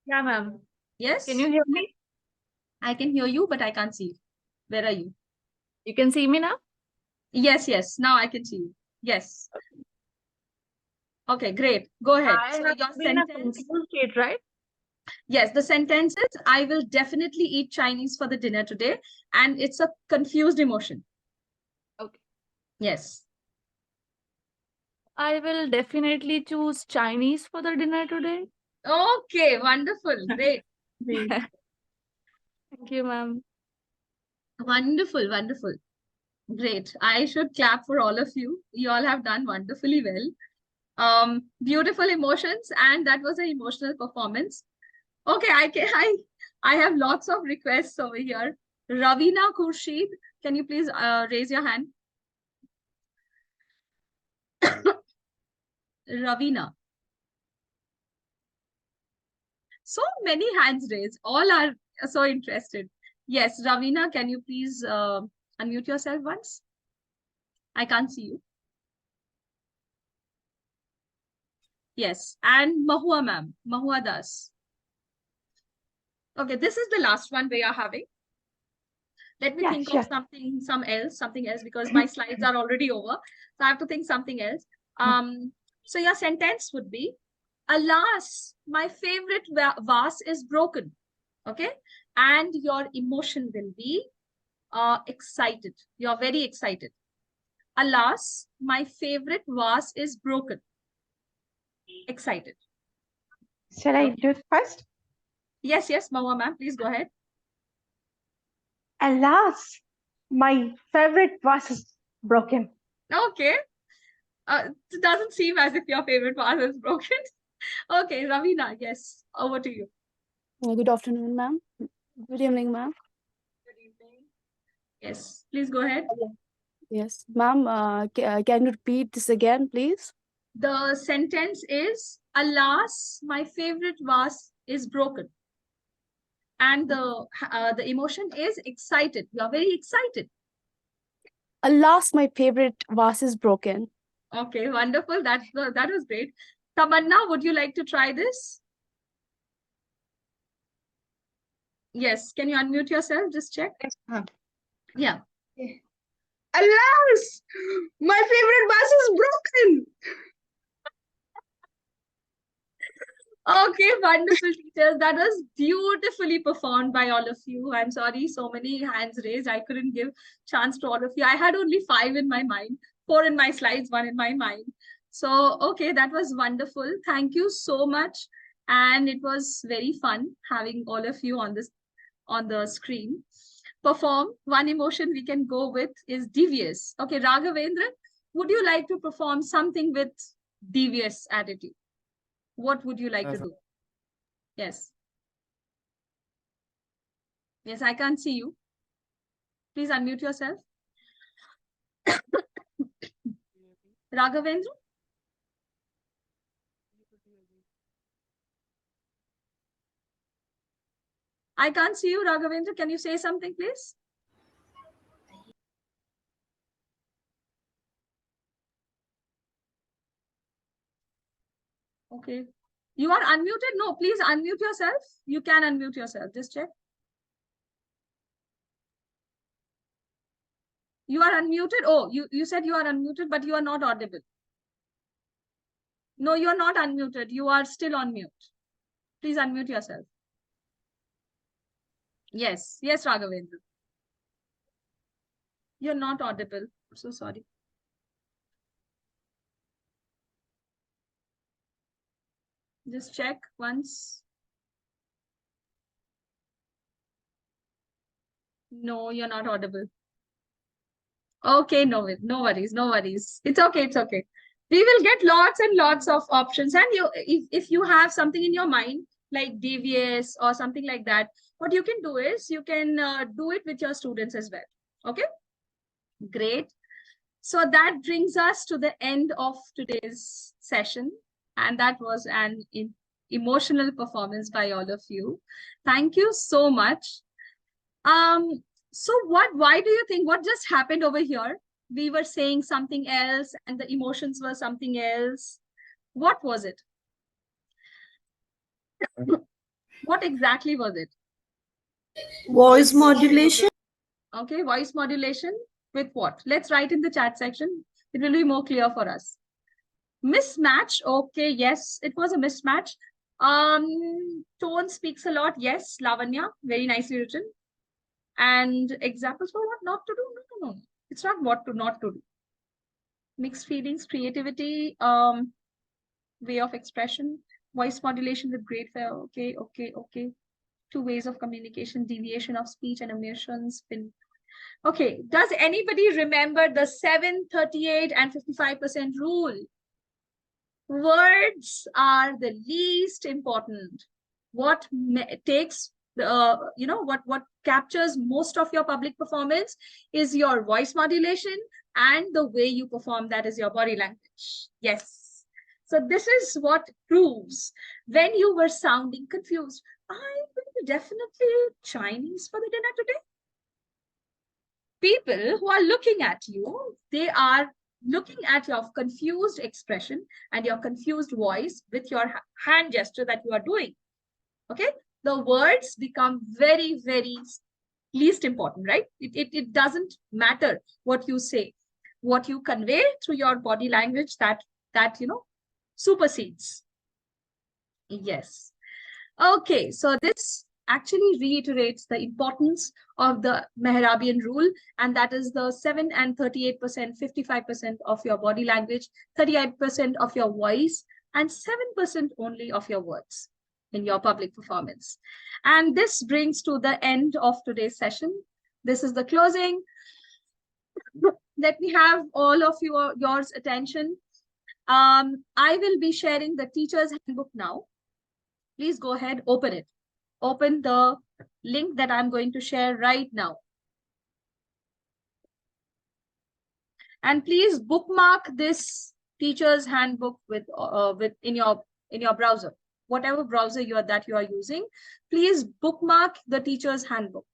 Yeah, ma'am. Yes? Can you hear me? I can hear you, but I can't see you. Where are you? You can see me now? Yes, yes. Now I can see you. Yes. Okay, great. Go ahead. I So have your been a sentence. confused state, right? Yes, the sentence is, I will definitely eat Chinese for the dinner today. And it's a confused emotion. Okay. Yes. I will definitely choose Chinese for the dinner today. Okay, wonderful. Great. Thank you, ma'am. Wonderful, wonderful. Great. I should clap for all of you. You all have done wonderfully well. Beautiful emotions, and that was an emotional performance. Okay, I have lots of requests over here. Ravina Khurshid, can you please raise your hand? Ravina. So many hands raised. All are so interested. Yes, Ravina, can you please unmute yourself once? I can't see you. Yes, and Mahua ma'am, Mahua Das. Okay, this is the last one we are having. Let me think of something else, because my slides are already over. So I have to think something else. So your sentence would be, alas, my favorite vase is broken. Okay. And your emotion will be excited. You're very excited. Alas, my favorite vase is broken. Excited. Shall I do it first? Yes, yes, Mahua ma'am, please go ahead. Alas, my favorite vase is broken. Okay. It doesn't seem as if your favorite vase is broken. Okay, Ravina, yes, over to you. Good afternoon, ma'am. Good evening, ma'am. Good evening. Yes, please go ahead. Yes, ma'am. Can you repeat this again, please? The sentence is, alas, my favorite vase is broken. And the emotion is excited. You are very excited. Alas, my favorite vase is broken. Okay, wonderful. That was great. Tamanna, would you like to try this? Yes. Can you unmute yourself? Just check. Yes, Yeah. Alas, my favorite vase is broken. Okay, wonderful teachers. That was beautifully performed by all of you. I'm sorry, so many hands raised. I couldn't give chance to all of you. I had only 5 in my mind, 4 in my slides, 1 in my mind. So, okay, that was wonderful. Thank you so much. And it was very fun having all of you on the screen. Perform. One emotion we can go with is devious. Okay, Raghavendra, would you like to perform something with devious attitude? What would you like to do? Yes. Yes, I can't see you. Please unmute yourself. Raghavendra? I can't see you, Raghavendra. Can you say something, please? Okay. You are unmuted? No, please unmute yourself. You can unmute yourself. Just check. You are unmuted. Oh, you said you are unmuted, but you are not audible. No, you are not unmuted. You are still on mute. Please unmute yourself. Yes. Yes, Raghavendra. You're not audible. So sorry. Just check once. No, you're not audible. Okay, no, no worries, no worries. It's okay, it's okay. We will get lots and lots of options. And if you have something in your mind, like devious or something like that, what you can do is you can do it with your students as well. Okay, great. So that brings us to the end of today's session. And that was an emotional performance by all of you. Thank you so much. So why do you think, what just happened over here? We were saying something else and the emotions were something else. What was it? What exactly was it? Voice modulation. Okay, voice modulation with what? Let's write in the chat section. It will be more clear for us. Mismatch. Okay, yes, it was a mismatch. Tone speaks a lot. Yes, Lavanya, very nicely written. And examples for what not to do? No. It's not what to not to do. Mixed feelings, creativity, way of expression, voice modulation with great fair. Okay. Two ways of communication, deviation of speech and emotions. Okay, does anybody remember the 7, 38, and 55% rule? Words are the least important. What takes what captures most of your public performance is your voice modulation, and the way you perform, that is your body language. Yes. So this is what proves when you were sounding confused. I will definitely eat Chinese for the dinner today. People who are looking at you, they are looking at your confused expression and your confused voice with your hand gesture that you are doing. Okay, the words become very, very least important, right? It doesn't matter what you say, what you convey through your body language, that supersedes. Yes. Okay, so this actually reiterates the importance of the Mehrabian rule, and that is the 7 and 38%, 55% of your body language, 38% of your voice, and 7% only of your words in your public performance. And this brings to the end of today's session. This is the closing. Let me have all of yours attention. I will be sharing the teacher's handbook now. Please go ahead, open it. Open the link that I'm going to share right now. And please bookmark this teacher's handbook with in your browser. Whatever browser you are using, please bookmark the teacher's handbook.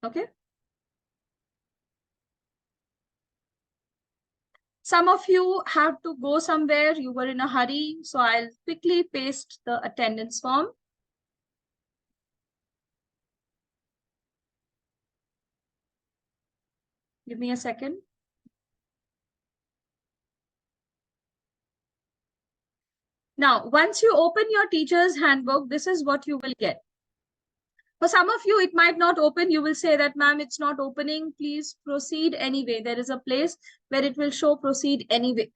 Okay. Some of you have to go somewhere, you were in a hurry, so I'll quickly paste the attendance form. Give me a second. Now, once you open your teacher's handbook, this is what you will get. For some of you, it might not open. You will say that, ma'am, it's not opening. Please proceed anyway. There is a place where it will show proceed anyway.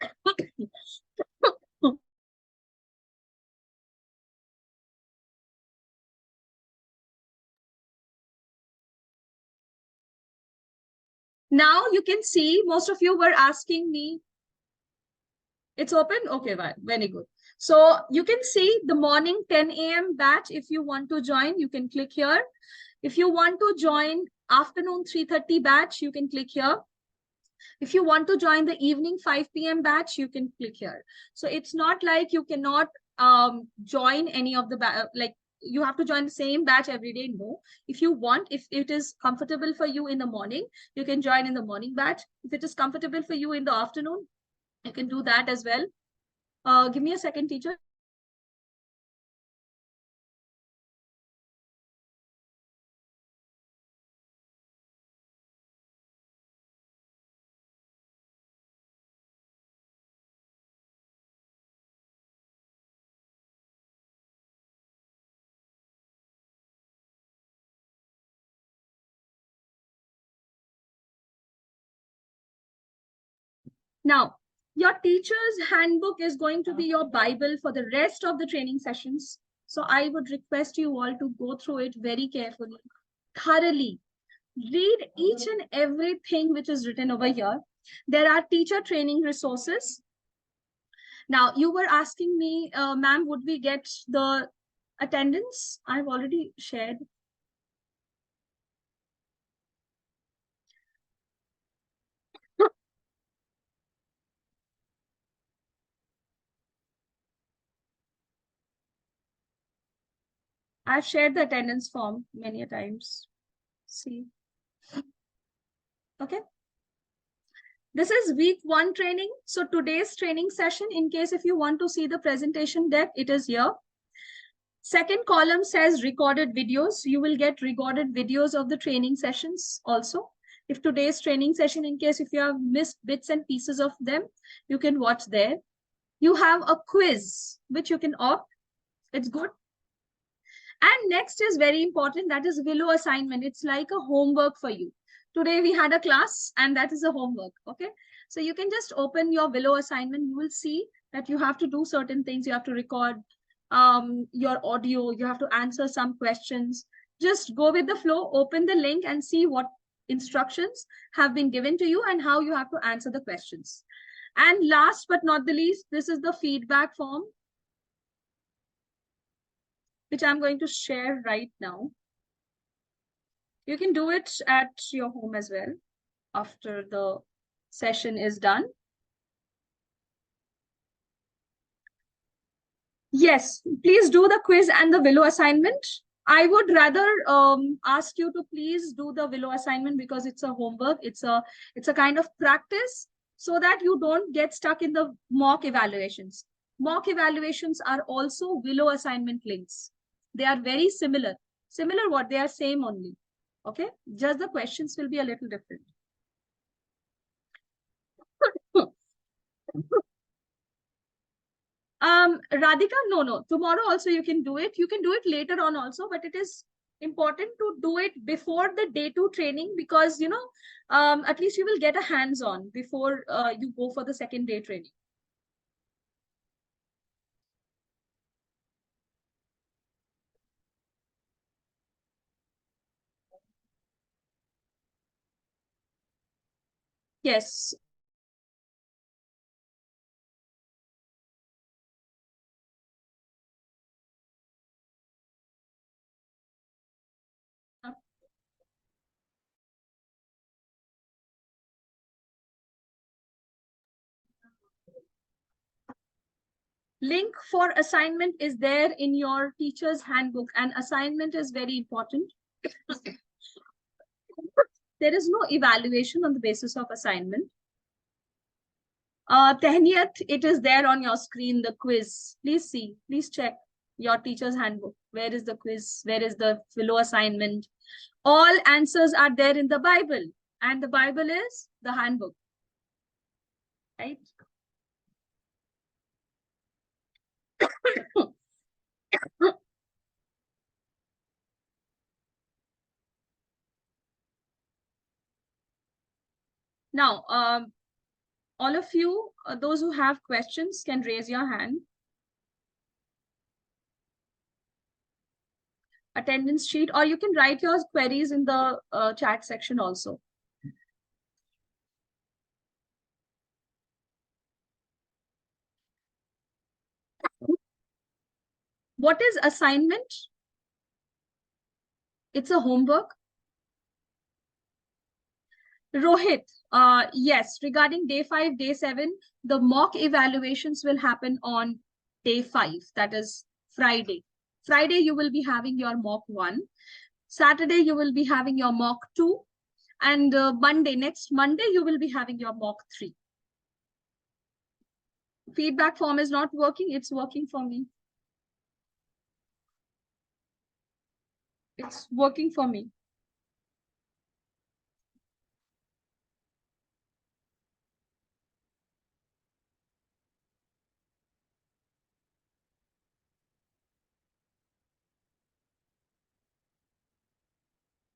Now you can see most of you were asking me. It's open? Okay, very good. So you can see the morning 10 a.m. batch. If you want to join, you can click here. If you want to join afternoon 3:30 batch, you can click here. If you want to join the evening 5 p.m. batch, you can click here. So it's not like you cannot join any of the like you have to join the same batch every day. No, if you want, if it is comfortable for you in the morning, you can join in the morning batch. If it is comfortable for you in the afternoon, you can do that as well. Give me a second, teacher. Now, Your teacher's handbook is going to be your Bible for the rest of the training sessions. So I would request you all to go through it very carefully, thoroughly. Read each and everything which is written over here. There are teacher training resources. Now, you were asking me, ma'am, would we get the attendance? I've already shared. I've shared the attendance form many a times. See. Okay. This is week 1 training. So today's training session, in case if you want to see the presentation deck, it is here. Second column says recorded videos. You will get recorded videos of the training sessions also. If today's training session, in case if you have missed bits and pieces of them, you can watch there. You have a quiz, which you can opt. It's good. And next is very important. That is Willow assignment. It's like a homework for you. Today we had a class and that is a homework. Okay. So you can just open your Willow assignment. You will see that you have to do certain things. You have to record your audio. You have to answer some questions. Just go with the flow, open the link and see what instructions have been given to you and how you have to answer the questions. And last but not the least, this is the feedback form, which I'm going to share right now. You can do it at your home as well after the session is done. Yes, please do the quiz and the Willow assignment. I would rather ask you to please do the Willow assignment because it's a homework. It's a kind of practice so that you don't get stuck in the mock evaluations. Mock evaluations are also Willow assignment links. They are very similar. Similar what? They are same only. Okay, just the questions will be a little different. Radhika, no. Tomorrow also you can do it. You can do it later on also, but it is important to do it before the day 2 training because, you know, at least you will get a hands-on before you go for the second day training. Yes. Link for assignment is there in your teacher's handbook, and assignment is very important. There is no evaluation on the basis of assignment. Tehniyat, it is there on your screen, the quiz. Please see, please check your teacher's handbook. Where is the quiz? Where is the Willow assignment? All answers are there in the Bible, and the Bible is the handbook, right? Now, all of you, those who have questions can raise your hand. Attendance sheet, or you can write your queries in the chat section also. What is assignment? It's a homework. Rohit, yes, regarding day 5, day 7, the mock evaluations will happen on day 5, that is Friday. Friday, you will be having your mock 1. Saturday, you will be having your mock 2. And next Monday, you will be having your mock 3. Feedback form is not working. It's working for me. It's working for me.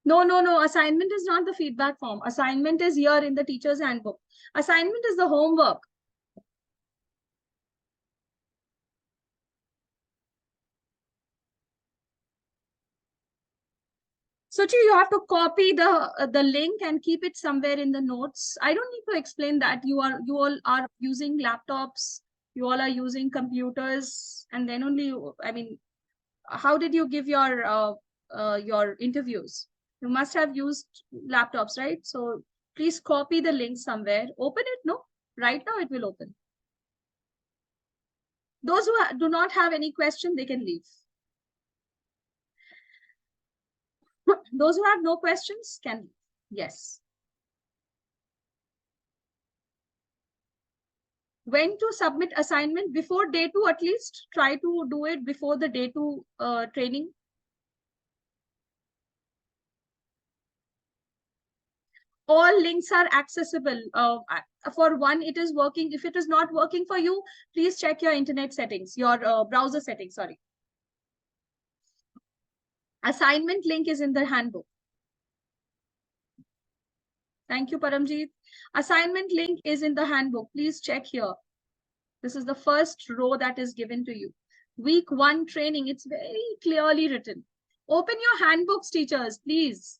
No. Assignment is not the feedback form. Assignment is here in the teacher's handbook. Assignment is the homework. Suchi, you have to copy the link and keep it somewhere in the notes. I don't need to explain that. You all are using laptops. You all are using computers, and then only I mean, how did you give your interviews? You must have used laptops, right? So please copy the link somewhere. Open it. No, right now it will open. Those who do not have any question, they can leave. Those who have no questions can, yes. When to submit assignment? Before day 2, at least try to do it before the day 2 training. All links are accessible. For one, it is working. If it is not working for you, please check your internet settings, your browser settings, sorry. Assignment link is in the handbook. Thank you, Paramjeet. Assignment link is in the handbook. Please check here. This is the first row that is given to you. Week 1 training, it's very clearly written. Open your handbooks, teachers, please.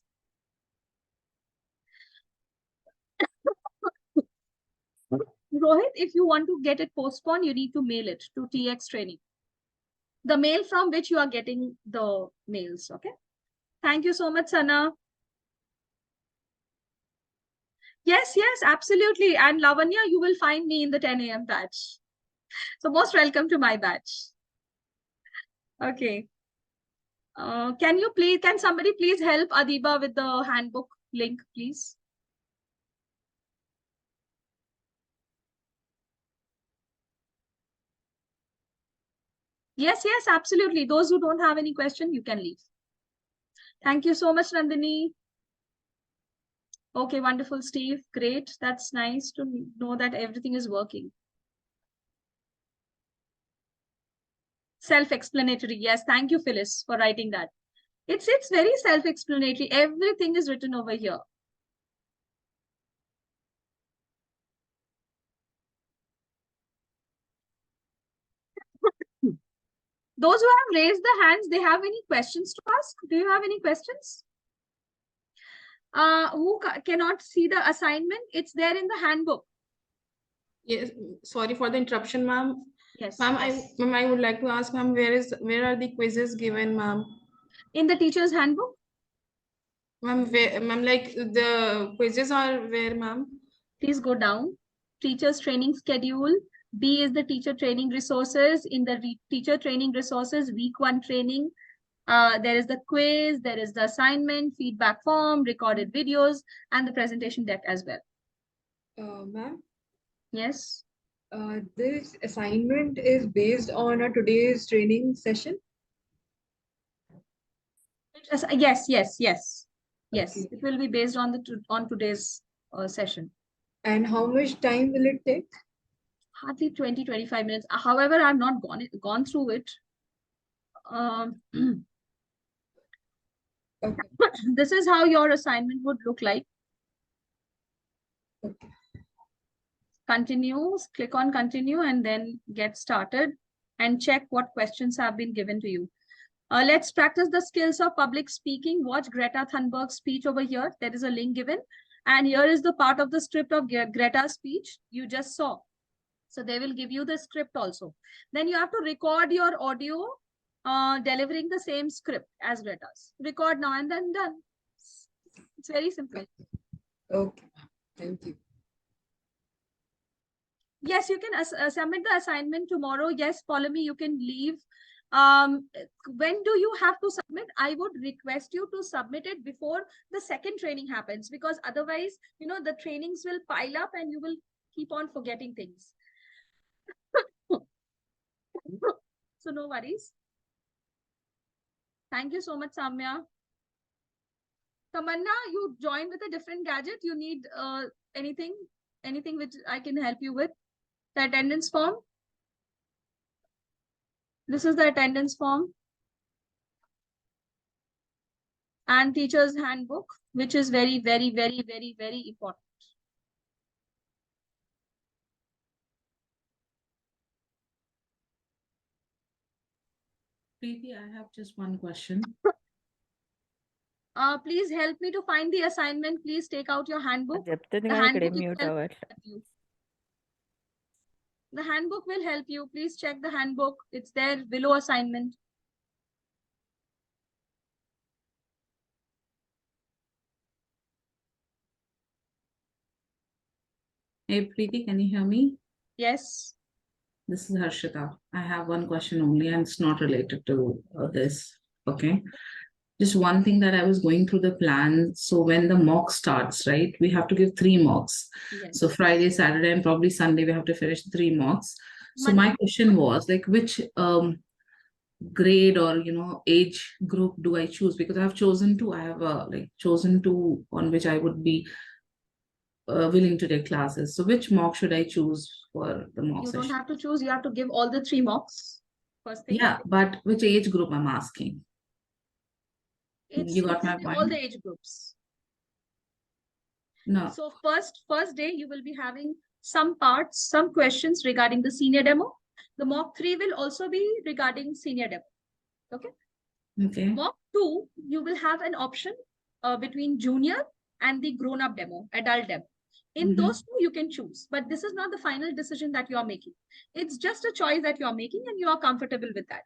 Rohit, if you want to get it postponed, you need to mail it to TX training. The mail from which you are getting the mails, okay? Thank you so much, Sana. Yes, absolutely. And Lavanya, you will find me in the 10 a.m. batch. So most welcome to my batch. Okay. Can somebody please help Adiba with the handbook link, please? Yes, absolutely. Those who don't have any question, you can leave. Thank you so much, Nandini. Okay, wonderful, Steve. Great. That's nice to know that everything is working. Self-explanatory. Yes, thank you, Phyllis, for writing that. It's very self-explanatory. Everything is written over here. Those who have raised the hands, they have any questions to ask? Do you have any questions? Who cannot see the assignment? It's there in the handbook. Yes, sorry for the interruption, ma'am. Yes. Ma'am, I would like to ask, ma'am, where are the quizzes given, ma'am? In the teacher's handbook. Ma'am, like the quizzes are where, ma'am? Please go down. Teacher's training schedule. B is the teacher training resources. In the teacher training resources, week 1 training. There is the quiz, there is the assignment, feedback form, recorded videos, and the presentation deck as well. Ma'am? Yes. This assignment is based on a today's training session? Yes. Yes, Okay. it will be based on today's session. And how much time will it take? Hardly 20-25 minutes. However, I've not gone through it. Okay. This is how your assignment would look like. Okay. Continue, click on continue and then get started and check what questions have been given to you. Let's practice the skills of public speaking. Watch Greta Thunberg's speech over here. There is a link given. And here is the part of the script of Greta's speech you just saw. So they will give you the script also. Then you have to record your audio delivering the same script as Greta's. Record now and then done. It's very simple. Okay. Thank you. Yes, you can submit the assignment tomorrow. Yes, Polemy, you can leave. When do you have to submit? I would request you to submit it before the second training happens, because otherwise, the trainings will pile up and you will keep on forgetting things. So no worries. Thank you so much, Samya. Tamanna, you joined with a different gadget. You need anything which I can help you with? The attendance form. This is the attendance form. And teacher's handbook, which is very, very, very, very, very important. Preeti, I have just one question. Please help me to find the assignment. Please take out your handbook. చెప్తే The కానీ ఇక్కడ handbook mute itself will అవ్వట్లే. help you. The handbook will help you. Please check the handbook. It's there below assignment. Hey Preeti, can you hear me? Yes. This is Harshita. I have one question only, and it's not related to this. Okay. Just one thing that I was going through the plan. So when the mock starts, right, we have to give 3 mocks. Yes. So Friday, Saturday, and probably Sunday, we have to finish 3 mocks. So my question was like, which grade or age group do I choose? Because I have chosen two. I have chosen two on which I would be willing to take classes. So which mock should I choose for the mock You session? don't have to choose. You have to give all the 3 mocks. First thing. Yeah, but which age group I'm asking? You got my all point? the age groups. No. So first day you will be having some parts, some questions regarding the senior demo. The mock 3 will also be regarding senior demo. Okay. Okay. Mock 2, you will have an option between junior and the grown-up demo, adult demo. In those two, you can choose, but this is not the final decision that you are making. It's just a choice that you are making and you are comfortable with that.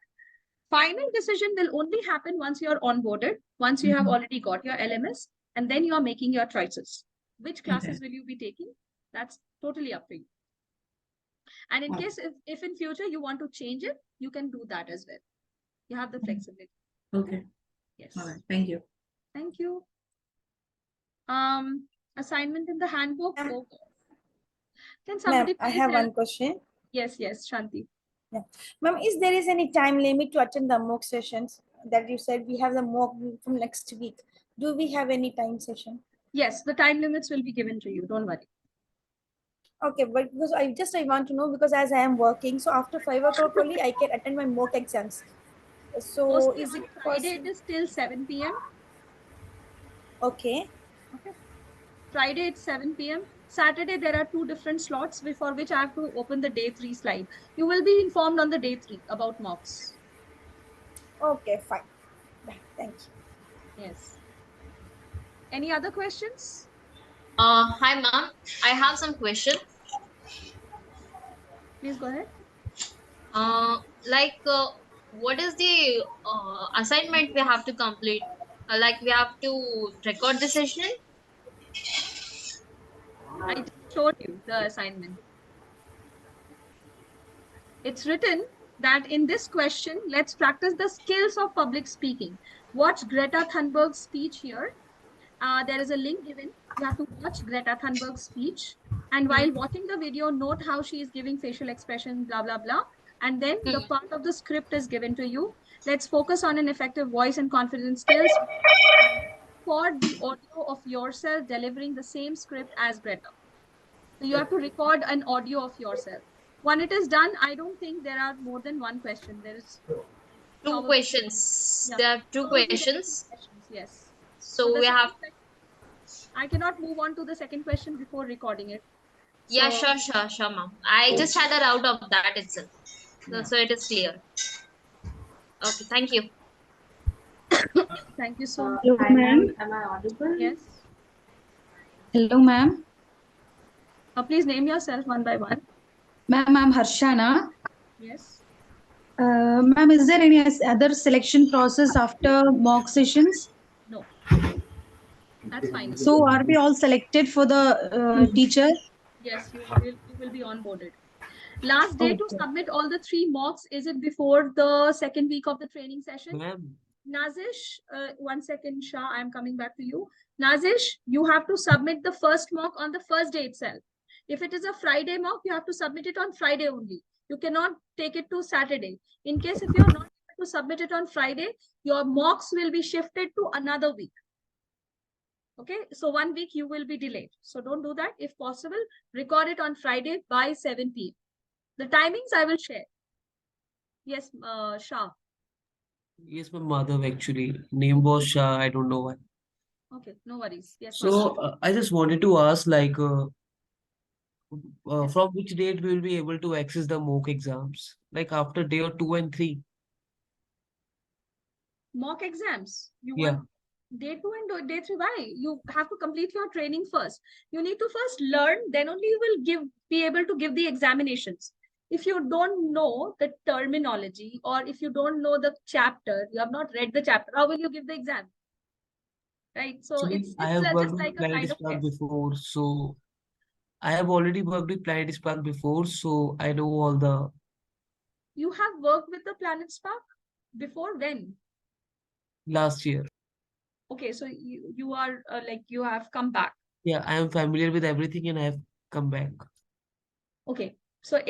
Final decision will only happen once you are onboarded, once you have already got your LMS, and then you are making your choices. Which classes will you be taking? That's totally up to you. And in case if in future you want to change it, you can do that as well. You have the flexibility. Okay. Yes. All right. Thank you. Thank you. Assignment in the handbook. Okay. Can somebody Ma'am, I please have help? one question. Yes, Shanti. Yeah. Ma'am, is there is any time limit to attend the mock sessions that you said we have the mock from next week? Do we have any time session? Yes, the time limits will be given to you. Don't worry. Okay, but because I want to know, because as I am working, so after 5 o'clock only I can attend my mock exams. So Mostly is on it Friday possible? it is till 7 p.m. Okay. Okay. Friday it's 7 p.m. Saturday there are 2 different slots before which I have to open the day 3 slide. You will be informed on the day 3 about mocks. Okay, fine. Thank you. Yes. Any other questions? Hi, ma'am. I have some question. Please go ahead. Like, what is the assignment we have to complete? Like, we have to record the session? I just showed you the assignment. It's written that in this question, let's practice the skills of public speaking. Watch Greta Thunberg's speech here. There is a link given. You have to watch Greta Thunberg's speech. And while watching the video, note how she is giving facial expression, blah, blah, blah. And then the part of the script is given to you. Let's focus on an effective voice and confidence skills. Record the audio of yourself delivering the same script as Greta. So you have to record an audio of yourself. When it is done, I don't think there are more than one question. There is Two questions. Yeah, There are two probably there are questions. 2 questions. Yes. So the we second have. I cannot move on to the second question before recording it. Yeah, So, sure, ma'am. I just had a route of that itself. So it is clear. Okay, thank you. Thank you so much. Hello, ma'am. Am I audible? Yes. Hello, ma'am. Please name yourself one by one. Ma'am, I'm Harshana. Yes. Ma'am, is there any other selection process after mock sessions? No. That's fine. So are we all selected for the teacher? Yes, you will be onboarded. Last day to submit all the 3 mocks. Is it before the second week of the training session? Nazish, 1 second, Shah, I'm coming back to you. Nazish, you have to submit the first mock on the first day itself. If it is a Friday mock, you have to submit it on Friday only. You cannot take it to Saturday. In case if you're not able to submit it on Friday, your mocks will be shifted to another week. Okay, so 1 week you will be delayed. So don't do that. If possible, record it on Friday by 7 p.m. The timings I will share. Yes, Shah. Yes, my mother actually. Name was Shah. I don't know why. Okay, no worries. Yes. So I just wanted to ask, like, from which date we will be able to access the mock exams? Like after day 2 and 3? Mock exams. You Yeah. want Day 2 and day 3, why? You have to complete your training first. You need to first learn, then only you will be able to give the examinations. If you don't know the terminology, or if you don't know the chapter, you have not read the chapter, how will you give the exam? Right? So Actually, it's I have worked just with like a Planet kind of Spark test. before, so I have already worked with Planet Spark before, so I know all the. You have worked with the Planet Spark before, when? Last year. Okay, so you are like, you have come back. Yeah, I am familiar with everything and I have come back. Okay, so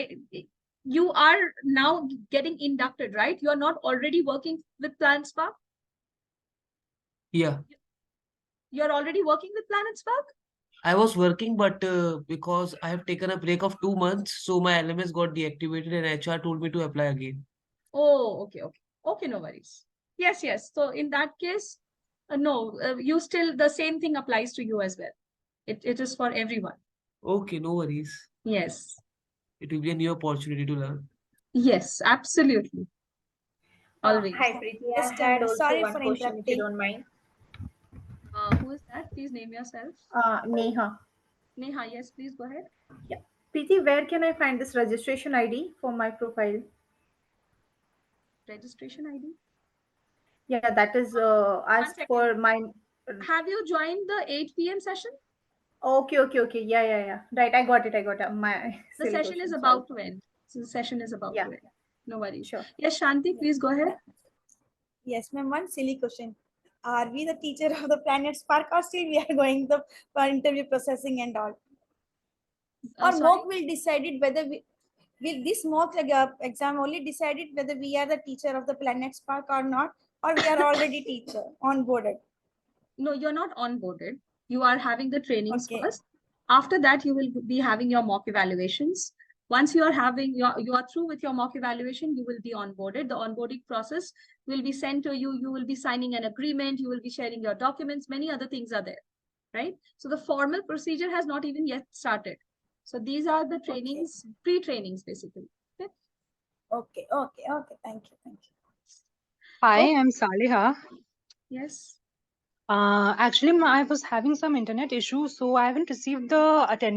you are now getting inducted, right? You are not already working with Planet Spark? Yeah, You're already working with Planet Spark? I was working, but because I have taken a break of 2 months, so my LMS got deactivated and HR told me to apply again. Oh, okay. Okay, no worries. Yes. So in that case, no, you still, the same thing applies to you as well. It is for everyone. Okay, no worries. Yes. It will be a new opportunity to learn. Yes, absolutely. Always. Hi, Preeti. I Yes, had also sorry one for question, if you interrupting. don't mind. Who is that? Please name yourself. Neha. Neha, yes, please go ahead. Yeah. Preeti, where can I find this registration ID for my profile? Registration ID? Yeah, that is asked for my. Have you joined the 8 p.m. session? Okay. Yeah. Right, I got it. My The silly session is question. about Sorry. to end. So the session is about Yeah. to end. No worries. Sure. Yes, Shanti, please go ahead. Yes, ma'am. One silly question. Are we the teacher of the Planet Spark, or still we are going for interview processing and all? Or sorry? mock will decide it whether will this mock exam only decided whether we are the teacher of the Planet Spark or not, or we are already teacher onboarded? No, you're not onboarded. You are having the trainings Okay. first. After that, you will be having your mock evaluations. Once you are having you are through with your mock evaluation, you will be onboarded. The onboarding process will be sent to you. You will be signing an agreement. You will be sharing your documents. Many other things are there, right? So the formal procedure has not even yet started. So these are the trainings, pre-trainings, basically. Okay. Thank you. Hi, I'm Saliha. Yes. Actually, I was having some internet issue, so I haven't received the attendance.